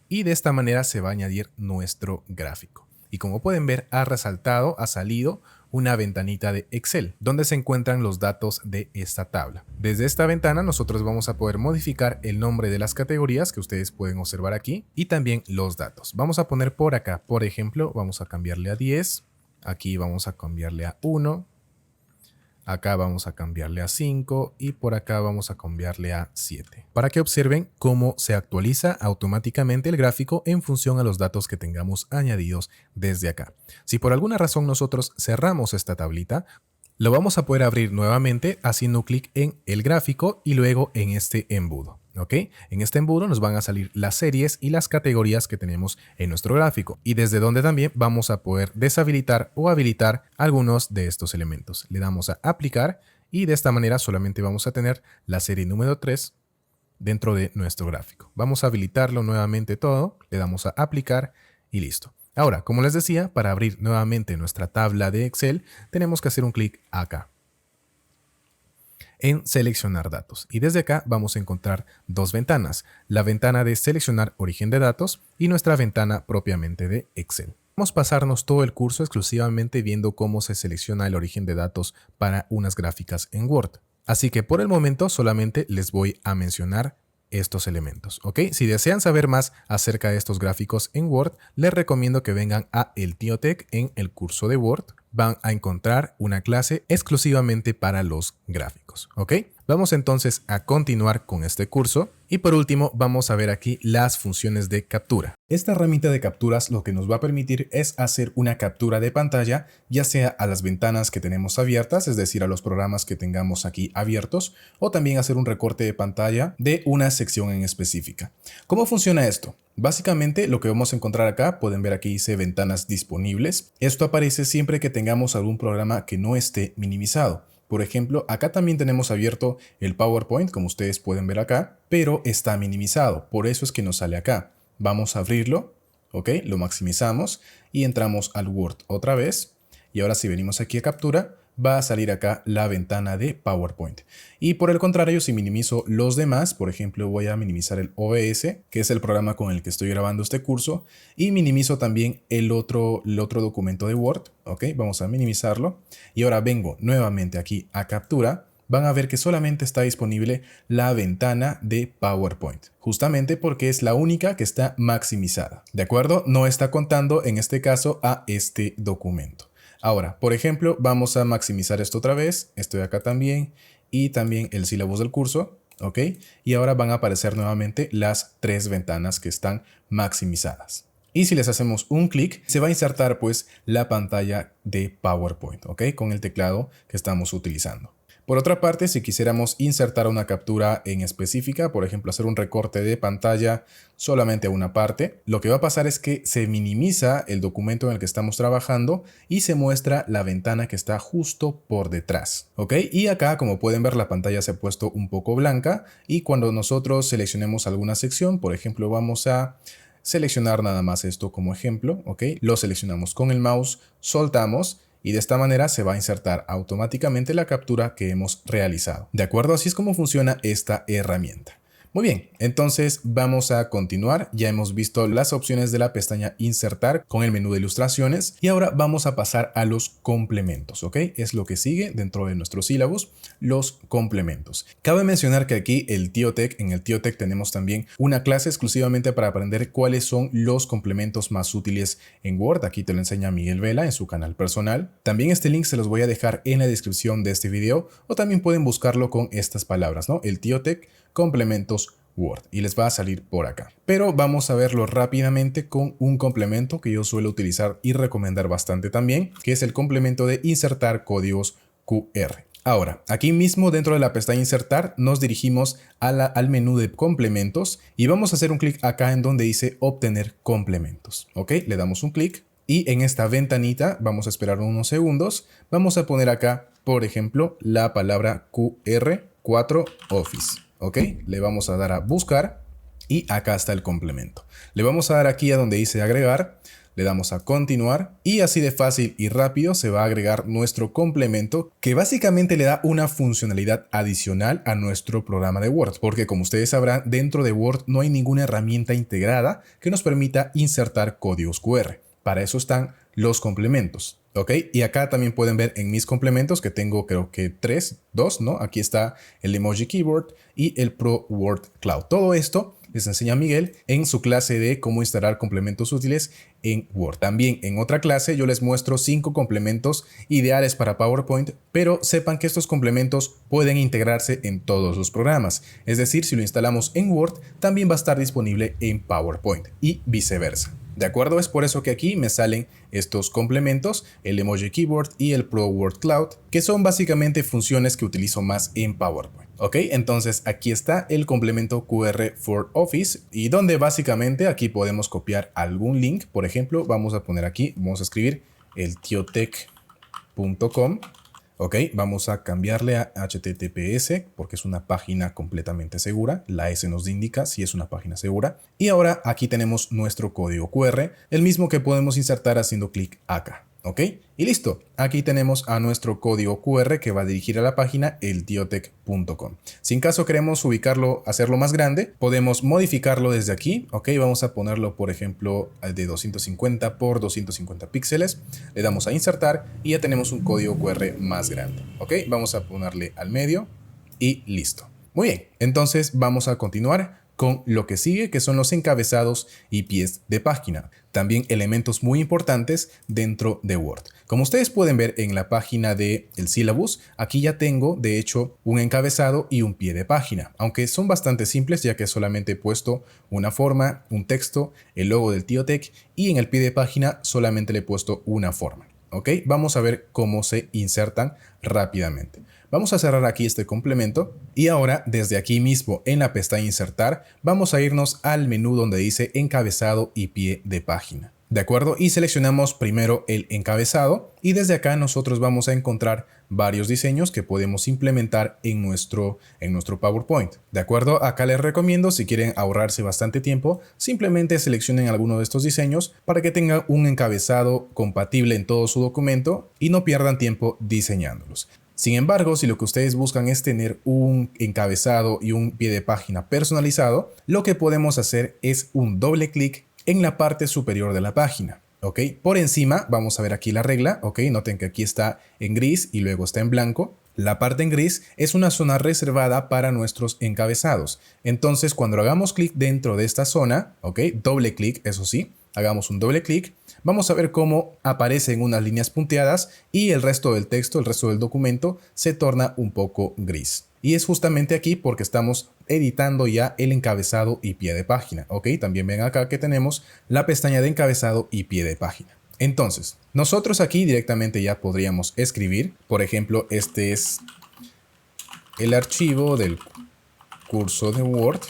y de esta manera se va a añadir nuestro gráfico. Y como pueden ver, ha salido una ventanita de Excel donde se encuentran los datos de esta tabla. Desde esta ventana nosotros vamos a poder modificar el nombre de las categorías que ustedes pueden observar aquí y también los datos. Vamos a poner por acá, por ejemplo, vamos a cambiarle a 10, aquí vamos a cambiarle a 1, Acá vamos a cambiarle a 5 y por acá vamos a cambiarle a 7. Para que observen cómo se actualiza automáticamente el gráfico en función a los datos que tengamos añadidos desde acá. Si por alguna razón nosotros cerramos esta tablita, lo vamos a poder abrir nuevamente haciendo clic en el gráfico y luego en este embudo. ¿Ok? En este embudo nos van a salir las series y las categorías que tenemos en nuestro gráfico y desde donde también vamos a poder deshabilitar o habilitar algunos de estos elementos. Le damos a aplicar y de esta manera solamente vamos a tener la serie número 3 dentro de nuestro gráfico. Vamos a habilitarlo nuevamente todo, le damos a aplicar y listo. Ahora, como les decía, para abrir nuevamente nuestra tabla de Excel tenemos que hacer un clic acá en seleccionar datos y desde acá vamos a encontrar dos ventanas, la ventana de seleccionar origen de datos y nuestra ventana propiamente de Excel. Vamos a pasarnos todo el curso exclusivamente viendo cómo se selecciona el origen de datos para unas gráficas en Word. Así que por el momento solamente les voy a mencionar estos elementos, ¿ok? Si desean saber más acerca de estos gráficos en Word, les recomiendo que vengan a El Tío Tech en el curso de Word. Van a encontrar una clase exclusivamente para los gráficos, ¿ok? Vamos entonces a continuar con este curso y por último vamos a ver aquí las funciones de captura. Esta herramienta de capturas lo que nos va a permitir es hacer una captura de pantalla, ya sea a las ventanas que tenemos abiertas, es decir, a los programas que tengamos aquí abiertos, o también hacer un recorte de pantalla de una sección en específica. ¿Cómo funciona esto? Básicamente lo que vamos a encontrar acá, pueden ver aquí dice ventanas disponibles. Esto aparece siempre que tengamos algún programa que no esté minimizado. Por ejemplo, acá también tenemos abierto el PowerPoint, como ustedes pueden ver acá, pero está minimizado. Por eso es que nos sale acá. Vamos a abrirlo, ¿ok? Lo maximizamos y entramos al Word otra vez. Y ahora si venimos aquí a captura, va a salir acá la ventana de PowerPoint. Y por el contrario, si minimizo los demás, por ejemplo, voy a minimizar el OBS, que es el programa con el que estoy grabando este curso, y minimizo también el otro documento de Word, ¿ok? Vamos a minimizarlo. Y ahora vengo nuevamente aquí a captura. Van a ver que solamente está disponible la ventana de PowerPoint, justamente porque es la única que está maximizada, ¿de acuerdo? No está contando en este caso a este documento. Ahora, por ejemplo, vamos a maximizar esto otra vez, esto de acá también, y también el sílabus del curso, ¿ok? Y ahora van a aparecer nuevamente las tres ventanas que están maximizadas. Y si les hacemos un clic, se va a insertar pues la pantalla de PowerPoint, ¿ok? Con el teclado que estamos utilizando. Por otra parte, si quisiéramos insertar una captura en específica, por ejemplo, hacer un recorte de pantalla solamente a una parte, lo que va a pasar es que se minimiza el documento en el que estamos trabajando y se muestra la ventana que está justo por detrás, ¿ok? Y acá, como pueden ver, la pantalla se ha puesto un poco blanca y cuando nosotros seleccionemos alguna sección, por ejemplo, vamos a seleccionar nada más esto como ejemplo, ¿ok? Lo seleccionamos con el mouse, soltamos y de esta manera se va a insertar automáticamente la captura que hemos realizado. ¿De acuerdo? Así es como funciona esta herramienta. Muy bien, entonces vamos a continuar. Ya hemos visto las opciones de la pestaña Insertar con el menú de ilustraciones y ahora vamos a pasar a los complementos, ¿ok? Es lo que sigue dentro de nuestro sílabus, los complementos. Cabe mencionar que aquí en el Tío Tech tenemos también una clase exclusivamente para aprender cuáles son los complementos más útiles en Word. Aquí te lo enseña Miguel Vela en su canal personal. También este link se los voy a dejar en la descripción de este video o también pueden buscarlo con estas palabras, ¿no? El Tío Tech complementos Word y les va a salir por acá. Pero vamos a verlo rápidamente con un complemento que yo suelo utilizar y recomendar bastante también, que es el complemento de insertar códigos QR. Ahora, aquí mismo dentro de la pestaña Insertar nos dirigimos al menú de complementos y vamos a hacer un clic acá en donde dice Obtener complementos. ¿Ok? Le damos un clic y en esta ventanita, vamos a esperar unos segundos, vamos a poner acá, por ejemplo, la palabra QR4 Office. ¿Ok? Le vamos a dar a buscar y acá está el complemento. Le vamos a dar aquí a donde dice agregar, le damos a continuar y así de fácil y rápido se va a agregar nuestro complemento que básicamente le da una funcionalidad adicional a nuestro programa de Word. Porque como ustedes sabrán, dentro de Word no hay ninguna herramienta integrada que nos permita insertar códigos QR. Para eso están los complementos. ¿Ok? Y acá también pueden ver en mis complementos que tengo creo que dos, ¿no? Aquí está el Emoji Keyboard y el Pro Word Cloud. Todo esto les enseña Miguel en su clase de cómo instalar complementos útiles en Word. También en otra clase yo les muestro 5 complementos ideales para PowerPoint, pero sepan que estos complementos pueden integrarse en todos los programas. Es decir, si lo instalamos en Word, también va a estar disponible en PowerPoint y viceversa. ¿De acuerdo? Es por eso que aquí me salen estos complementos, el Emoji Keyboard y el Pro Word Cloud, que son básicamente funciones que utilizo más en PowerPoint. Ok, entonces aquí está el complemento QR for Office y donde básicamente aquí podemos copiar algún link. Por ejemplo, vamos a poner aquí, vamos a escribir el tiotech.com. Ok, vamos a cambiarle a HTTPS porque es una página completamente segura. La S nos indica si es una página segura. Y ahora aquí tenemos nuestro código QR, el mismo que podemos insertar haciendo clic acá. Ok, y listo. Aquí tenemos a nuestro código QR que va a dirigir a la página eltiotech.com. Si en caso queremos ubicarlo, hacerlo más grande, podemos modificarlo desde aquí. Ok, vamos a ponerlo, por ejemplo, de 250 por 250 píxeles. Le damos a insertar y ya tenemos un código QR más grande. Ok, vamos a ponerle al medio y listo. Muy bien, entonces vamos a continuar con lo que sigue, que son los encabezados y pies de página. También elementos muy importantes dentro de Word. Como ustedes pueden ver en la página del sílabus, aquí ya tengo de hecho un encabezado y un pie de página, aunque son bastante simples ya que solamente he puesto una forma, un texto, el logo del Tiotech y en el pie de página solamente le he puesto una forma. Ok, vamos a ver cómo se insertan rápidamente. Vamos a cerrar aquí este complemento y ahora desde aquí mismo en la pestaña insertar vamos a irnos al menú donde dice encabezado y pie de página. ¿De acuerdo? Y seleccionamos primero el encabezado y desde acá nosotros vamos a encontrar varios diseños que podemos implementar en nuestro PowerPoint. ¿De acuerdo? Acá les recomiendo, si quieren ahorrarse bastante tiempo, simplemente seleccionen alguno de estos diseños para que tengan un encabezado compatible en todo su documento y no pierdan tiempo diseñándolos. Sin embargo, si lo que ustedes buscan es tener un encabezado y un pie de página personalizado, lo que podemos hacer es un doble clic en la parte superior de la página. ¿Ok? Por encima, vamos a ver aquí la regla. ¿Ok? Noten que aquí está en gris y luego está en blanco. La parte en gris es una zona reservada para nuestros encabezados. Entonces, cuando hagamos clic dentro de esta zona, ¿ok? Doble clic, eso sí, hagamos un doble clic. Vamos a ver cómo aparecen unas líneas punteadas y el resto del texto, el resto del documento se torna un poco gris. Y es justamente aquí porque estamos editando ya el encabezado y pie de página. Ok, también ven acá que tenemos la pestaña de encabezado y pie de página. Entonces, nosotros aquí directamente ya podríamos escribir, por ejemplo, este es el archivo del curso de Word.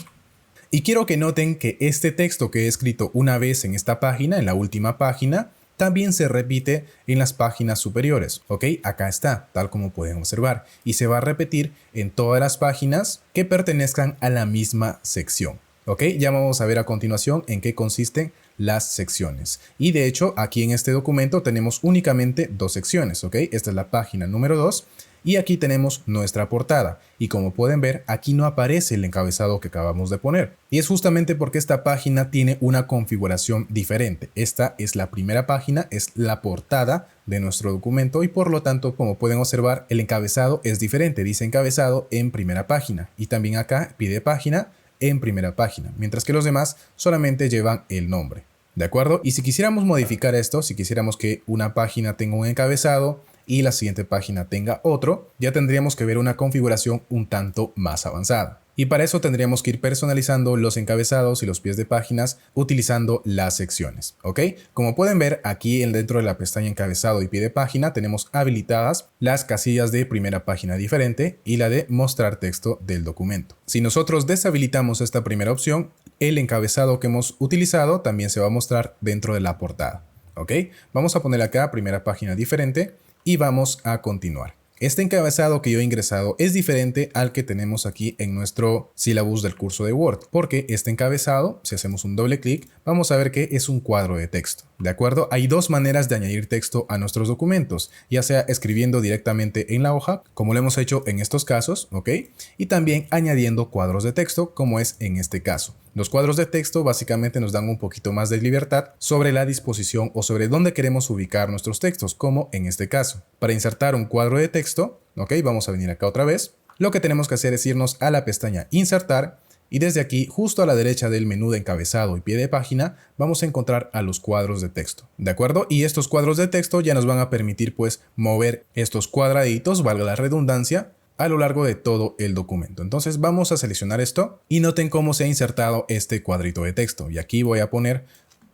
Y quiero que noten que este texto que he escrito una vez en esta página, en la última página, también se repite en las páginas superiores. ¿Ok? Acá está, tal como pueden observar. Y se va a repetir en todas las páginas que pertenezcan a la misma sección. ¿Ok? Ya vamos a ver a continuación en qué consisten las secciones. Y de hecho, aquí en este documento tenemos únicamente 2 secciones. ¿Ok? Esta es la página número 2. Y aquí tenemos nuestra portada y como pueden ver aquí no aparece el encabezado que acabamos de poner y es justamente porque esta página tiene una configuración diferente. Esta es la primera página, es la portada de nuestro documento y por lo tanto como pueden observar el encabezado es diferente, dice encabezado en primera página y también acá pide página en primera página, mientras que los demás solamente llevan el nombre. ¿De acuerdo? Y si quisiéramos modificar esto, si quisiéramos que una página tenga un encabezado y la siguiente página tenga otro, ya tendríamos que ver una configuración un tanto más avanzada. Y para eso tendríamos que ir personalizando los encabezados y los pies de páginas utilizando las secciones, ¿ok? Como pueden ver aquí dentro de la pestaña encabezado y pie de página tenemos habilitadas las casillas de primera página diferente y la de mostrar texto del documento. Si nosotros deshabilitamos esta primera opción, el encabezado que hemos utilizado también se va a mostrar dentro de la portada, ¿ok? Vamos a poner acá primera página diferente y vamos a continuar. Este encabezado que yo he ingresado es diferente al que tenemos aquí en nuestro sílabus del curso de Word, porque este encabezado, si hacemos un doble clic, vamos a ver que es un cuadro de texto. ¿De acuerdo? Hay 2 maneras de añadir texto a nuestros documentos, ya sea escribiendo directamente en la hoja, como lo hemos hecho en estos casos, ¿ok? Y también añadiendo cuadros de texto, como es en este caso. Los cuadros de texto básicamente nos dan un poquito más de libertad sobre la disposición o sobre dónde queremos ubicar nuestros textos, como en este caso. Para insertar un cuadro de texto, ¿ok? Vamos a venir acá otra vez. Lo que tenemos que hacer es irnos a la pestaña Insertar Y desde aquí, justo a la derecha del menú de encabezado y pie de página, vamos a encontrar a los cuadros de texto, ¿de acuerdo? Y estos cuadros de texto ya nos van a permitir pues mover estos cuadraditos, valga la redundancia, a lo largo de todo el documento. Entonces vamos a seleccionar esto y noten cómo se ha insertado este cuadrito de texto. Y aquí voy a poner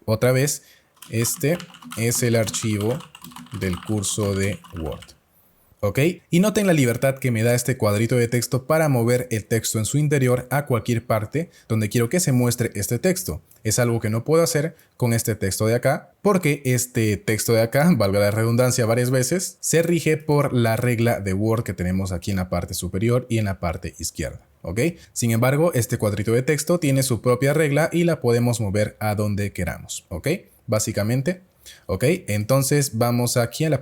otra vez, este es el archivo del curso de Word. ¿Ok? Y noten la libertad que me da este cuadrito de texto para mover el texto en su interior a cualquier parte donde quiero que se muestre este texto. Es algo que no puedo hacer con este texto de acá, porque este texto de acá, valga la redundancia varias veces, se rige por la regla de Word que tenemos aquí en la parte superior y en la parte izquierda. ¿Ok? Sin embargo, este cuadrito de texto tiene su propia regla y la podemos mover a donde queramos. ¿Ok? Básicamente. ¿Ok? Entonces vamos aquí a la...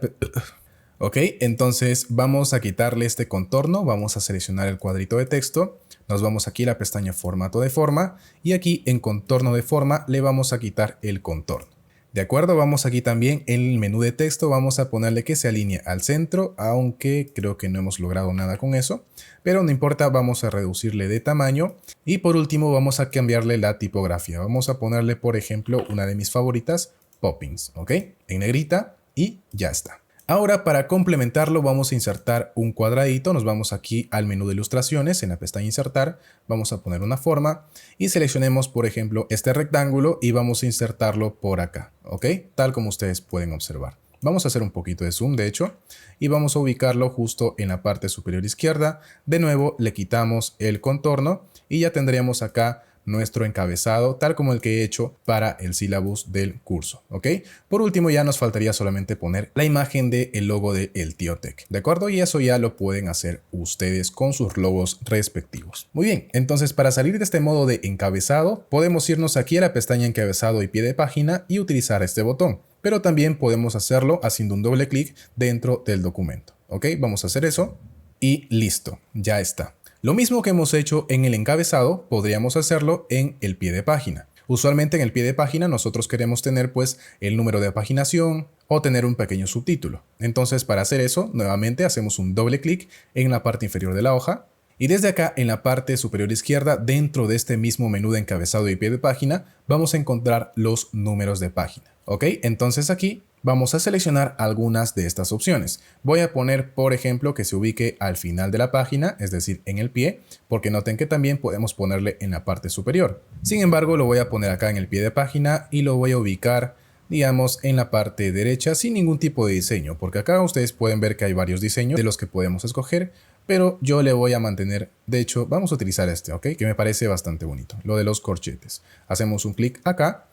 Ok, entonces vamos a quitarle este contorno, vamos a seleccionar el cuadrito de texto, nos vamos aquí a la pestaña formato de forma y aquí en contorno de forma le vamos a quitar el contorno. De acuerdo, vamos aquí también en el menú de texto, vamos a ponerle que se alinee al centro, aunque creo que no hemos logrado nada con eso, pero no importa, vamos a reducirle de tamaño y por último vamos a cambiarle la tipografía. Vamos a ponerle, por ejemplo, una de mis favoritas, Poppins, ¿ok? En negrita y ya está. Ahora para complementarlo vamos a insertar un cuadradito, nos vamos aquí al menú de ilustraciones, en la pestaña insertar, vamos a poner una forma y seleccionemos por ejemplo este rectángulo y vamos a insertarlo por acá, ¿ok? Tal como ustedes pueden observar. Vamos a hacer un poquito de zoom de hecho y vamos a ubicarlo justo en la parte superior izquierda. De nuevo le quitamos el contorno y ya tendríamos acá nuestro encabezado, tal como el que he hecho para el sílabus del curso, ¿ok? Por último, ya nos faltaría solamente poner la imagen del logo de El Tío Tech, ¿de acuerdo? Y eso ya lo pueden hacer ustedes con sus logos respectivos. Muy bien, entonces para salir de este modo de encabezado, podemos irnos aquí a la pestaña encabezado y pie de página y utilizar este botón, pero también podemos hacerlo haciendo un doble clic dentro del documento, ¿ok? Vamos a hacer eso y listo, ya está. Lo mismo que hemos hecho en el encabezado, podríamos hacerlo en el pie de página. Usualmente en el pie de página nosotros queremos tener pues el número de paginación o tener un pequeño subtítulo. Entonces para hacer eso, nuevamente hacemos un doble clic en la parte inferior de la hoja y desde acá en la parte superior izquierda, dentro de este mismo menú de encabezado y pie de página, vamos a encontrar los números de página. ¿Ok? Entonces aquí vamos a seleccionar algunas de estas opciones. Voy a poner, por ejemplo, que se ubique al final de la página, es decir, en el pie, porque noten que también podemos ponerle en la parte superior. Sin embargo, lo voy a poner acá en el pie de página y lo voy a ubicar, digamos, en la parte derecha sin ningún tipo de diseño, porque acá ustedes pueden ver que hay varios diseños de los que podemos escoger, pero yo le voy a mantener, de hecho, vamos a utilizar este, ¿ok? Que me parece bastante bonito, lo de los corchetes. Hacemos un clic acá.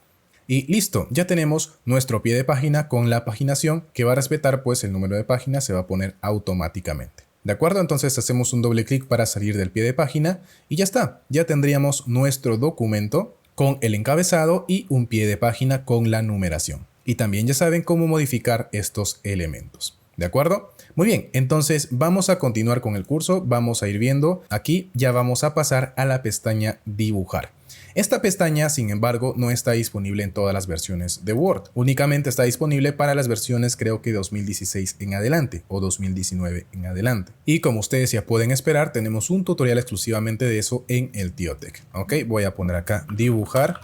Y listo, ya tenemos nuestro pie de página con la paginación que va a respetar pues el número de páginas se va a poner automáticamente. ¿De acuerdo? Entonces hacemos un doble clic para salir del pie de página y ya está. Ya tendríamos nuestro documento con el encabezado y un pie de página con la numeración. Y también ya saben cómo modificar estos elementos. ¿De acuerdo? Muy bien, entonces vamos a continuar con el curso. Vamos a ir viendo. Aquí ya vamos a pasar a la pestaña dibujar. Esta pestaña, sin embargo, no está disponible en todas las versiones de Word. Únicamente está disponible para las versiones creo que 2016 en adelante o 2019 en adelante. Y como ustedes ya pueden esperar, tenemos un tutorial exclusivamente de eso en El Tío Tech. Ok, voy a poner acá dibujar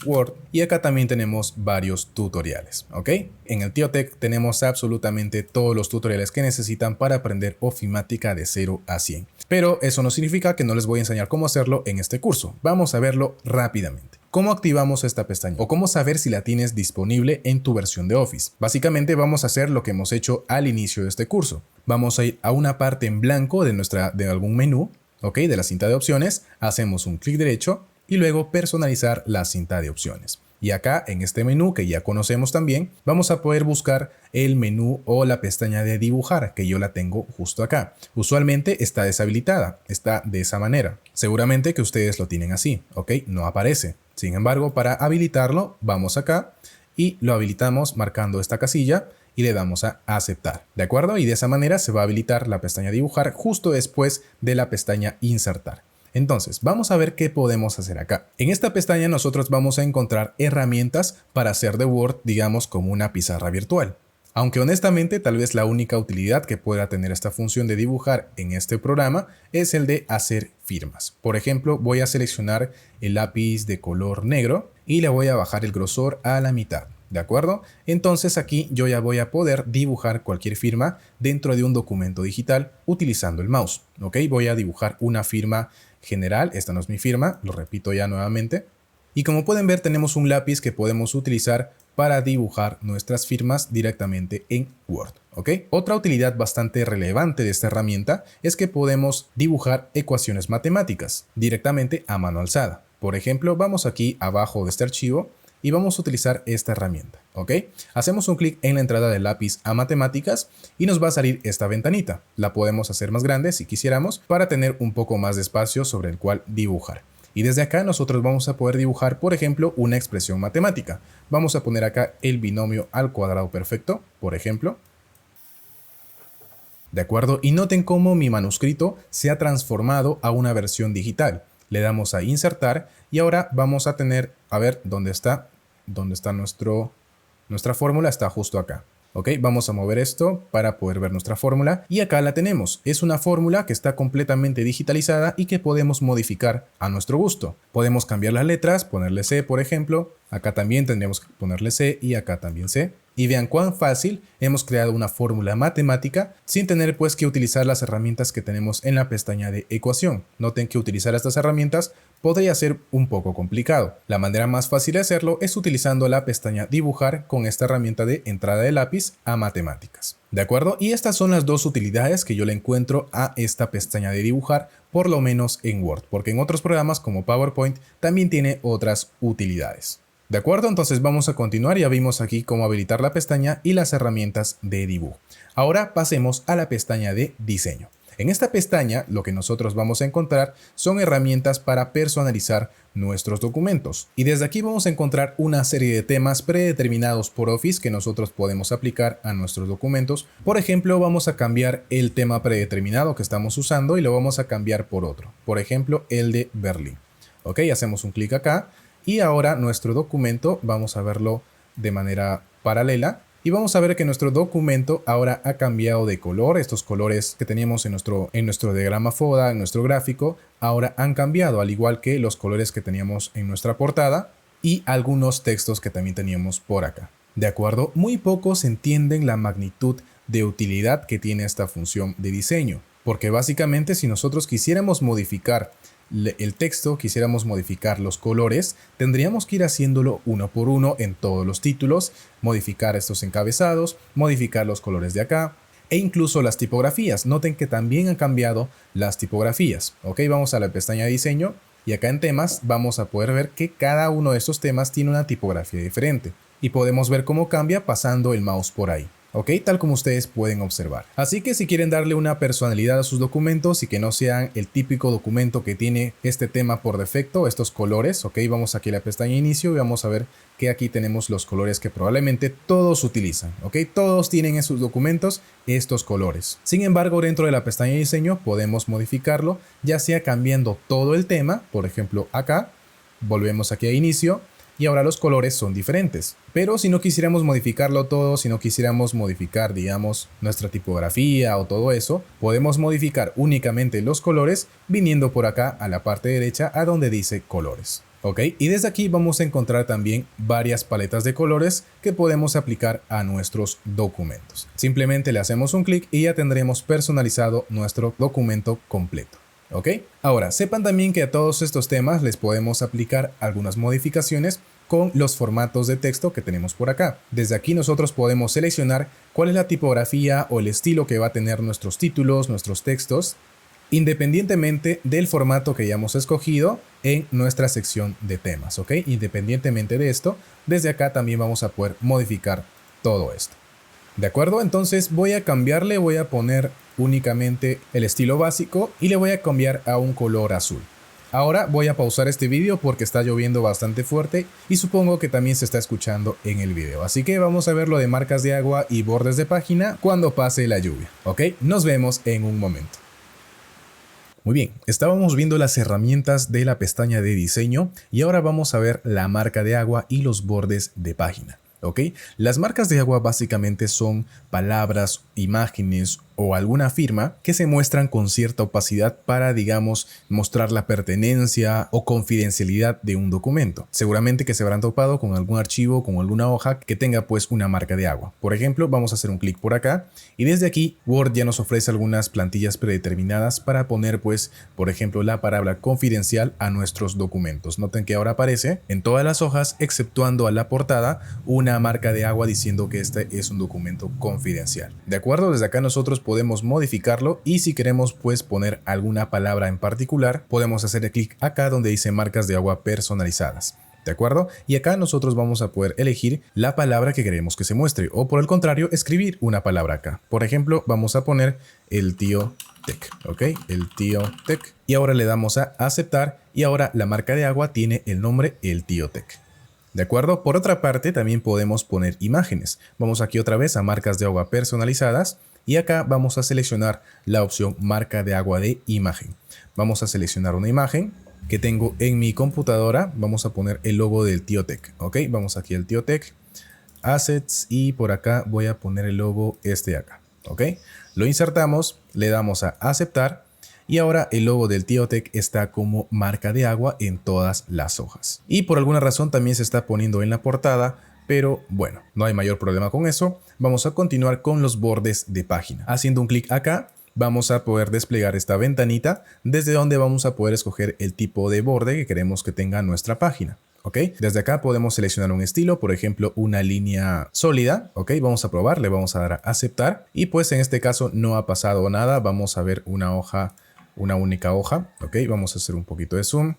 Word y acá también tenemos varios tutoriales, ¿ok? En El Tío Tech tenemos absolutamente todos los tutoriales que necesitan para aprender ofimática de 0 a 100. Pero eso no significa que no les voy a enseñar cómo hacerlo en este curso. Vamos a verlo rápidamente. ¿Cómo activamos esta pestaña? O cómo saber si la tienes disponible en tu versión de Office. Básicamente vamos a hacer lo que hemos hecho al inicio de este curso. Vamos a ir a una parte en blanco de algún menú, ¿ok? De la cinta de opciones. Hacemos un clic derecho y luego personalizar la cinta de opciones. Y acá en este menú que ya conocemos también, vamos a poder buscar el menú o la pestaña de dibujar, que yo la tengo justo acá. Usualmente está deshabilitada, está de esa manera. Seguramente que ustedes lo tienen así, ¿ok? No aparece. Sin embargo, para habilitarlo, vamos acá y lo habilitamos marcando esta casilla y le damos a aceptar, ¿de acuerdo? Y de esa manera se va a habilitar la pestaña dibujar justo después de la pestaña insertar. Entonces, vamos a ver qué podemos hacer acá. En esta pestaña nosotros vamos a encontrar herramientas para hacer de Word, digamos, como una pizarra virtual. Aunque honestamente tal vez la única utilidad que pueda tener esta función de dibujar en este programa es el de hacer firmas. Por ejemplo, voy a seleccionar el lápiz de color negro y le voy a bajar el grosor a la mitad. ¿De acuerdo? Entonces aquí yo ya voy a poder dibujar cualquier firma dentro de un documento digital utilizando el mouse. ¿Ok? Voy a dibujar una firma general. Esta no es mi firma, lo repito ya nuevamente. Y como pueden ver, tenemos un lápiz que podemos utilizar para dibujar nuestras firmas directamente en Word. ¿Ok? Otra utilidad bastante relevante de esta herramienta es que podemos dibujar ecuaciones matemáticas directamente a mano alzada. Por ejemplo, vamos aquí abajo de este archivo y vamos a utilizar esta herramienta. ¿Ok? Hacemos un clic en la entrada del lápiz a matemáticas y nos va a salir esta ventanita. La podemos hacer más grande si quisiéramos para tener un poco más de espacio sobre el cual dibujar. Y desde acá nosotros vamos a poder dibujar, por ejemplo, una expresión matemática. Vamos a poner acá el binomio al cuadrado perfecto, por ejemplo. ¿De acuerdo? Y noten cómo mi manuscrito se ha transformado a una versión digital. Le damos a insertar y ahora vamos a tener, a ver, ¿dónde está nuestra fórmula? Está justo acá. Ok, vamos a mover esto para poder ver nuestra fórmula y acá la tenemos. Es una fórmula que está completamente digitalizada y que podemos modificar a nuestro gusto. Podemos cambiar las letras, ponerle C por ejemplo. Acá también tendríamos que ponerle C y acá también C. Y vean cuán fácil hemos creado una fórmula matemática sin tener pues que utilizar las herramientas que tenemos en la pestaña de ecuación. Noten que utilizar estas herramientas podría ser un poco complicado. La manera más fácil de hacerlo es utilizando la pestaña dibujar con esta herramienta de entrada de lápiz a matemáticas. ¿De acuerdo? Y estas son las dos utilidades que yo le encuentro a esta pestaña de dibujar, por lo menos en Word, porque en otros programas como PowerPoint también tiene otras utilidades. ¿De acuerdo? Entonces vamos a continuar. Ya vimos aquí cómo habilitar la pestaña y las herramientas de dibujo. Ahora pasemos a la pestaña de diseño. En esta pestaña lo que nosotros vamos a encontrar son herramientas para personalizar nuestros documentos. Y desde aquí vamos a encontrar una serie de temas predeterminados por Office que nosotros podemos aplicar a nuestros documentos. Por ejemplo, vamos a cambiar el tema predeterminado que estamos usando y lo vamos a cambiar por otro. Por ejemplo, el de Berlín. Ok, hacemos un clic acá. Y ahora nuestro documento, vamos a verlo de manera paralela y vamos a ver que nuestro documento ahora ha cambiado de color. Estos colores que teníamos en nuestro diagrama FODA, en nuestro gráfico, ahora han cambiado, al igual que los colores que teníamos en nuestra portada y algunos textos que también teníamos por acá. ¿De acuerdo? Muy pocos entienden la magnitud de utilidad que tiene esta función de diseño, porque básicamente si nosotros quisiéramos modificar el texto, quisiéramos modificar los colores, tendríamos que ir haciéndolo uno por uno en todos los títulos, modificar estos encabezados, modificar los colores de acá e incluso las tipografías. Noten que también han cambiado las tipografías. Ok, vamos a la pestaña de diseño y acá en temas vamos a poder ver que cada uno de estos temas tiene una tipografía diferente y podemos ver cómo cambia pasando el mouse por ahí. Ok, tal como ustedes pueden observar. Así que si quieren darle una personalidad a sus documentos y que no sean el típico documento que tiene este tema por defecto, estos colores, ok, vamos aquí a la pestaña inicio y vamos a ver que aquí tenemos los colores que probablemente todos utilizan, ok, todos tienen en sus documentos estos colores. Sin embargo, dentro de la pestaña de diseño podemos modificarlo, ya sea cambiando todo el tema, por ejemplo acá, volvemos aquí a inicio. Y ahora los colores son diferentes. Pero si no quisiéramos modificarlo todo, si no quisiéramos modificar, digamos, nuestra tipografía o todo eso, podemos modificar únicamente los colores viniendo por acá a la parte derecha a donde dice colores. ¿Ok? Y desde aquí vamos a encontrar también varias paletas de colores que podemos aplicar a nuestros documentos. Simplemente le hacemos un clic y ya tendremos personalizado nuestro documento completo. ¿Ok? Ahora, sepan también que a todos estos temas les podemos aplicar algunas modificaciones con los formatos de texto que tenemos por acá. Desde aquí nosotros podemos seleccionar cuál es la tipografía o el estilo que va a tener nuestros títulos, nuestros textos, independientemente del formato que hayamos escogido en nuestra sección de temas. ¿Ok? Independientemente de esto, desde acá también vamos a poder modificar todo esto. ¿De acuerdo? Entonces voy a poner únicamente el estilo básico y le voy a cambiar a un color azul. Ahora voy a pausar este vídeo porque está lloviendo bastante fuerte y supongo que también se está escuchando en el video. Así que vamos a ver lo de marcas de agua y bordes de página cuando pase la lluvia. ¿Ok? Nos vemos en un momento. Muy bien, estábamos viendo las herramientas de la pestaña de diseño y ahora vamos a ver la marca de agua y los bordes de página. ¿Ok? Las marcas de agua básicamente son palabras, imágenes o alguna firma que se muestran con cierta opacidad para, digamos, mostrar la pertenencia o confidencialidad de un documento. Seguramente que se habrán topado con algún archivo, con alguna hoja que tenga pues una marca de agua. Por ejemplo, vamos a hacer un clic por acá y desde aquí Word ya nos ofrece algunas plantillas predeterminadas para poner pues, por ejemplo, la palabra confidencial a nuestros documentos. Noten que ahora aparece en todas las hojas, exceptuando a la portada, una marca de agua diciendo que este es un documento confidencial. ¿De acuerdo? Desde acá nosotros podemos modificarlo y si queremos pues poner alguna palabra en particular, podemos hacer clic acá donde dice marcas de agua personalizadas. ¿De acuerdo? Y acá nosotros vamos a poder elegir la palabra que queremos que se muestre o por el contrario escribir una palabra acá. Por ejemplo, vamos a poner el tío Tech, ¿ok? El tío Tech. Y ahora le damos a aceptar y ahora la marca de agua tiene el nombre el tío Tech. ¿De acuerdo? Por otra parte, también podemos poner imágenes. Vamos aquí otra vez a marcas de agua personalizadas y acá vamos a seleccionar la opción marca de agua de imagen. Vamos a seleccionar una imagen que tengo en mi computadora. Vamos a poner el logo del tío Tech, ¿ok? Vamos aquí al tío Tech, Assets y por acá voy a poner el logo este de acá, ¿ok? Lo insertamos, le damos a aceptar. Y ahora el logo del tío Tech está como marca de agua en todas las hojas. Y por alguna razón también se está poniendo en la portada, pero bueno, no hay mayor problema con eso. Vamos a continuar con los bordes de página. Haciendo un clic acá, vamos a poder desplegar esta ventanita desde donde vamos a poder escoger el tipo de borde que queremos que tenga nuestra página. ¿Ok? Desde acá podemos seleccionar un estilo, por ejemplo, una línea sólida. ¿Ok? Vamos a probar, le vamos a dar a aceptar. Y pues en este caso no ha pasado nada. Vamos a ver una hoja, una única hoja. ¿Ok? Vamos a hacer un poquito de zoom.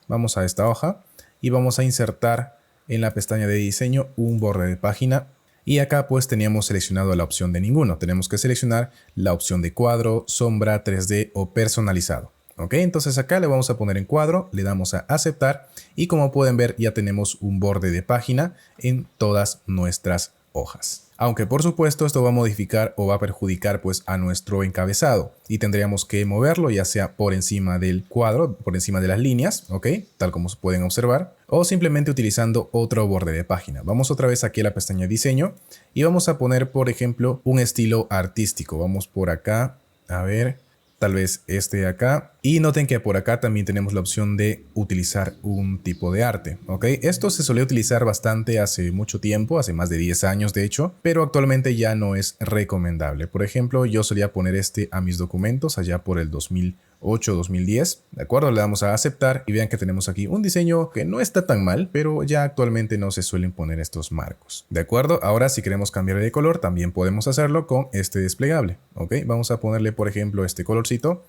Vamos a esta hoja y vamos a insertar en la pestaña de diseño un borde de página. Y acá pues teníamos seleccionado la opción de ninguno. Tenemos que seleccionar la opción de cuadro, sombra, 3D o personalizado. Ok, entonces acá le vamos a poner en cuadro, le damos a aceptar y como pueden ver ya tenemos un borde de página en todas nuestras hojas. Aunque por supuesto esto va a modificar o va a perjudicar pues a nuestro encabezado y tendríamos que moverlo ya sea por encima del cuadro, por encima de las líneas, ok, tal como se pueden observar, o simplemente utilizando otro borde de página. Vamos otra vez aquí a la pestaña diseño y vamos a poner por ejemplo un estilo artístico. Vamos por acá, a ver, tal vez este de acá. Y noten que por acá también tenemos la opción de utilizar un tipo de arte, ¿ok? Esto se solía utilizar bastante hace mucho tiempo, hace más de 10 años de hecho, pero actualmente ya no es recomendable. Por ejemplo, yo solía poner este a mis documentos allá por el 2008-2010, ¿de acuerdo? Le damos a aceptar y vean que tenemos aquí un diseño que no está tan mal, pero ya actualmente no se suelen poner estos marcos, ¿de acuerdo? Ahora si queremos cambiar de color también podemos hacerlo con este desplegable, ¿ok? Vamos a ponerle por ejemplo este colorcito.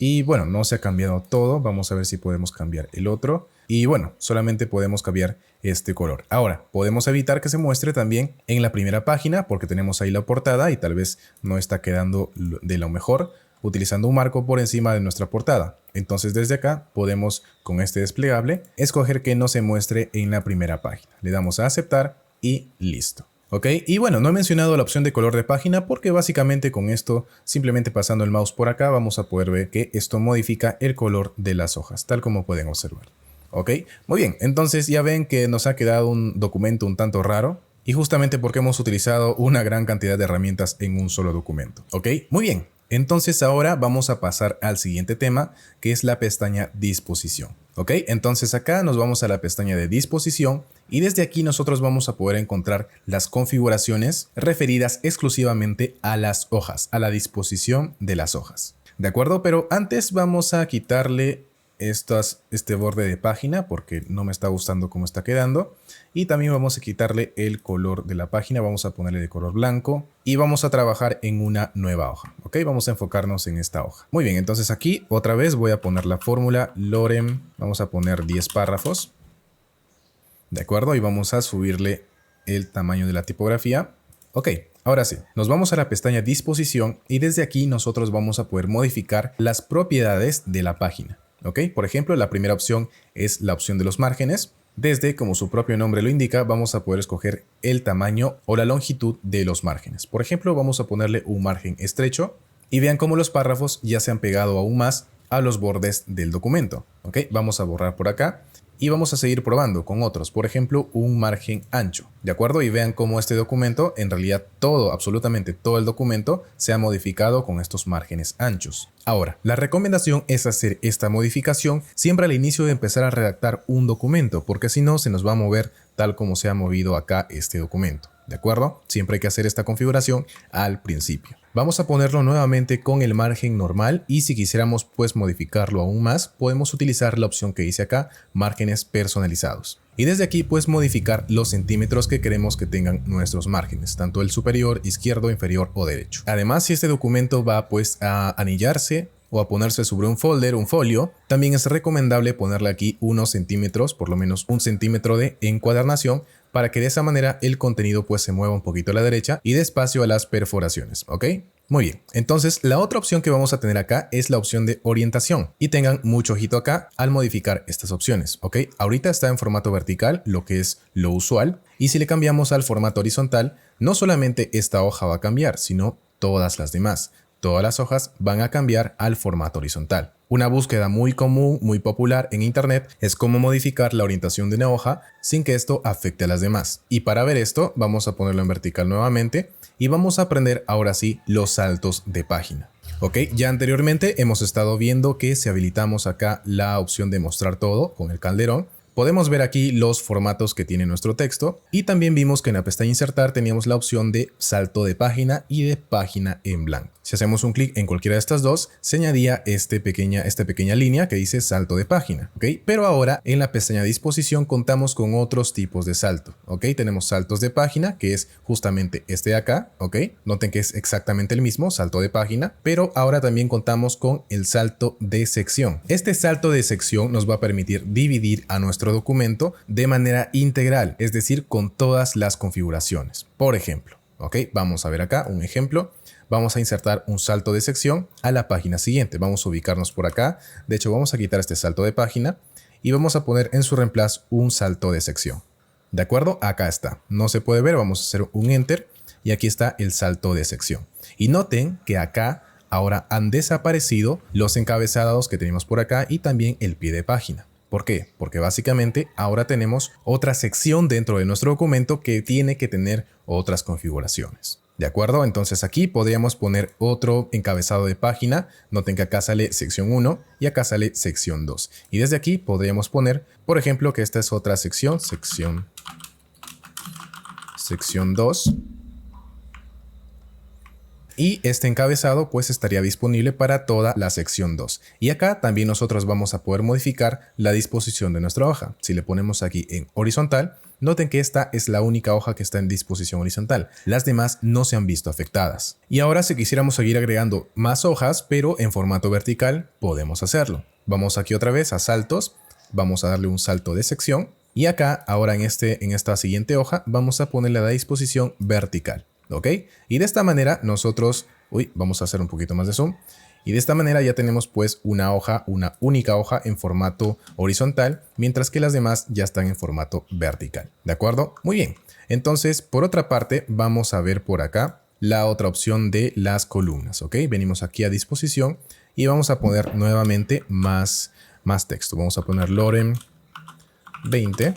Y bueno, no se ha cambiado todo. Vamos a ver si podemos cambiar el otro. Y bueno, solamente podemos cambiar este color. Ahora, podemos evitar que se muestre también en la primera página porque tenemos ahí la portada y tal vez no está quedando de lo mejor utilizando un marco por encima de nuestra portada. Entonces desde acá podemos con este desplegable escoger que no se muestre en la primera página. Le damos a aceptar y listo. Ok, y bueno, no he mencionado la opción de color de página porque básicamente con esto, simplemente pasando el mouse por acá, vamos a poder ver que esto modifica el color de las hojas, tal como pueden observar. Ok, muy bien, entonces ya ven que nos ha quedado un documento un tanto raro y justamente porque hemos utilizado una gran cantidad de herramientas en un solo documento. Ok, muy bien. Entonces ahora vamos a pasar al siguiente tema, que es la pestaña disposición. Ok, entonces acá nos vamos a la pestaña de disposición y desde aquí nosotros vamos a poder encontrar las configuraciones referidas exclusivamente a las hojas, a la disposición de las hojas. ¿De acuerdo? Pero antes vamos a quitarle este borde de página porque no me está gustando cómo está quedando. Y también vamos a quitarle el color de la página, vamos a ponerle de color blanco y vamos a trabajar en una nueva hoja. Ok, vamos a enfocarnos en esta hoja. Muy bien, entonces aquí otra vez voy a poner la fórmula lorem, vamos a poner 10 párrafos. De acuerdo, y vamos a subirle el tamaño de la tipografía. Ok, ahora sí, nos vamos a la pestaña disposición y desde aquí nosotros vamos a poder modificar las propiedades de la página. Ok, por ejemplo, la primera opción es la opción de los márgenes. Desde, como su propio nombre lo indica, vamos a poder escoger el tamaño o la longitud de los márgenes. Por ejemplo, vamos a ponerle un margen estrecho y vean cómo los párrafos ya se han pegado aún más a los bordes del documento. Ok, vamos a borrar por acá y vamos a seguir probando con otros, por ejemplo, un margen ancho, ¿de acuerdo? Y vean cómo este documento, en realidad todo, absolutamente todo el documento se ha modificado con estos márgenes anchos. Ahora, la recomendación es hacer esta modificación siempre al inicio de empezar a redactar un documento, porque si no se nos va a mover tal como se ha movido acá este documento, ¿de acuerdo? Siempre hay que hacer esta configuración al principio. Vamos a ponerlo nuevamente con el margen normal y si quisiéramos pues modificarlo aún más, podemos utilizar la opción que dice acá, márgenes personalizados. Y desde aquí pues modificar los centímetros que queremos que tengan nuestros márgenes, tanto el superior, izquierdo, inferior o derecho. Además, si este documento va pues a anillarse o a ponerse sobre un folder, un folio, también es recomendable ponerle aquí unos centímetros, por lo menos 1 centímetro de encuadernación, para que de esa manera el contenido pues se mueva un poquito a la derecha y despacio a las perforaciones, ¿ok? Muy bien, entonces la otra opción que vamos a tener acá es la opción de orientación y tengan mucho ojito acá al modificar estas opciones, ¿ok? Ahorita está en formato vertical, lo que es lo usual, y si le cambiamos al formato horizontal, no solamente esta hoja va a cambiar, sino todas las demás. Todas las hojas van a cambiar al formato horizontal. Una búsqueda muy común, muy popular en internet es cómo modificar la orientación de una hoja sin que esto afecte a las demás. Y para ver esto vamos a ponerlo en vertical nuevamente y vamos a aprender ahora sí los saltos de página. Ok, ya anteriormente hemos estado viendo que si habilitamos acá la opción de mostrar todo con el calderón, podemos ver aquí los formatos que tiene nuestro texto y también vimos que en la pestaña insertar teníamos la opción de salto de página y de página en blanco. Si hacemos un clic en cualquiera de estas dos, se añadía esta pequeña línea que dice salto de página, ¿ok? Pero ahora en la pestaña de disposición contamos con otros tipos de salto, ¿ok? Tenemos saltos de página, que es justamente este de acá, ¿ok? Noten que es exactamente el mismo, salto de página, pero ahora también contamos con el salto de sección. Este salto de sección nos va a permitir dividir a nuestro documento de manera integral, es decir, con todas las configuraciones. Por ejemplo, ¿ok? Vamos a ver acá un ejemplo. Vamos a insertar un salto de sección a la página siguiente. Vamos a ubicarnos por acá. De hecho, vamos a quitar este salto de página y vamos a poner en su reemplazo un salto de sección. ¿De acuerdo? Acá está. No se puede ver. Vamos a hacer un enter y aquí está el salto de sección. Y noten que acá ahora han desaparecido los encabezados que teníamos por acá y también el pie de página. ¿Por qué? Porque básicamente ahora tenemos otra sección dentro de nuestro documento que tiene que tener otras configuraciones. ¿De acuerdo? Entonces aquí podríamos poner otro encabezado de página. Noten que acá sale sección 1 y acá sale sección 2. Y desde aquí podríamos poner, por ejemplo, que esta es otra sección, sección 2. Y este encabezado pues estaría disponible para toda la sección 2. Y acá también nosotros vamos a poder modificar la disposición de nuestra hoja. Si le ponemos aquí en horizontal, noten que esta es la única hoja que está en disposición horizontal. Las demás no se han visto afectadas. Y ahora si quisiéramos seguir agregando más hojas, pero en formato vertical, podemos hacerlo. Vamos aquí otra vez a saltos, vamos a darle un salto de sección. Y acá, ahora en esta siguiente hoja, vamos a ponerle la disposición vertical. ¿Ok? Y de esta manera nosotros, vamos a hacer un poquito más de zoom. Y de esta manera ya tenemos pues una única hoja en formato horizontal, mientras que las demás ya están en formato vertical. ¿De acuerdo? Muy bien. Entonces, por otra parte, vamos a ver por acá la otra opción de las columnas. ¿Ok? Venimos aquí a disposición y vamos a poner nuevamente más texto. Vamos a poner Lorem 20.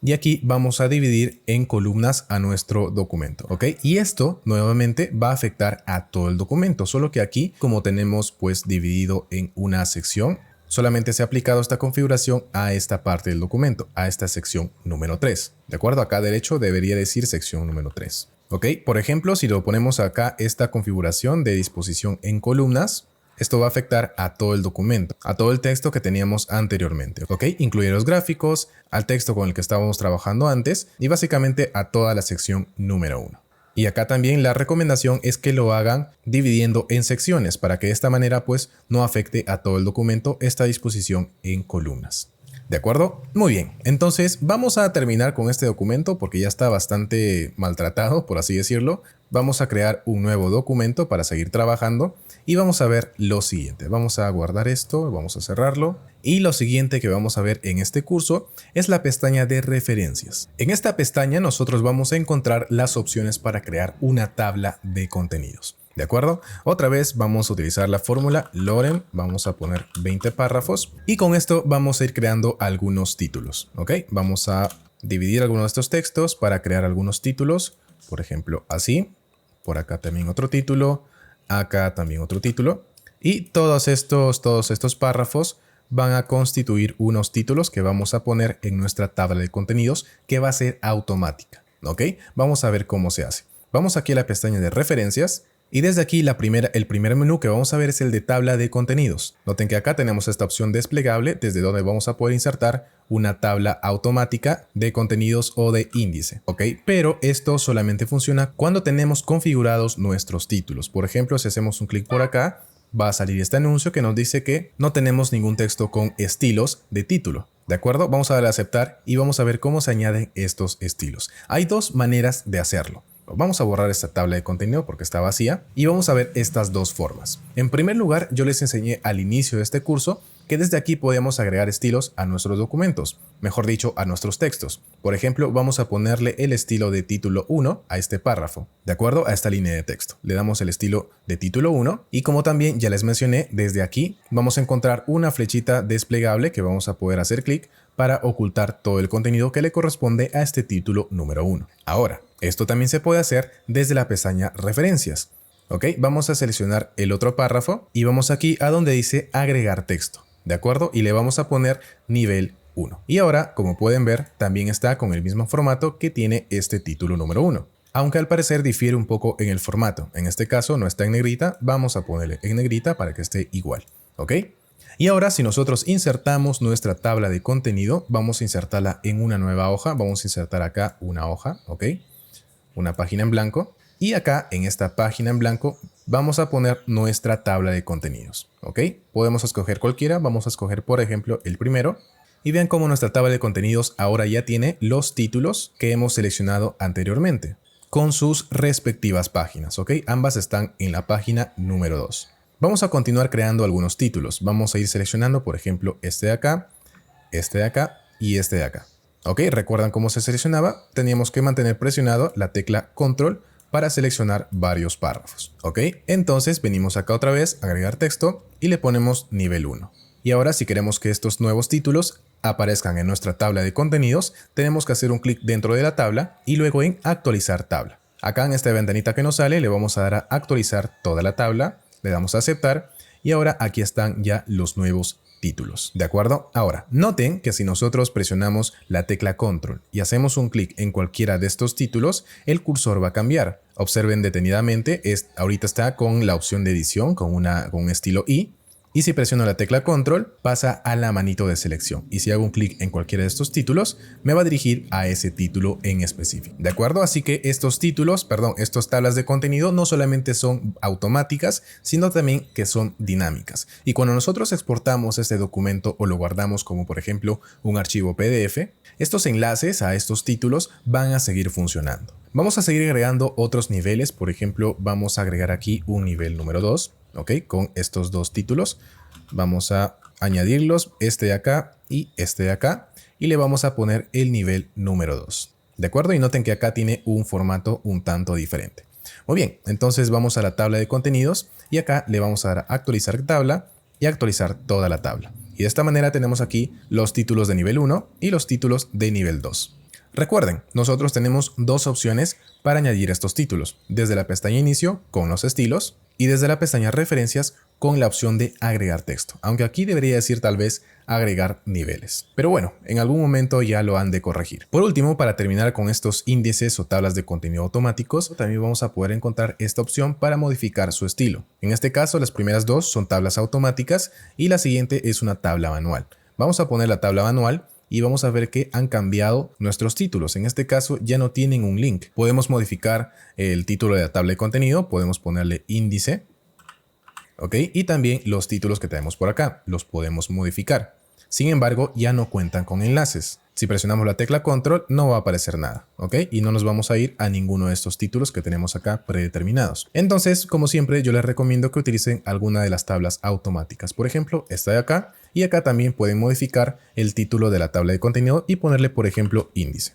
Y aquí vamos a dividir en columnas a nuestro documento, ¿ok? Y esto nuevamente va a afectar a todo el documento, solo que aquí, como tenemos pues dividido en una sección, solamente se ha aplicado esta configuración a esta parte del documento, a esta sección número 3. ¿De acuerdo? Acá derecho debería decir sección número 3. ¿Ok? Por ejemplo, si lo ponemos acá esta configuración de disposición en columnas, esto va a afectar a todo el documento, a todo el texto que teníamos anteriormente, ¿ok? Incluye los gráficos, al texto con el que estábamos trabajando antes y básicamente a toda la sección número 1. Y acá también la recomendación es que lo hagan dividiendo en secciones para que de esta manera pues no afecte a todo el documento esta disposición en columnas. ¿De acuerdo? Muy bien, entonces vamos a terminar con este documento porque ya está bastante maltratado, por así decirlo. Vamos a crear un nuevo documento para seguir trabajando y vamos a ver lo siguiente. Vamos a guardar esto, vamos a cerrarlo. Y lo siguiente que vamos a ver en este curso es la pestaña de referencias. En esta pestaña nosotros vamos a encontrar las opciones para crear una tabla de contenidos. ¿De acuerdo? Otra vez vamos a utilizar la fórmula Lorem, vamos a poner 20 párrafos y con esto vamos a ir creando algunos títulos, ¿ok? Vamos a dividir algunos de estos textos para crear algunos títulos, por ejemplo, así, por acá también otro título, acá también otro título y todos estos párrafos van a constituir unos títulos que vamos a poner en nuestra tabla de contenidos que va a ser automática, ¿ok? Vamos a ver cómo se hace. Vamos aquí a la pestaña de referencias. Y desde aquí el primer menú que vamos a ver es el de tabla de contenidos. Noten que acá tenemos esta opción desplegable desde donde vamos a poder insertar una tabla automática de contenidos o de índice, ¿ok? Pero esto solamente funciona cuando tenemos configurados nuestros títulos. Por ejemplo, si hacemos un clic por acá, va a salir este anuncio que nos dice que no tenemos ningún texto con estilos de título. ¿De acuerdo? Vamos a darle a aceptar y vamos a ver cómo se añaden estos estilos. Hay dos maneras de hacerlo. Vamos a borrar esta tabla de contenido porque está vacía y vamos a ver estas dos formas. En primer lugar, yo les enseñé al inicio de este curso que desde aquí podemos agregar estilos a nuestros documentos, mejor dicho, a nuestros textos. Por ejemplo, vamos a ponerle el estilo de título 1 a este párrafo, de acuerdo a esta línea de texto. Le damos el estilo de título 1 y como también ya les mencioné, desde aquí vamos a encontrar una flechita desplegable que vamos a poder hacer clic para ocultar todo el contenido que le corresponde a este título número 1. Ahora, esto también se puede hacer desde la pestaña Referencias. ¿Ok? Vamos a seleccionar el otro párrafo y vamos aquí a donde dice Agregar texto. ¿De acuerdo? Y le vamos a poner nivel 1. Y ahora, como pueden ver, también está con el mismo formato que tiene este título número 1. Aunque al parecer difiere un poco en el formato. En este caso no está en negrita, vamos a ponerle en negrita para que esté igual. ¿Ok? Y ahora si nosotros insertamos nuestra tabla de contenido, vamos a insertarla en una nueva hoja. Vamos a insertar acá una hoja, ¿ok? Una página en blanco. Y acá en esta página en blanco vamos a poner nuestra tabla de contenidos, ¿ok? Podemos escoger cualquiera, vamos a escoger por ejemplo el primero. Y vean cómo nuestra tabla de contenidos ahora ya tiene los títulos que hemos seleccionado anteriormente, con sus respectivas páginas, ¿ok? Ambas están en la página número 2. Vamos a continuar creando algunos títulos. Vamos a ir seleccionando, por ejemplo, este de acá y este de acá. ¿Ok? ¿Recuerdan cómo se seleccionaba? Teníamos que mantener presionado la tecla Control para seleccionar varios párrafos. ¿Ok? Entonces venimos acá otra vez, agregar texto y le ponemos nivel 1. Y ahora si queremos que estos nuevos títulos aparezcan en nuestra tabla de contenidos, tenemos que hacer un clic dentro de la tabla y luego en actualizar tabla. Acá en esta ventanita que nos sale le vamos a dar a actualizar toda la tabla. Le damos a aceptar y ahora aquí están ya los nuevos títulos, ¿de acuerdo? Ahora, noten que si nosotros presionamos la tecla Control y hacemos un clic en cualquiera de estos títulos, el cursor va a cambiar. Observen detenidamente, ahorita está con la opción de edición, con un estilo I. Y si presiono la tecla Control, pasa a la manito de selección. Y si hago un clic en cualquiera de estos títulos, me va a dirigir a ese título en específico. ¿De acuerdo? Así que estas tablas de contenido no solamente son automáticas, sino también que son dinámicas. Y cuando nosotros exportamos este documento o lo guardamos como por ejemplo un archivo PDF, estos enlaces a estos títulos van a seguir funcionando. Vamos a seguir agregando otros niveles. Por ejemplo, vamos a agregar aquí un nivel número 2. ¿Ok? Con estos dos títulos vamos a añadirlos, este de acá y este de acá, y le vamos a poner el nivel número 2. ¿De acuerdo? Y noten que acá tiene un formato un tanto diferente. Muy bien, entonces vamos a la tabla de contenidos y acá le vamos a dar a actualizar tabla y actualizar toda la tabla. Y de esta manera tenemos aquí los títulos de nivel 1 y los títulos de nivel 2. Recuerden, nosotros tenemos dos opciones para añadir estos títulos, desde la pestaña Inicio con los estilos y desde la pestaña Referencias con la opción de agregar texto, aunque aquí debería decir tal vez agregar niveles. Pero bueno, en algún momento ya lo han de corregir. Por último, para terminar con estos índices o tablas de contenido automáticos, también vamos a poder encontrar esta opción para modificar su estilo. En este caso, las primeras dos son tablas automáticas y la siguiente es una tabla manual. Vamos a poner la tabla manual y vamos a ver que han cambiado nuestros títulos. En este caso ya no tienen un link. Podemos modificar el título de la tabla de contenido, podemos ponerle índice, ¿ok? Y también los títulos que tenemos por acá, los podemos modificar. Sin embargo, ya no cuentan con enlaces. Si presionamos la tecla Control, no va a aparecer nada, ¿ok? Y no nos vamos a ir a ninguno de estos títulos que tenemos acá predeterminados. Entonces, como siempre, yo les recomiendo que utilicen alguna de las tablas automáticas. Por ejemplo, esta de acá. Y acá también pueden modificar el título de la tabla de contenido y ponerle, por ejemplo, índice.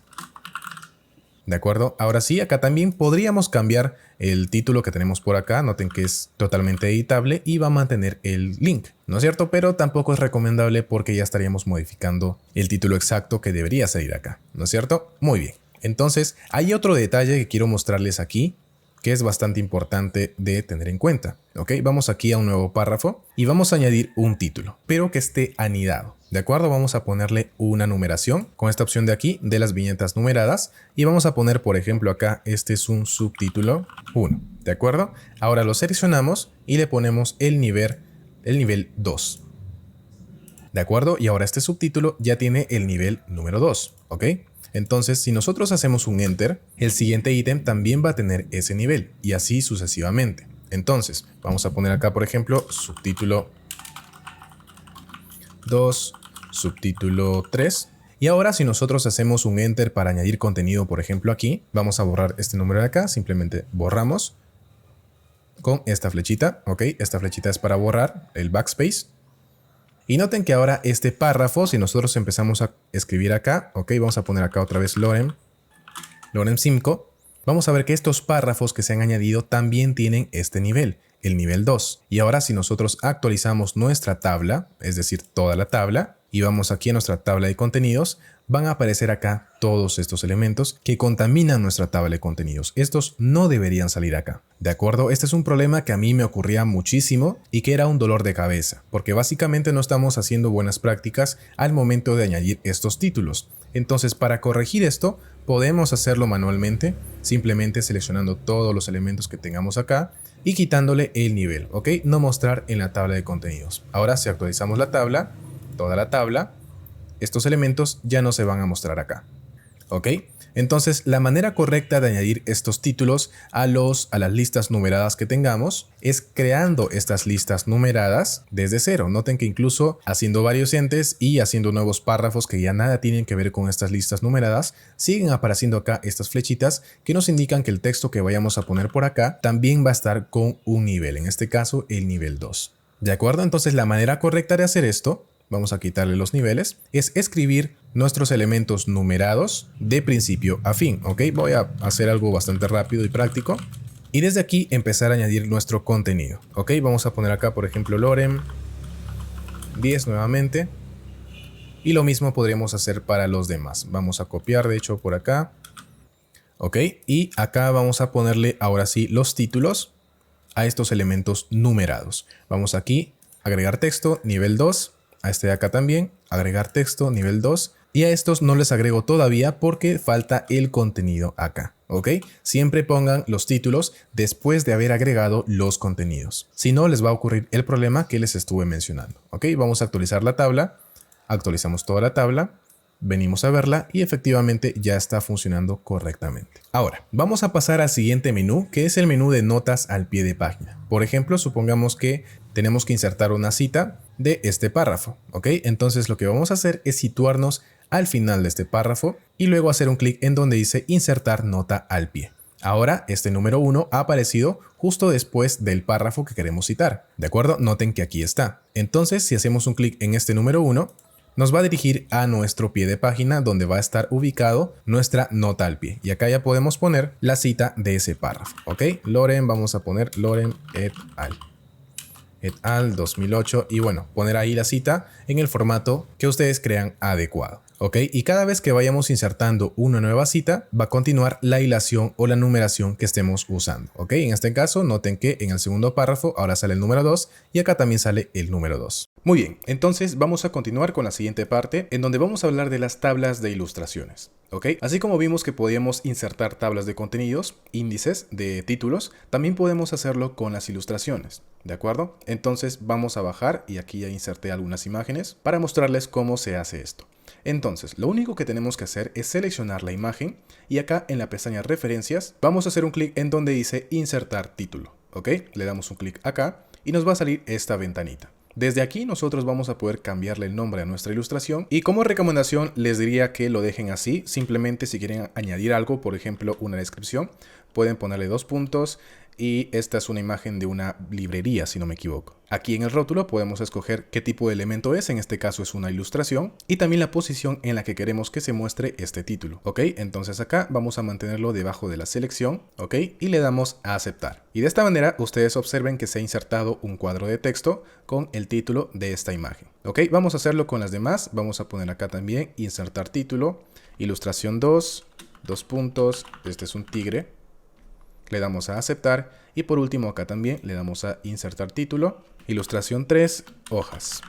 ¿De acuerdo? Ahora sí, acá también podríamos cambiar el título que tenemos por acá. Noten que es totalmente editable y va a mantener el link, ¿no es cierto? Pero tampoco es recomendable porque ya estaríamos modificando el título exacto que debería salir acá, ¿no es cierto? Muy bien. Entonces, hay otro detalle que quiero mostrarles aquí que es bastante importante de tener en cuenta. ¿Ok? Vamos aquí a un nuevo párrafo y vamos a añadir un título, pero que esté anidado. ¿De acuerdo? Vamos a ponerle una numeración con esta opción de aquí de las viñetas numeradas y vamos a poner, por ejemplo, acá este es un subtítulo 1. ¿De acuerdo? Ahora lo seleccionamos y le ponemos el nivel 2. ¿De acuerdo? Y ahora este subtítulo ya tiene el nivel número 2. ¿Ok? Entonces, si nosotros hacemos un Enter, el siguiente ítem también va a tener ese nivel y así sucesivamente. Entonces, vamos a poner acá, por ejemplo, subtítulo 2, subtítulo 3. Y ahora si nosotros hacemos un Enter para añadir contenido, por ejemplo aquí, vamos a borrar este número de acá, simplemente borramos con esta flechita, ¿ok? Esta flechita es para borrar el backspace. Y noten que ahora este párrafo, si nosotros empezamos a escribir acá, ok, vamos a poner acá otra vez Lorem 5, vamos a ver que estos párrafos que se han añadido también tienen este nivel, el nivel 2. Y ahora si nosotros actualizamos nuestra tabla, es decir, toda la tabla, y vamos aquí a nuestra tabla de contenidos, van a aparecer acá todos estos elementos que contaminan nuestra tabla de contenidos. Estos no deberían salir acá. ¿De acuerdo? Este es un problema que a mí me ocurría muchísimo y que era un dolor de cabeza, porque básicamente no estamos haciendo buenas prácticas al momento de añadir estos títulos. Entonces, para corregir esto, podemos hacerlo manualmente, simplemente seleccionando todos los elementos que tengamos acá y quitándole el nivel, ¿ok? No mostrar en la tabla de contenidos. Ahora, si actualizamos la tabla, toda la tabla, estos elementos ya no se van a mostrar acá. ¿Ok? Entonces, la manera correcta de añadir estos títulos a las listas numeradas que tengamos es creando estas listas numeradas desde cero. Noten que incluso haciendo varios entes y haciendo nuevos párrafos que ya nada tienen que ver con estas listas numeradas, siguen apareciendo acá estas flechitas que nos indican que el texto que vayamos a poner por acá también va a estar con un nivel, en este caso el nivel 2. ¿De acuerdo? Entonces, la manera correcta de hacer esto, vamos a quitarle los niveles, es escribir nuestros elementos numerados de principio a fin, ¿ok? Voy a hacer algo bastante rápido y práctico. Y desde aquí empezar a añadir nuestro contenido, ¿ok? Vamos a poner acá, por ejemplo, Lorem 10 nuevamente. Y lo mismo podríamos hacer para los demás. Vamos a copiar, de hecho, por acá. ¿Ok? Y acá vamos a ponerle, ahora sí, los títulos a estos elementos numerados. Vamos aquí, agregar texto, nivel 2. A este de acá también, agregar texto, nivel 2. Y a estos no les agrego todavía porque falta el contenido acá. ¿Ok? Siempre pongan los títulos después de haber agregado los contenidos. Si no, les va a ocurrir el problema que les estuve mencionando. ¿Ok? Vamos a actualizar la tabla. Actualizamos toda la tabla. Venimos a verla y efectivamente ya está funcionando correctamente. Ahora, vamos a pasar al siguiente menú, que es el menú de notas al pie de página. Por ejemplo, supongamos que tenemos que insertar una cita de este párrafo, ¿ok? Entonces lo que vamos a hacer es situarnos al final de este párrafo y luego hacer un clic en donde dice insertar nota al pie. Ahora este número 1 ha aparecido justo después del párrafo que queremos citar, ¿de acuerdo? Noten que aquí está. Entonces si hacemos un clic en este número 1, nos va a dirigir a nuestro pie de página donde va a estar ubicado nuestra nota al pie. Y acá ya podemos poner la cita de ese párrafo, ¿ok? Lorem, vamos a poner Lorem et al 2008 y bueno, poner ahí la cita en el formato que ustedes crean adecuado. ¿Ok? Y cada vez que vayamos insertando una nueva cita, va a continuar la hilación o la numeración que estemos usando. ¿Ok? En este caso, noten que en el segundo párrafo ahora sale el número 2 y acá también sale el número 2. Muy bien, entonces vamos a continuar con la siguiente parte en donde vamos a hablar de las tablas de ilustraciones. ¿Ok? Así como vimos que podíamos insertar tablas de contenidos, índices de títulos, también podemos hacerlo con las ilustraciones. ¿De acuerdo? Entonces vamos a bajar y aquí ya inserté algunas imágenes para mostrarles cómo se hace esto. Entonces, lo único que tenemos que hacer es seleccionar la imagen y acá en la pestaña referencias vamos a hacer un clic en donde dice insertar título. ¿Ok? Le damos un clic acá y nos va a salir esta ventanita. Desde aquí nosotros vamos a poder cambiarle el nombre a nuestra ilustración y como recomendación les diría que lo dejen así. Simplemente si quieren añadir algo, por ejemplo una descripción, pueden ponerle 2 puntos y esta es una imagen de una librería, si no me equivoco. Aquí en el rótulo podemos escoger qué tipo de elemento es, en este caso es una ilustración, y también la posición en la que queremos que se muestre este título, ¿ok? Entonces acá vamos a mantenerlo debajo de la selección, ¿ok? Y le damos a aceptar. Y de esta manera ustedes observen que se ha insertado un cuadro de texto con el título de esta imagen, ¿ok? Vamos a hacerlo con las demás, vamos a poner acá también insertar título, ilustración 2, 2 puntos, este es un tigre. Le damos a aceptar y por último acá también le damos a insertar título, ilustración 3, hojas.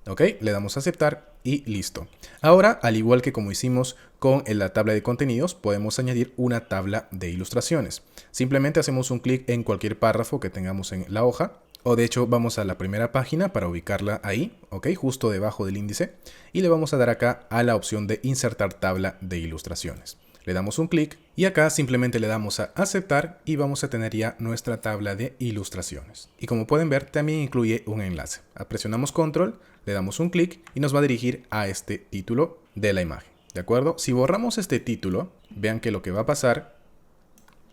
Ok, le damos a aceptar y listo. Ahora, al igual que como hicimos con la tabla de contenidos, podemos añadir una tabla de ilustraciones. Simplemente hacemos un clic en cualquier párrafo que tengamos en la hoja, o de hecho vamos a la primera página para ubicarla ahí, ok, justo debajo del índice, y le vamos a dar acá a la opción de insertar tabla de ilustraciones. Le damos un clic y acá simplemente le damos a aceptar y vamos a tener ya nuestra tabla de ilustraciones. Y como pueden ver, también incluye un enlace. Presionamos control, le damos un clic y nos va a dirigir a este título de la imagen. ¿De acuerdo? Si borramos este título, vean que lo que va a pasar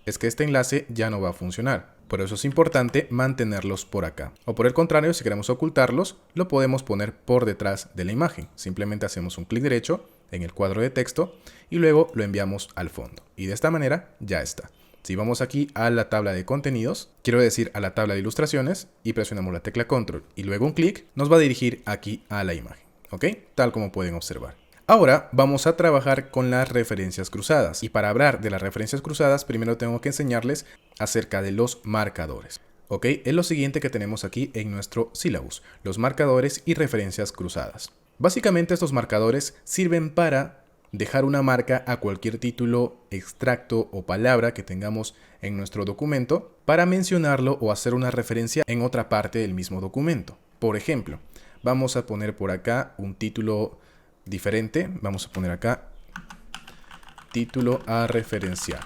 es que este enlace ya no va a funcionar. Por eso es importante mantenerlos por acá. O por el contrario, si queremos ocultarlos, lo podemos poner por detrás de la imagen. Simplemente hacemos un clic derecho en el cuadro de texto y luego lo enviamos al fondo. Y de esta manera ya está. Si vamos aquí a la tabla de contenidos, quiero decir a la tabla de ilustraciones, y presionamos la tecla control y luego un clic, nos va a dirigir aquí a la imagen. ¿Ok? Tal como pueden observar. Ahora vamos a trabajar con las referencias cruzadas. Y para hablar de las referencias cruzadas, primero tengo que enseñarles acerca de los marcadores. ¿Ok? Es lo siguiente que tenemos aquí en nuestro syllabus, los marcadores y referencias cruzadas. Básicamente estos marcadores sirven para dejar una marca a cualquier título, extracto o palabra que tengamos en nuestro documento para mencionarlo o hacer una referencia en otra parte del mismo documento. Por ejemplo, vamos a poner por acá un título diferente. Vamos a poner acá título a referenciar.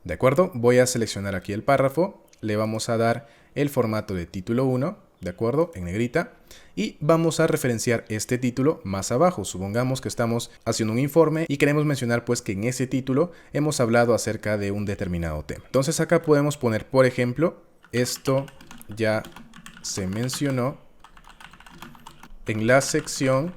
¿De acuerdo? Voy a seleccionar aquí el párrafo. Le vamos a dar el formato de título 1. ¿De acuerdo? En negrita. Y vamos a referenciar este título más abajo. Supongamos que estamos haciendo un informe y queremos mencionar pues que en ese título hemos hablado acerca de un determinado tema. Entonces acá podemos poner, por ejemplo, esto ya se mencionó en la sección.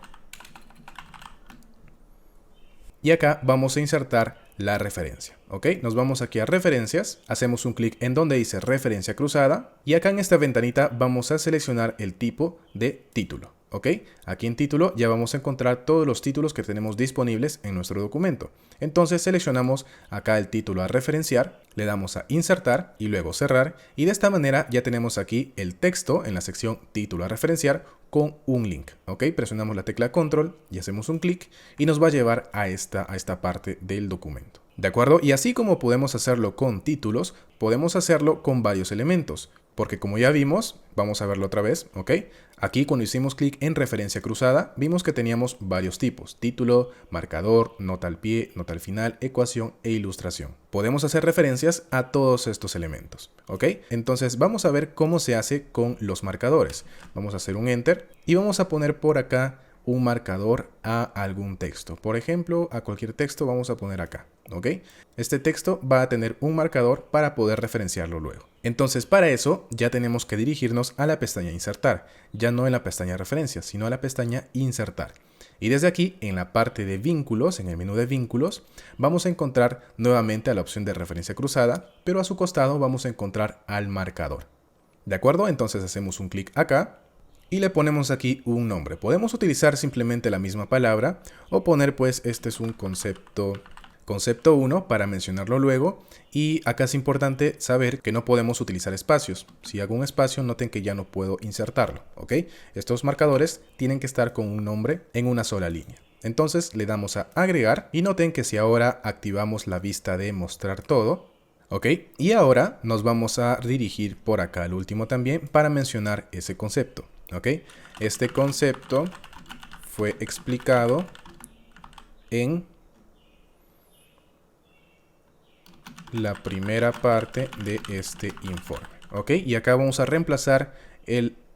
Y acá vamos a insertar la referencia, ¿ok? Nos vamos aquí a referencias, hacemos un clic en donde dice referencia cruzada y acá en esta ventanita vamos a seleccionar el tipo de título, ¿ok? Aquí en título ya vamos a encontrar todos los títulos que tenemos disponibles en nuestro documento. Entonces seleccionamos acá el título a referenciar, le damos a insertar y luego cerrar y de esta manera ya tenemos aquí el texto en la sección título a referenciar con un link, ¿ok? Presionamos la tecla control y hacemos un clic y nos va a llevar a esta parte del documento. ¿De acuerdo? Y así como podemos hacerlo con títulos, podemos hacerlo con varios elementos. Porque como ya vimos, vamos a verlo otra vez, ¿ok? Aquí cuando hicimos clic en referencia cruzada, vimos que teníamos varios tipos: título, marcador, nota al pie, nota al final, ecuación e ilustración. Podemos hacer referencias a todos estos elementos, ¿ok? Entonces vamos a ver cómo se hace con los marcadores. Vamos a hacer un enter y vamos a poner por acá un marcador a algún texto. Por ejemplo, a cualquier texto vamos a poner acá, ¿ok? Este texto va a tener un marcador para poder referenciarlo luego. Entonces, para eso ya tenemos que dirigirnos a la pestaña Insertar, ya no en la pestaña Referencias, sino a la pestaña Insertar. Y desde aquí, en la parte de vínculos, en el menú de vínculos, vamos a encontrar nuevamente a la opción de referencia cruzada, pero a su costado vamos a encontrar al marcador. ¿De acuerdo? Entonces hacemos un clic acá y le ponemos aquí un nombre. Podemos utilizar simplemente la misma palabra o poner pues este es un concepto 1 para mencionarlo luego, y acá es importante saber que no podemos utilizar espacios. Si hago un espacio, noten que ya no puedo insertarlo, ¿ok? Estos marcadores tienen que estar con un nombre en una sola línea. Entonces le damos a agregar y noten que si ahora activamos la vista de mostrar todo, ¿ok? Y ahora nos vamos a dirigir por acá al último también para mencionar ese concepto, ¿ok? Este concepto fue explicado en la primera parte de este informe, ¿ok? Y acá vamos a reemplazar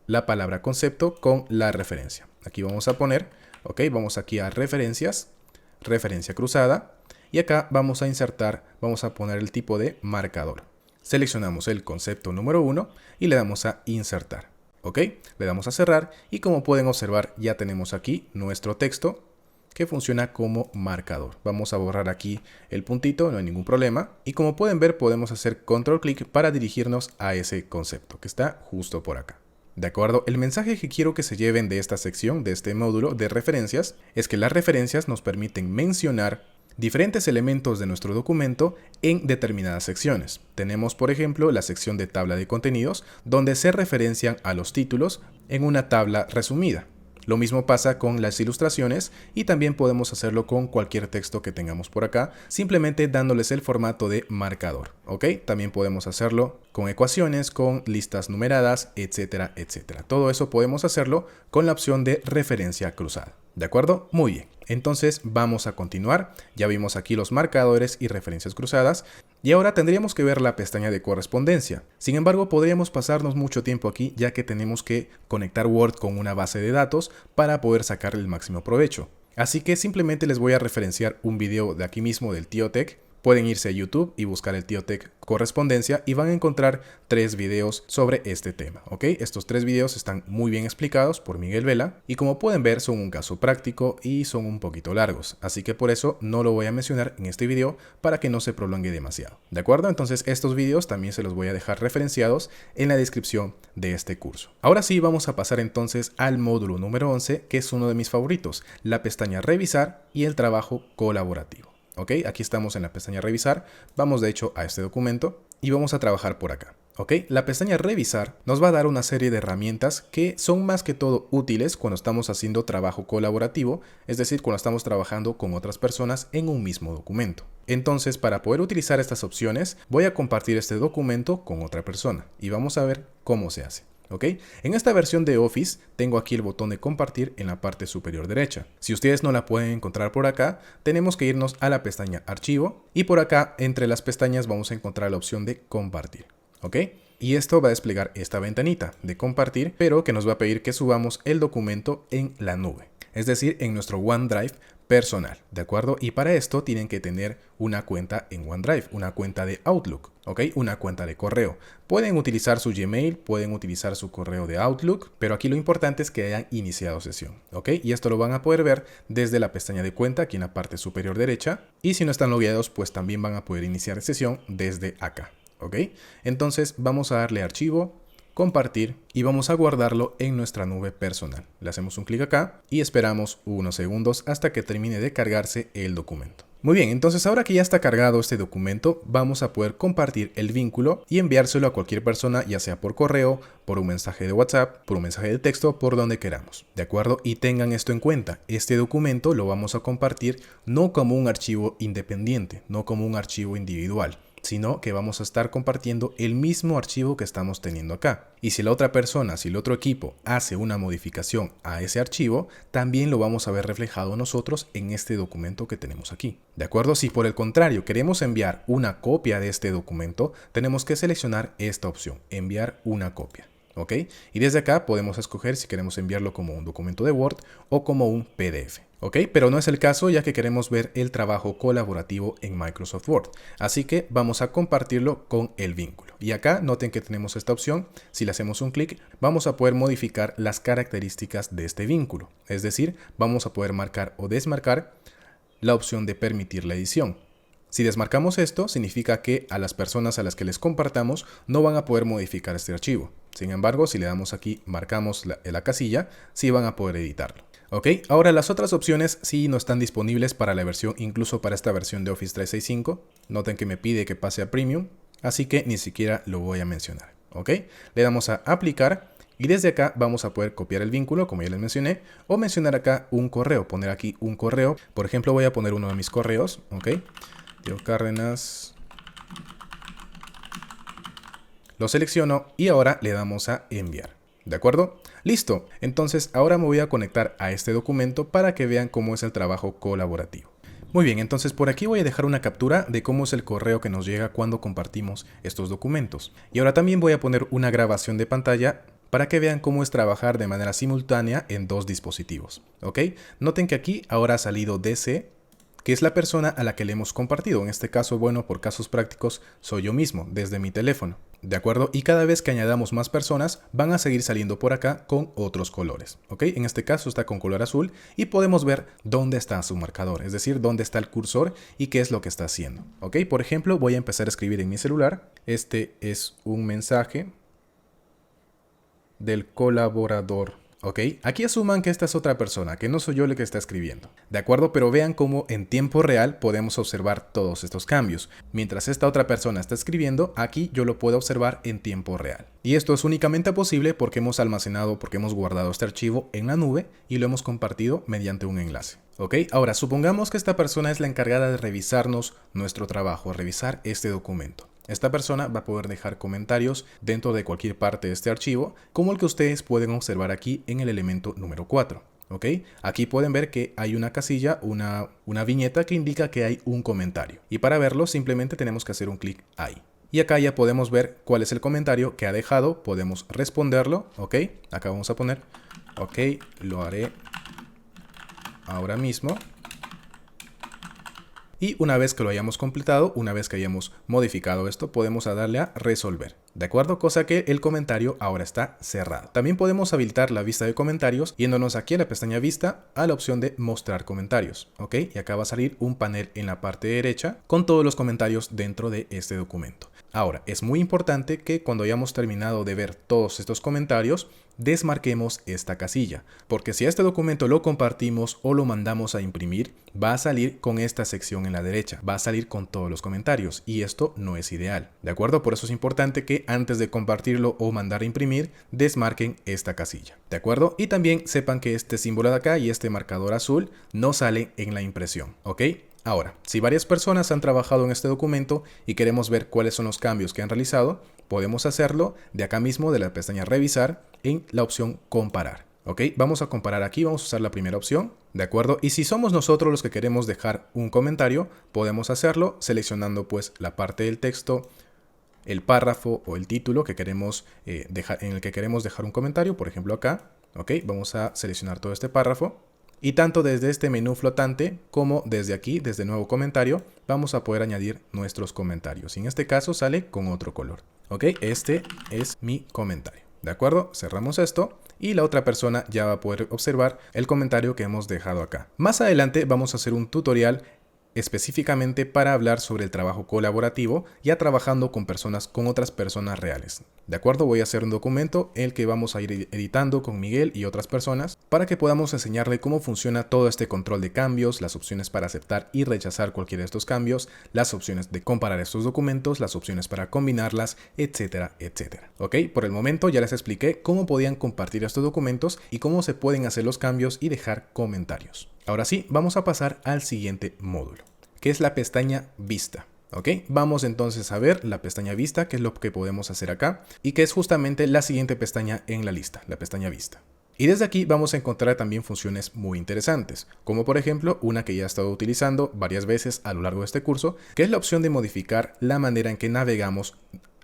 la palabra concepto con la referencia. Aquí vamos a poner, ¿ok? Vamos aquí a referencias, referencia cruzada, y acá vamos a insertar, vamos a poner el tipo de marcador. seleccionamos el concepto número 1 y le damos a insertar. ¿Ok? Le damos a cerrar y como pueden observar ya tenemos aquí nuestro texto que funciona como marcador. Vamos a borrar aquí el puntito, no hay ningún problema. Y como pueden ver podemos hacer control clic para dirigirnos a ese concepto que está justo por acá. ¿De acuerdo? El mensaje que quiero que se lleven de esta sección, de este módulo de referencias, es que las referencias nos permiten mencionar diferentes elementos de nuestro documento en determinadas secciones. Tenemos, por ejemplo, la sección de tabla de contenidos, donde se referencian a los títulos en una tabla resumida. Lo mismo pasa con las ilustraciones y también podemos hacerlo con cualquier texto que tengamos por acá, simplemente dándoles el formato de marcador, ¿ok? También podemos hacerlo con ecuaciones, con listas numeradas, etcétera, etcétera. Todo eso podemos hacerlo con la opción de referencia cruzada. ¿De acuerdo? Muy bien. Entonces vamos a continuar. Ya vimos aquí los marcadores y referencias cruzadas. Y ahora tendríamos que ver la pestaña de correspondencia. Sin embargo, podríamos pasarnos mucho tiempo aquí ya que tenemos que conectar Word con una base de datos para poder sacarle el máximo provecho. Así que simplemente les voy a referenciar un video de aquí mismo del Tío Tech. Pueden irse a YouTube y buscar el Tío Tech correspondencia y van a encontrar 3 videos sobre este tema, ¿ok? Estos 3 videos están muy bien explicados por Miguel Vela y como pueden ver son un caso práctico y son un poquito largos, así que por eso no lo voy a mencionar en este video para que no se prolongue demasiado, ¿de acuerdo? Entonces estos videos también se los voy a dejar referenciados en la descripción de este curso. Ahora sí vamos a pasar entonces al módulo número 11, que es uno de mis favoritos, la pestaña revisar y el trabajo colaborativo. ¿Ok? Aquí estamos en la pestaña revisar, vamos de hecho a este documento y vamos a trabajar por acá. ¿Ok? La pestaña revisar nos va a dar una serie de herramientas que son más que todo útiles cuando estamos haciendo trabajo colaborativo, es decir, cuando estamos trabajando con otras personas en un mismo documento. Entonces, para poder utilizar estas opciones, voy a compartir este documento con otra persona y vamos a ver cómo se hace. ¿Ok? En esta versión de Office tengo aquí el botón de compartir en la parte superior derecha. Si ustedes no la pueden encontrar por acá, tenemos que irnos a la pestaña Archivo y por acá entre las pestañas vamos a encontrar la opción de compartir. ¿Ok? Y esto va a desplegar esta ventanita de compartir, pero que nos va a pedir que subamos el documento en la nube, es decir, en nuestro OneDrive personal, ¿de acuerdo? Y para esto tienen que tener una cuenta en OneDrive, una cuenta de Outlook, ¿ok? Una cuenta de correo. Pueden utilizar su Gmail, pueden utilizar su correo de Outlook, pero aquí lo importante es que hayan iniciado sesión, ¿ok? Y esto lo van a poder ver desde la pestaña de cuenta aquí en la parte superior derecha. Y si no están logueados, pues también van a poder iniciar sesión desde acá, ¿ok? Entonces vamos a darle a archivo, compartir y vamos a guardarlo en nuestra nube personal. Le hacemos un clic acá y esperamos unos segundos hasta que termine de cargarse el documento. Muy bien, entonces ahora que ya está cargado este documento, vamos a poder compartir el vínculo y enviárselo a cualquier persona, ya sea por correo, por un mensaje de WhatsApp, por un mensaje de texto, por donde queramos. ¿De acuerdo? Y tengan esto en cuenta, este documento lo vamos a compartir no como un archivo independiente, no como un archivo individual, sino que vamos a estar compartiendo el mismo archivo que estamos teniendo acá. Y si la otra persona, si el otro equipo hace una modificación a ese archivo, también lo vamos a ver reflejado nosotros en este documento que tenemos aquí. ¿De acuerdo? Si por el contrario queremos enviar una copia de este documento, tenemos que seleccionar esta opción, enviar una copia. ¿Ok? Y desde acá podemos escoger si queremos enviarlo como un documento de Word o como un PDF. ¿Ok? Pero no es el caso ya que queremos ver el trabajo colaborativo en Microsoft Word. Así que vamos a compartirlo con el vínculo. Y acá noten que tenemos esta opción. Si le hacemos un clic, vamos a poder modificar las características de este vínculo. Es decir, vamos a poder marcar o desmarcar la opción de permitir la edición. Si desmarcamos esto, significa que a las personas a las que les compartamos no van a poder modificar este archivo. Sin embargo, si le damos aquí, marcamos la casilla, sí van a poder editarlo. ¿Ok? Ahora las otras opciones sí no están disponibles para la versión, incluso para esta versión de Office 365. Noten que me pide que pase a Premium, así que ni siquiera lo voy a mencionar. ¿Ok? Le damos a aplicar y desde acá vamos a poder copiar el vínculo, como ya les mencioné, o mencionar acá un correo, poner aquí un correo. Por ejemplo, voy a poner uno de mis correos, ¿ok? Diego Cárdenas. Lo selecciono y ahora le damos a enviar. ¿De acuerdo? Listo. Entonces ahora me voy a conectar a este documento para que vean cómo es el trabajo colaborativo. Muy bien, entonces por aquí voy a dejar una captura de cómo es el correo que nos llega cuando compartimos estos documentos. Y ahora también voy a poner una grabación de pantalla para que vean cómo es trabajar de manera simultánea en dos dispositivos. ¿Ok? Noten que aquí ahora ha salido DC, que es la persona a la que le hemos compartido. En este caso, bueno, por casos prácticos, soy yo mismo, desde mi teléfono. ¿De acuerdo? Y cada vez que añadamos más personas, van a seguir saliendo por acá con otros colores. ¿Ok? En este caso está con color azul y podemos ver dónde está su marcador, es decir, dónde está el cursor y qué es lo que está haciendo. ¿Ok? Por ejemplo, voy a empezar a escribir en mi celular. Este es un mensaje del colaborador. ¿Ok? Aquí asuman que esta es otra persona, que no soy yo el que está escribiendo. ¿De acuerdo? Pero vean cómo en tiempo real podemos observar todos estos cambios. Mientras esta otra persona está escribiendo, aquí yo lo puedo observar en tiempo real. Y esto es únicamente posible porque hemos almacenado, porque hemos guardado este archivo en la nube y lo hemos compartido mediante un enlace. ¿Ok? Ahora, supongamos que esta persona es la encargada de revisarnos nuestro trabajo, revisar este documento. Esta persona va a poder dejar comentarios dentro de cualquier parte de este archivo, como el que ustedes pueden observar aquí en el elemento número 4. ¿Ok? Aquí pueden ver que hay una casilla, una viñeta que indica que hay un comentario. Y para verlo simplemente tenemos que hacer un clic ahí. Y acá ya podemos ver cuál es el comentario que ha dejado, podemos responderlo. ¿Ok? Acá vamos a poner, ok, lo haré ahora mismo. Y una vez que lo hayamos completado, una vez que hayamos modificado esto, podemos darle a resolver. ¿De acuerdo? Cosa que el comentario ahora está cerrado. También podemos habilitar la vista de comentarios yéndonos aquí a la pestaña vista a la opción de mostrar comentarios. ¿Ok? Y acá va a salir un panel en la parte derecha con todos los comentarios dentro de este documento. Ahora, es muy importante que cuando hayamos terminado de ver todos estos comentarios, desmarquemos esta casilla, porque si este documento lo compartimos o lo mandamos a imprimir, va a salir con esta sección en la derecha, va a salir con todos los comentarios y esto no es ideal, ¿de acuerdo? Por eso es importante que antes de compartirlo o mandar a imprimir, desmarquen esta casilla, ¿de acuerdo? Y también sepan que este símbolo de acá y este marcador azul no sale en la impresión, ¿ok? Ahora, si varias personas han trabajado en este documento y queremos ver cuáles son los cambios que han realizado, podemos hacerlo de acá mismo de la pestaña revisar en la opción comparar. ¿Ok? Vamos a comparar aquí, vamos a usar la primera opción, ¿de acuerdo? Y si somos nosotros los que queremos dejar un comentario, podemos hacerlo seleccionando pues la parte del texto, el párrafo o el título que queremos dejar, en el que queremos dejar un comentario, por ejemplo acá. ¿Ok? Vamos a seleccionar todo este párrafo. Y tanto desde este menú flotante como desde aquí, desde nuevo comentario, vamos a poder añadir nuestros comentarios. Y en este caso sale con otro color. ¿Ok? Este es mi comentario. ¿De acuerdo? Cerramos esto y la otra persona ya va a poder observar el comentario que hemos dejado acá. Más adelante vamos a hacer un tutorial específicamente para hablar sobre el trabajo colaborativo, ya trabajando con otras personas reales. ¿De acuerdo? Voy a hacer un documento en el que vamos a ir editando con Miguel y otras personas para que podamos enseñarle cómo funciona todo este control de cambios, las opciones para aceptar y rechazar cualquiera de estos cambios, las opciones de comparar estos documentos, las opciones para combinarlas, etcétera, etcétera. ¿Ok? Por el momento ya les expliqué cómo podían compartir estos documentos y cómo se pueden hacer los cambios y dejar comentarios. Ahora sí, vamos a pasar al siguiente módulo, que es la pestaña Vista. ¿Ok? Vamos entonces a ver la pestaña Vista, que es lo que podemos hacer acá, y que es justamente la siguiente pestaña en la lista, la pestaña Vista. Y desde aquí vamos a encontrar también funciones muy interesantes, como por ejemplo una que ya he estado utilizando varias veces a lo largo de este curso, que es la opción de modificar la manera en que navegamos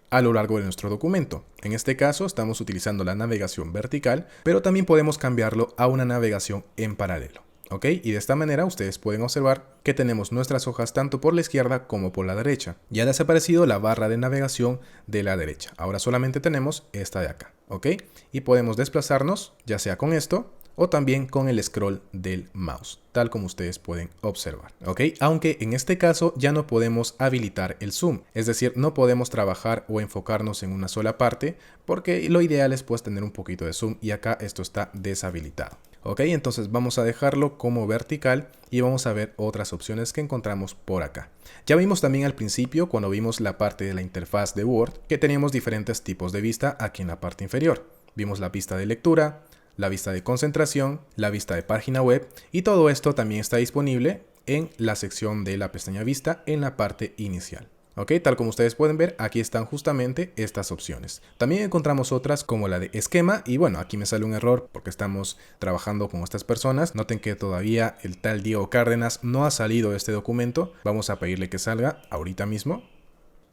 a lo largo de nuestro documento. En este caso estamos utilizando la navegación vertical, pero también podemos cambiarlo a una navegación en paralelo. ¿Ok? Y de esta manera ustedes pueden observar que tenemos nuestras hojas tanto por la izquierda como por la derecha. Ya ha desaparecido la barra de navegación de la derecha. Ahora solamente tenemos esta de acá. ¿Ok? Y podemos desplazarnos ya sea con esto o también con el scroll del mouse, tal como ustedes pueden observar. ¿Ok? Aunque en este caso ya no podemos habilitar el zoom, es decir, no podemos trabajar o enfocarnos en una sola parte porque lo ideal es pues tener un poquito de zoom y acá esto está deshabilitado. Ok, entonces vamos a dejarlo como vertical y vamos a ver otras opciones que encontramos por acá. Ya vimos también al principio, cuando vimos la parte de la interfaz de Word, que teníamos diferentes tipos de vista aquí en la parte inferior. Vimos la vista de lectura, la vista de concentración, la vista de página web y todo esto también está disponible en la sección de la pestaña Vista en la parte inicial. Ok, tal como ustedes pueden ver, aquí están justamente estas opciones. También encontramos otras como la de esquema y bueno, aquí me sale un error porque estamos trabajando con estas personas. Noten que todavía el tal Diego Cárdenas no ha salido de este documento. Vamos a pedirle que salga ahorita mismo.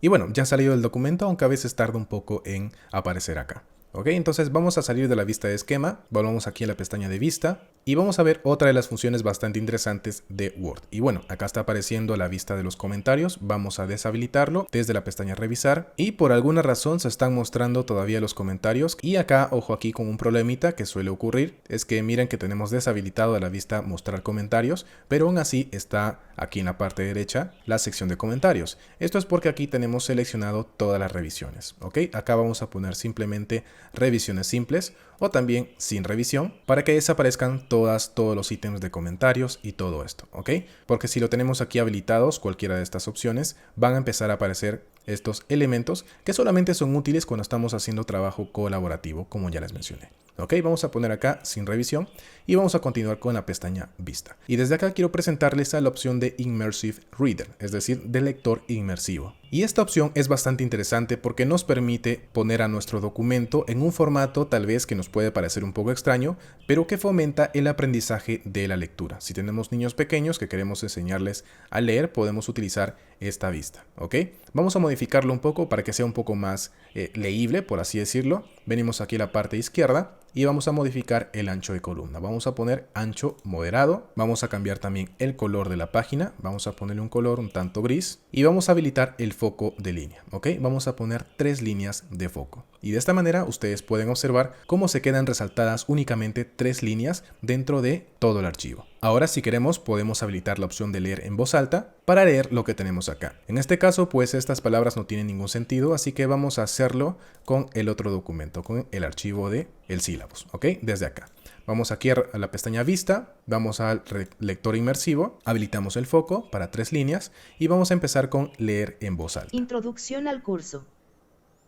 Y bueno, ya ha salido el documento, aunque a veces tarda un poco en aparecer acá. Ok, entonces vamos a salir de la vista de esquema, volvamos aquí a la pestaña de vista y vamos a ver otra de las funciones bastante interesantes de Word. Y bueno, acá está apareciendo la vista de los comentarios, vamos a deshabilitarlo desde la pestaña revisar y por alguna razón se están mostrando todavía los comentarios y acá, ojo aquí con un problemita que suele ocurrir, es que miren que tenemos deshabilitado a la vista mostrar comentarios, pero aún así está aquí en la parte derecha la sección de comentarios. Esto es porque aquí tenemos seleccionado todas las revisiones, ok, acá vamos a poner simplemente revisiones simples o también sin revisión para que desaparezcan todos los ítems de comentarios y todo esto, ¿ok? Porque si lo tenemos aquí habilitados, cualquiera de estas opciones, van a empezar a aparecer estos elementos que solamente son útiles cuando estamos haciendo trabajo colaborativo, como ya les mencioné. Ok, vamos a poner acá sin revisión y vamos a continuar con la pestaña vista. Y desde acá quiero presentarles a la opción de Immersive Reader, es decir, de lector inmersivo. Y esta opción es bastante interesante porque nos permite poner a nuestro documento en un formato tal vez que nos puede parecer un poco extraño, pero que fomenta el aprendizaje de la lectura. Si tenemos niños pequeños que queremos enseñarles a leer, podemos utilizar esta vista, ¿ok? Vamos a modificarlo un poco para que sea un poco más leíble, por así decirlo. Venimos aquí a la parte izquierda y vamos a modificar el ancho de columna. Vamos a poner ancho moderado. Vamos a cambiar también el color de la página. Vamos a ponerle un color un tanto gris y vamos a habilitar el foco de línea, ¿ok? Vamos a poner 3 líneas de foco. Y de esta manera ustedes pueden observar cómo se quedan resaltadas únicamente 3 líneas dentro de todo el archivo. Ahora, si queremos, podemos habilitar la opción de leer en voz alta para leer lo que tenemos acá. En este caso, pues estas palabras no tienen ningún sentido, así que vamos a hacerlo con el otro documento, con el archivo de el sílabus, ¿ok? Desde acá. Vamos aquí a la pestaña vista, vamos al lector inmersivo, habilitamos el foco para 3 líneas y vamos a empezar con leer en voz alta. Introducción al curso.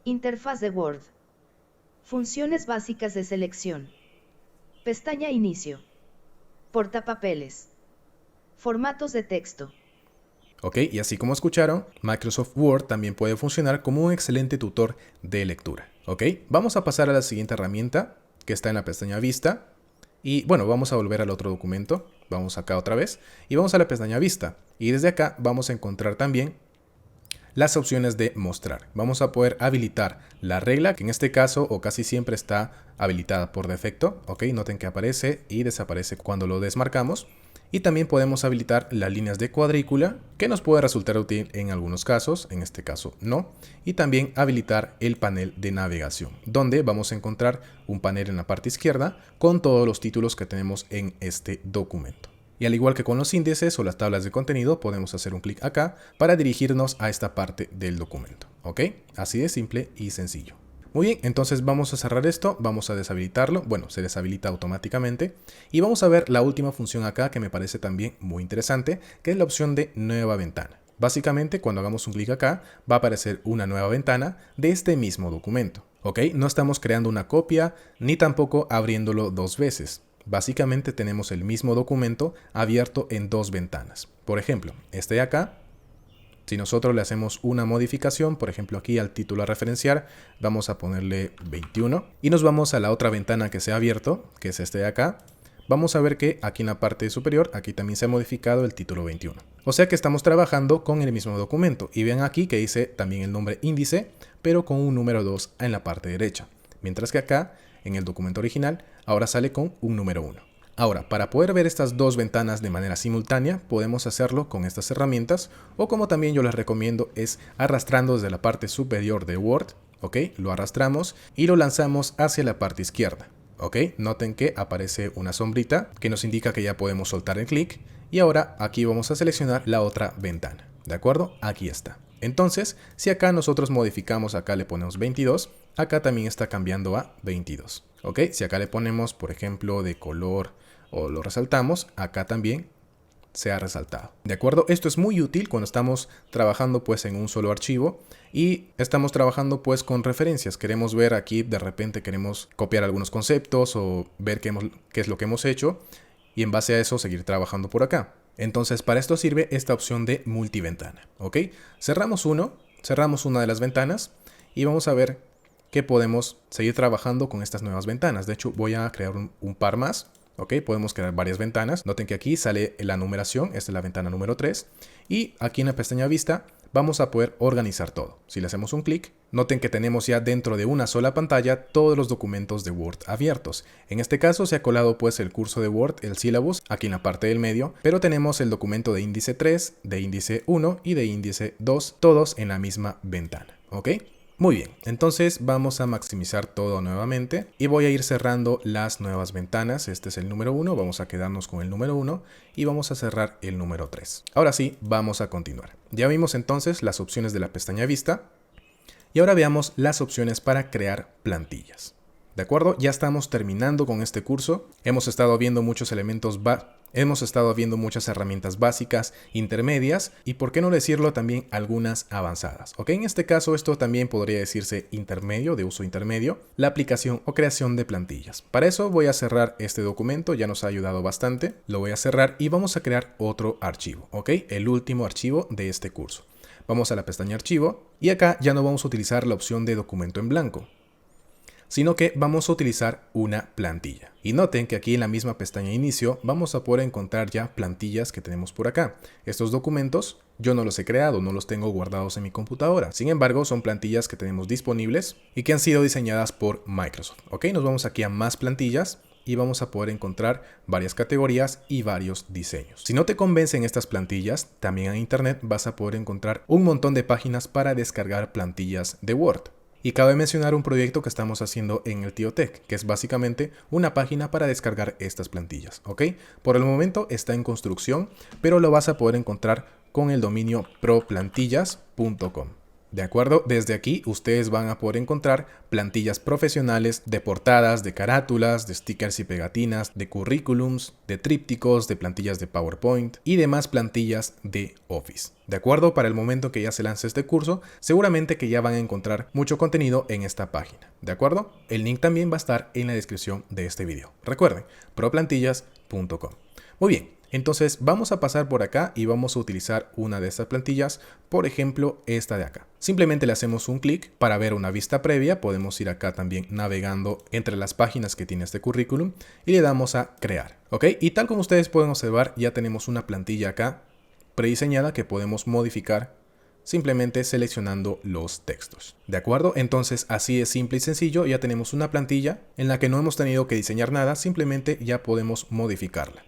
Interfaz de Word. Funciones básicas de selección. Pestaña inicio. Portapapeles. Formatos de texto. Ok, y así como escucharon, Microsoft Word también puede funcionar como un excelente tutor de lectura. Ok, vamos a pasar a la siguiente herramienta que está en la pestaña vista. Y bueno, vamos a volver al otro documento. Vamos acá otra vez y vamos a la pestaña vista. Y desde acá vamos a encontrar también las opciones de mostrar. Vamos a poder habilitar la regla, que en este caso o casi siempre está habilitada por defecto. Ok, noten que aparece y desaparece cuando lo desmarcamos. Y también podemos habilitar las líneas de cuadrícula, que nos puede resultar útil en algunos casos, en este caso no. Y también habilitar el panel de navegación, donde vamos a encontrar un panel en la parte izquierda con todos los títulos que tenemos en este documento. Y al igual que con los índices o las tablas de contenido, podemos hacer un clic acá para dirigirnos a esta parte del documento. ¿Ok? Así de simple y sencillo. Muy bien, entonces vamos a cerrar esto, vamos a deshabilitarlo, bueno, se deshabilita automáticamente y vamos a ver la última función acá que me parece también muy interesante, que es la opción de nueva ventana. Básicamente, cuando hagamos un clic acá, va a aparecer una nueva ventana de este mismo documento, ¿ok? No estamos creando una copia ni tampoco abriéndolo 2 veces. Básicamente tenemos el mismo documento abierto en 2 ventanas. Por ejemplo, este de acá. Si nosotros le hacemos una modificación, por ejemplo aquí al título a referenciar, vamos a ponerle 21 y nos vamos a la otra ventana que se ha abierto, que es este de acá. Vamos a ver que aquí en la parte superior, aquí también se ha modificado el título 21. O sea que estamos trabajando con el mismo documento. Y vean aquí que dice también el nombre índice, pero con un número 2 en la parte derecha. Mientras que acá, en el documento original, ahora sale con un número 1. Ahora, para poder ver estas 2 ventanas de manera simultánea, podemos hacerlo con estas herramientas, o como también yo les recomiendo es arrastrando desde la parte superior de Word, ¿ok? Lo arrastramos y lo lanzamos hacia la parte izquierda, ¿ok? Noten que aparece una sombrita que nos indica que ya podemos soltar el clic, y ahora aquí vamos a seleccionar la otra ventana, ¿de acuerdo? Aquí está. Entonces, si acá nosotros modificamos, acá le ponemos 22, acá también está cambiando a 22, ¿ok? Si acá le ponemos, por ejemplo, de color o lo resaltamos, acá también se ha resaltado. ¿De acuerdo? Esto es muy útil cuando estamos trabajando pues en un solo archivo y estamos trabajando pues con referencias. Queremos ver aquí, de repente queremos copiar algunos conceptos o ver qué es lo que hemos hecho y en base a eso seguir trabajando por acá. Entonces para esto sirve esta opción de multiventana, ¿ok? Cerramos una de las ventanas y vamos a ver que podemos seguir trabajando con estas nuevas ventanas. De hecho voy a crear un par más. Ok, podemos crear varias ventanas. Noten que aquí sale la numeración, esta es la ventana número 3. Y aquí en la pestaña vista vamos a poder organizar todo. Si le hacemos un clic, noten que tenemos ya dentro de una sola pantalla todos los documentos de Word abiertos. En este caso se ha colado pues el curso de Word, el syllabus, aquí en la parte del medio, pero tenemos el documento de índice 3, de índice 1 y de índice 2, todos en la misma ventana, ¿ok? Muy bien, entonces vamos a maximizar todo nuevamente y voy a ir cerrando las nuevas ventanas. Este es el número 1, vamos a quedarnos con el número 1 y vamos a cerrar el número 3. Ahora sí, vamos a continuar. Ya vimos entonces las opciones de la pestaña Vista y ahora veamos las opciones para crear plantillas. ¿De acuerdo? Ya estamos terminando con este curso. Hemos estado viendo muchos elementos Hemos estado viendo muchas herramientas básicas, intermedias y, por qué no decirlo, también algunas avanzadas. ¿Ok? En este caso, esto también podría decirse intermedio, de uso intermedio, la aplicación o creación de plantillas. Para eso voy a cerrar este documento, ya nos ha ayudado bastante. Lo voy a cerrar y vamos a crear otro archivo. ¿Ok? El último archivo de este curso. Vamos a la pestaña Archivo y acá ya no vamos a utilizar la opción de documento en blanco, sino que vamos a utilizar una plantilla. Y noten que aquí en la misma pestaña Inicio vamos a poder encontrar ya plantillas que tenemos por acá. Estos documentos yo no los he creado, no los tengo guardados en mi computadora. Sin embargo, son plantillas que tenemos disponibles y que han sido diseñadas por Microsoft. Ok, nos vamos aquí a Más plantillas y vamos a poder encontrar varias categorías y varios diseños. Si no te convencen estas plantillas, también en internet vas a poder encontrar un montón de páginas para descargar plantillas de Word. Y cabe mencionar un proyecto que estamos haciendo en el TioTech, que es básicamente una página para descargar estas plantillas, ¿ok? Por el momento está en construcción, pero lo vas a poder encontrar con el dominio proplantillas.com. ¿De acuerdo? Desde aquí ustedes van a poder encontrar plantillas profesionales de portadas, de carátulas, de stickers y pegatinas, de currículums, de trípticos, de plantillas de PowerPoint y demás plantillas de Office. ¿De acuerdo? Para el momento que ya se lance este curso, seguramente que ya van a encontrar mucho contenido en esta página. ¿De acuerdo? El link también va a estar en la descripción de este video. Recuerden, proplantillas.com. Muy bien. Entonces vamos a pasar por acá y vamos a utilizar una de estas plantillas, por ejemplo esta de acá. Simplemente le hacemos un clic para ver una vista previa, podemos ir acá también navegando entre las páginas que tiene este currículum y le damos a crear, ¿ok? Y tal como ustedes pueden observar, ya tenemos una plantilla acá prediseñada que podemos modificar simplemente seleccionando los textos. ¿De acuerdo? Entonces así es simple y sencillo, ya tenemos una plantilla en la que no hemos tenido que diseñar nada, simplemente ya podemos modificarla.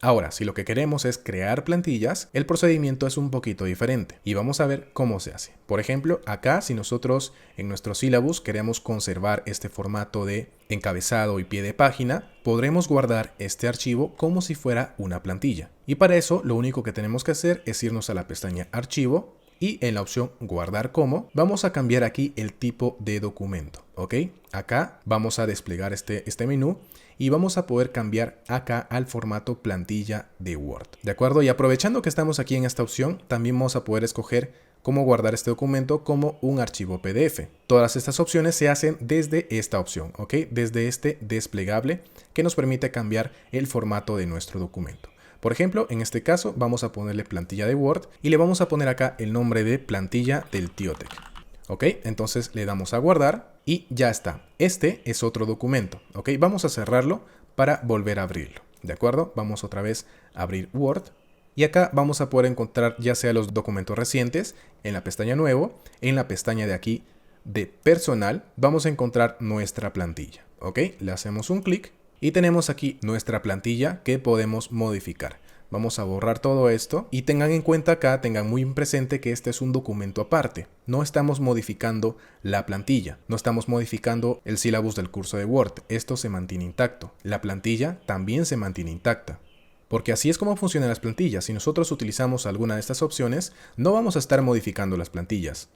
Ahora, si lo que queremos es crear plantillas, el procedimiento es un poquito diferente y vamos a ver cómo se hace. Por ejemplo, acá si nosotros en nuestro syllabus queremos conservar este formato de encabezado y pie de página, podremos guardar este archivo como si fuera una plantilla. Y para eso lo único que tenemos que hacer es irnos a la pestaña Archivo y en la opción Guardar como, vamos a cambiar aquí el tipo de documento, ¿ok? Acá vamos a desplegar este menú y vamos a poder cambiar acá al formato plantilla de Word. ¿De acuerdo? Y aprovechando que estamos aquí en esta opción, también vamos a poder escoger cómo guardar este documento como un archivo PDF. Todas estas opciones se hacen desde esta opción, ¿ok? Desde este desplegable que nos permite cambiar el formato de nuestro documento. Por ejemplo, en este caso vamos a ponerle plantilla de Word y le vamos a poner acá el nombre de plantilla del TioTech. ¿Ok? Entonces le damos a guardar y ya está. Este es otro documento. ¿Ok? Vamos a cerrarlo para volver a abrirlo. ¿De acuerdo? Vamos otra vez a abrir Word. Y acá vamos a poder encontrar ya sea los documentos recientes, en la pestaña Nuevo, en la pestaña de aquí de Personal, vamos a encontrar nuestra plantilla. ¿Ok? Le hacemos un clic y tenemos aquí nuestra plantilla que podemos modificar. Vamos a borrar todo esto y tengan en cuenta acá, tengan muy presente que este es un documento aparte. No estamos modificando la plantilla, no estamos modificando el sílabus del curso de Word. Esto se mantiene intacto. La plantilla también se mantiene intacta. Porque así es como funcionan las plantillas. Si nosotros utilizamos alguna de estas opciones, no vamos a estar modificando las plantillas,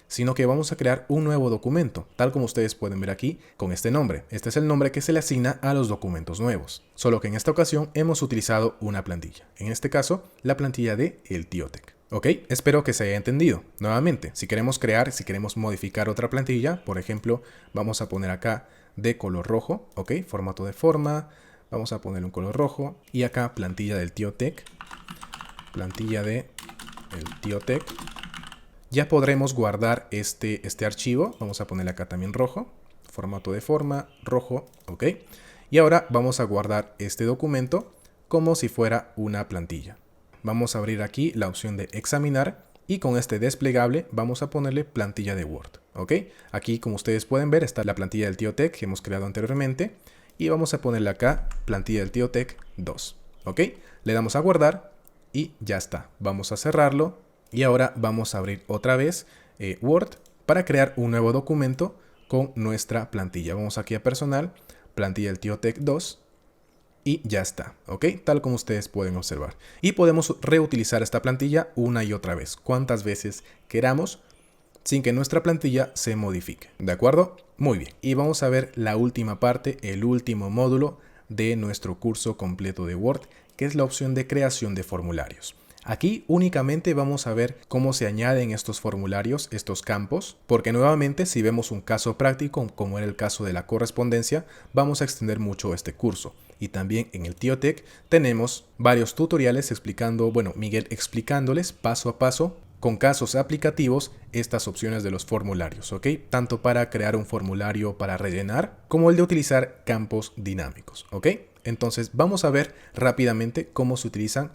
sino que vamos a crear un nuevo documento, tal como ustedes pueden ver aquí con este nombre. Este es el nombre que se le asigna a los documentos nuevos, solo que en esta ocasión hemos utilizado una plantilla, en este caso la plantilla de el TioTech. Ok, espero que se haya entendido. Nuevamente, si queremos modificar otra plantilla, por ejemplo, vamos a poner acá de color rojo, ok, formato de forma, vamos a poner un color rojo y acá plantilla del TioTech, plantilla de el TioTech. Ya podremos guardar este archivo. Vamos a ponerle acá también rojo. Formato de forma, rojo. Ok. Y ahora vamos a guardar este documento como si fuera una plantilla. Vamos a abrir aquí la opción de examinar y con este desplegable vamos a ponerle plantilla de Word, ¿ok? Aquí, como ustedes pueden ver, está la plantilla del Tío Tech que hemos creado anteriormente y vamos a ponerle acá plantilla del Tío Tech 2, ¿ok? Le damos a guardar y ya está. Vamos a cerrarlo y ahora vamos a abrir otra vez Word para crear un nuevo documento con nuestra plantilla. Vamos aquí a personal, plantilla del Tío Tech 2 y ya está, ¿ok? Tal como ustedes pueden observar. Y podemos reutilizar esta plantilla una y otra vez, cuantas veces queramos, sin que nuestra plantilla se modifique, ¿de acuerdo? Muy bien. Y vamos a ver la última parte, el último módulo de nuestro curso completo de Word, que es la opción de creación de formularios. Aquí únicamente vamos a ver cómo se añaden estos formularios, estos campos, porque nuevamente si vemos un caso práctico, como era el caso de la correspondencia, vamos a extender mucho este curso. Y también en el Tío Tech tenemos varios tutoriales explicando, bueno, Miguel explicándoles paso a paso, con casos aplicativos, estas opciones de los formularios, ¿ok? Tanto para crear un formulario para rellenar, como el de utilizar campos dinámicos, ¿ok? Entonces vamos a ver rápidamente cómo se utilizan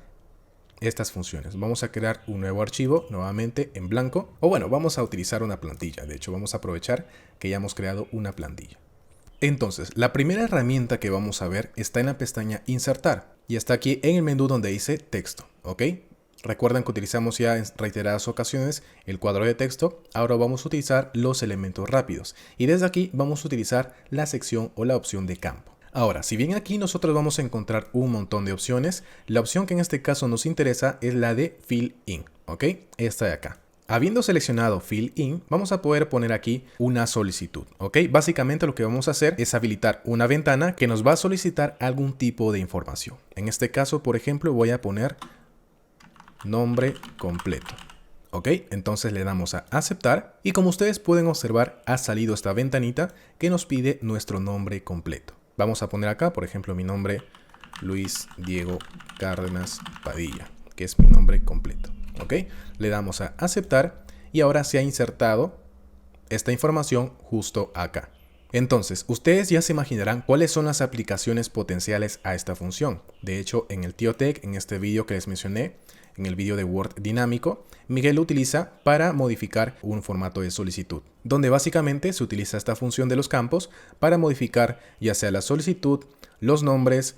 estas funciones. Vamos a crear un nuevo archivo nuevamente en blanco, o bueno, vamos a utilizar una plantilla. De hecho, vamos a aprovechar que ya hemos creado una plantilla. Entonces, la primera herramienta que vamos a ver está en la pestaña Insertar y está aquí en el menú donde dice Texto, ¿ok? Recuerden que utilizamos ya en reiteradas ocasiones el cuadro de texto. Ahora vamos a utilizar los elementos rápidos y desde aquí vamos a utilizar la sección o la opción de campo. Ahora, si bien aquí nosotros vamos a encontrar un montón de opciones, la opción que en este caso nos interesa es la de Fill In, ¿ok? Esta de acá. Habiendo seleccionado Fill In, vamos a poder poner aquí una solicitud, ¿ok? Básicamente lo que vamos a hacer es habilitar una ventana que nos va a solicitar algún tipo de información. En este caso, por ejemplo, voy a poner nombre completo. Ok, entonces le damos a aceptar y como ustedes pueden observar ha salido esta ventanita que nos pide nuestro nombre completo. Vamos a poner acá, por ejemplo, mi nombre Luis Diego Cárdenas Padilla, que es mi nombre completo. Ok, le damos a aceptar y ahora se ha insertado esta información justo acá. Entonces, ustedes ya se imaginarán cuáles son las aplicaciones potenciales a esta función. De hecho, en el Tío Tech, en este vídeo que les mencioné, en el vídeo de Word dinámico, Miguel lo utiliza para modificar un formato de solicitud, donde básicamente se utiliza esta función de los campos para modificar ya sea la solicitud, los nombres,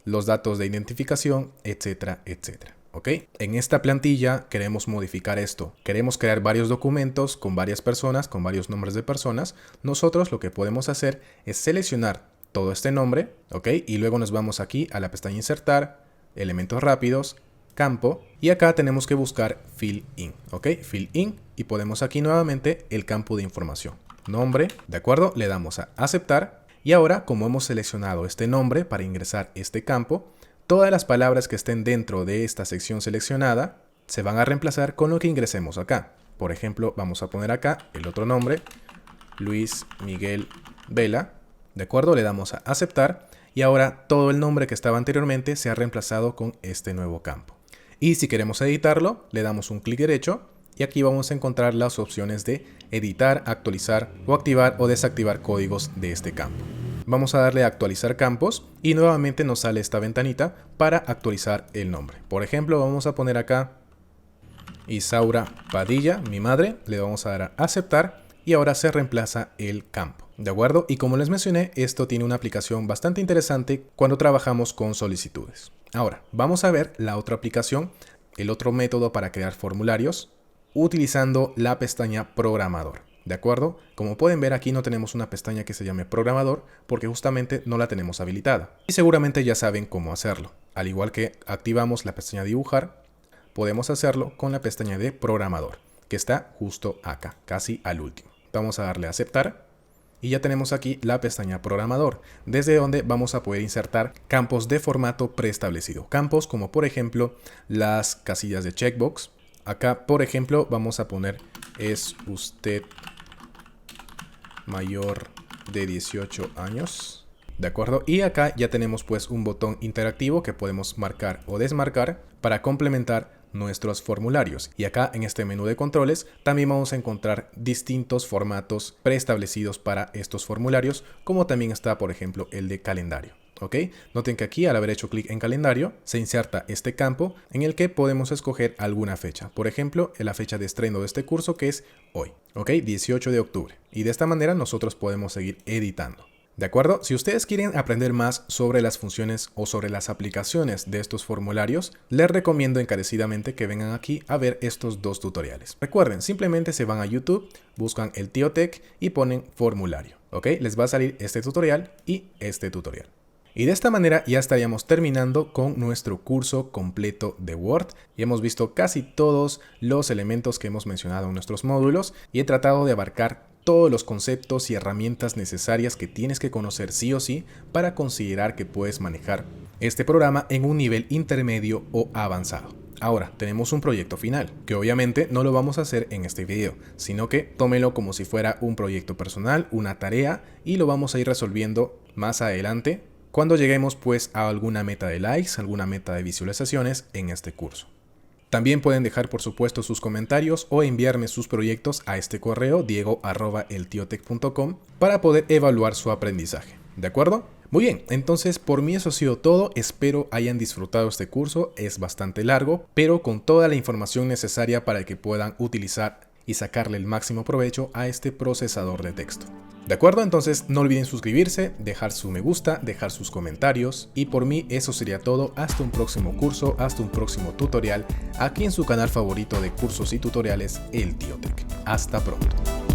los datos de identificación, etcétera, etcétera. ¿Ok? En esta plantilla queremos modificar esto. Queremos crear varios documentos con varias personas, con varios nombres de personas. Nosotros lo que podemos hacer es seleccionar todo este nombre, ¿ok? Y luego nos vamos aquí a la pestaña Insertar, Elementos rápidos, Campo, y acá tenemos que buscar Fill In, ¿ok? Fill In, y ponemos aquí nuevamente el campo de información. Nombre, ¿de acuerdo? Le damos a aceptar, y ahora como hemos seleccionado este nombre para ingresar este campo, todas las palabras que estén dentro de esta sección seleccionada se van a reemplazar con lo que ingresemos acá. Por ejemplo, vamos a poner acá el otro nombre, Luis Miguel Vela, ¿de acuerdo? Le damos a aceptar, y ahora todo el nombre que estaba anteriormente se ha reemplazado con este nuevo campo. Y si queremos editarlo, le damos un clic derecho y aquí vamos a encontrar las opciones de editar, actualizar o activar o desactivar códigos de este campo. Vamos a darle a actualizar campos y nuevamente nos sale esta ventanita para actualizar el nombre. Por ejemplo, vamos a poner acá Isaura Padilla, mi madre, le vamos a dar a aceptar y ahora se reemplaza el campo. ¿De acuerdo? Y como les mencioné, esto tiene una aplicación bastante interesante cuando trabajamos con solicitudes. Ahora, vamos a ver la otra aplicación, el otro método para crear formularios, utilizando la pestaña Programador. ¿De acuerdo? Como pueden ver, aquí no tenemos una pestaña que se llame Programador porque justamente no la tenemos habilitada. Y seguramente ya saben cómo hacerlo. Al igual que activamos la pestaña Dibujar, podemos hacerlo con la pestaña de Programador, que está justo acá, casi al último. Vamos a darle a aceptar. Y ya tenemos aquí la pestaña Programador, desde donde vamos a poder insertar campos de formato preestablecido. Campos como por ejemplo las casillas de checkbox. Acá por ejemplo vamos a poner ¿es usted mayor de 18 años? ¿De acuerdo? Y acá ya tenemos pues un botón interactivo que podemos marcar o desmarcar para complementar nuestros formularios. Y acá en este menú de controles también vamos a encontrar distintos formatos preestablecidos para estos formularios, como también está por ejemplo el de calendario. ¿ok? Noten que aquí al haber hecho clic en calendario se inserta este campo en el que podemos escoger alguna fecha. Por ejemplo, la fecha de estreno de este curso que es hoy, ¿ok? 18 de octubre. Y de esta manera nosotros podemos seguir editando. ¿De acuerdo? Si ustedes quieren aprender más sobre las funciones o sobre las aplicaciones de estos formularios, les recomiendo encarecidamente que vengan aquí a ver estos dos tutoriales. Recuerden, simplemente se van a YouTube, buscan el Tío Tech y ponen formulario, ¿ok? Les va a salir este tutorial y este tutorial. Y de esta manera ya estaríamos terminando con nuestro curso completo de Word. Y hemos visto casi todos los elementos que hemos mencionado en nuestros módulos y he tratado de abarcar todos los conceptos y herramientas necesarias que tienes que conocer sí o sí para considerar que puedes manejar este programa en un nivel intermedio o avanzado. Ahora, tenemos un proyecto final, que obviamente no lo vamos a hacer en este video, sino que tómelo como si fuera un proyecto personal, una tarea, y lo vamos a ir resolviendo más adelante cuando lleguemos pues a alguna meta de likes, alguna meta de visualizaciones en este curso. También pueden dejar por supuesto sus comentarios o enviarme sus proyectos a este correo diego@eltiotech.com para poder evaluar su aprendizaje. ¿De acuerdo? Muy bien, entonces por mí eso ha sido todo. Espero hayan disfrutado este curso. Es bastante largo, pero con toda la información necesaria para que puedan utilizar y sacarle el máximo provecho a este procesador de texto. ¿De acuerdo? Entonces no olviden suscribirse, dejar su me gusta, dejar sus comentarios y por mí eso sería todo. Hasta un próximo curso, hasta un próximo tutorial aquí en su canal favorito de cursos y tutoriales, El Tío Tech. Hasta pronto.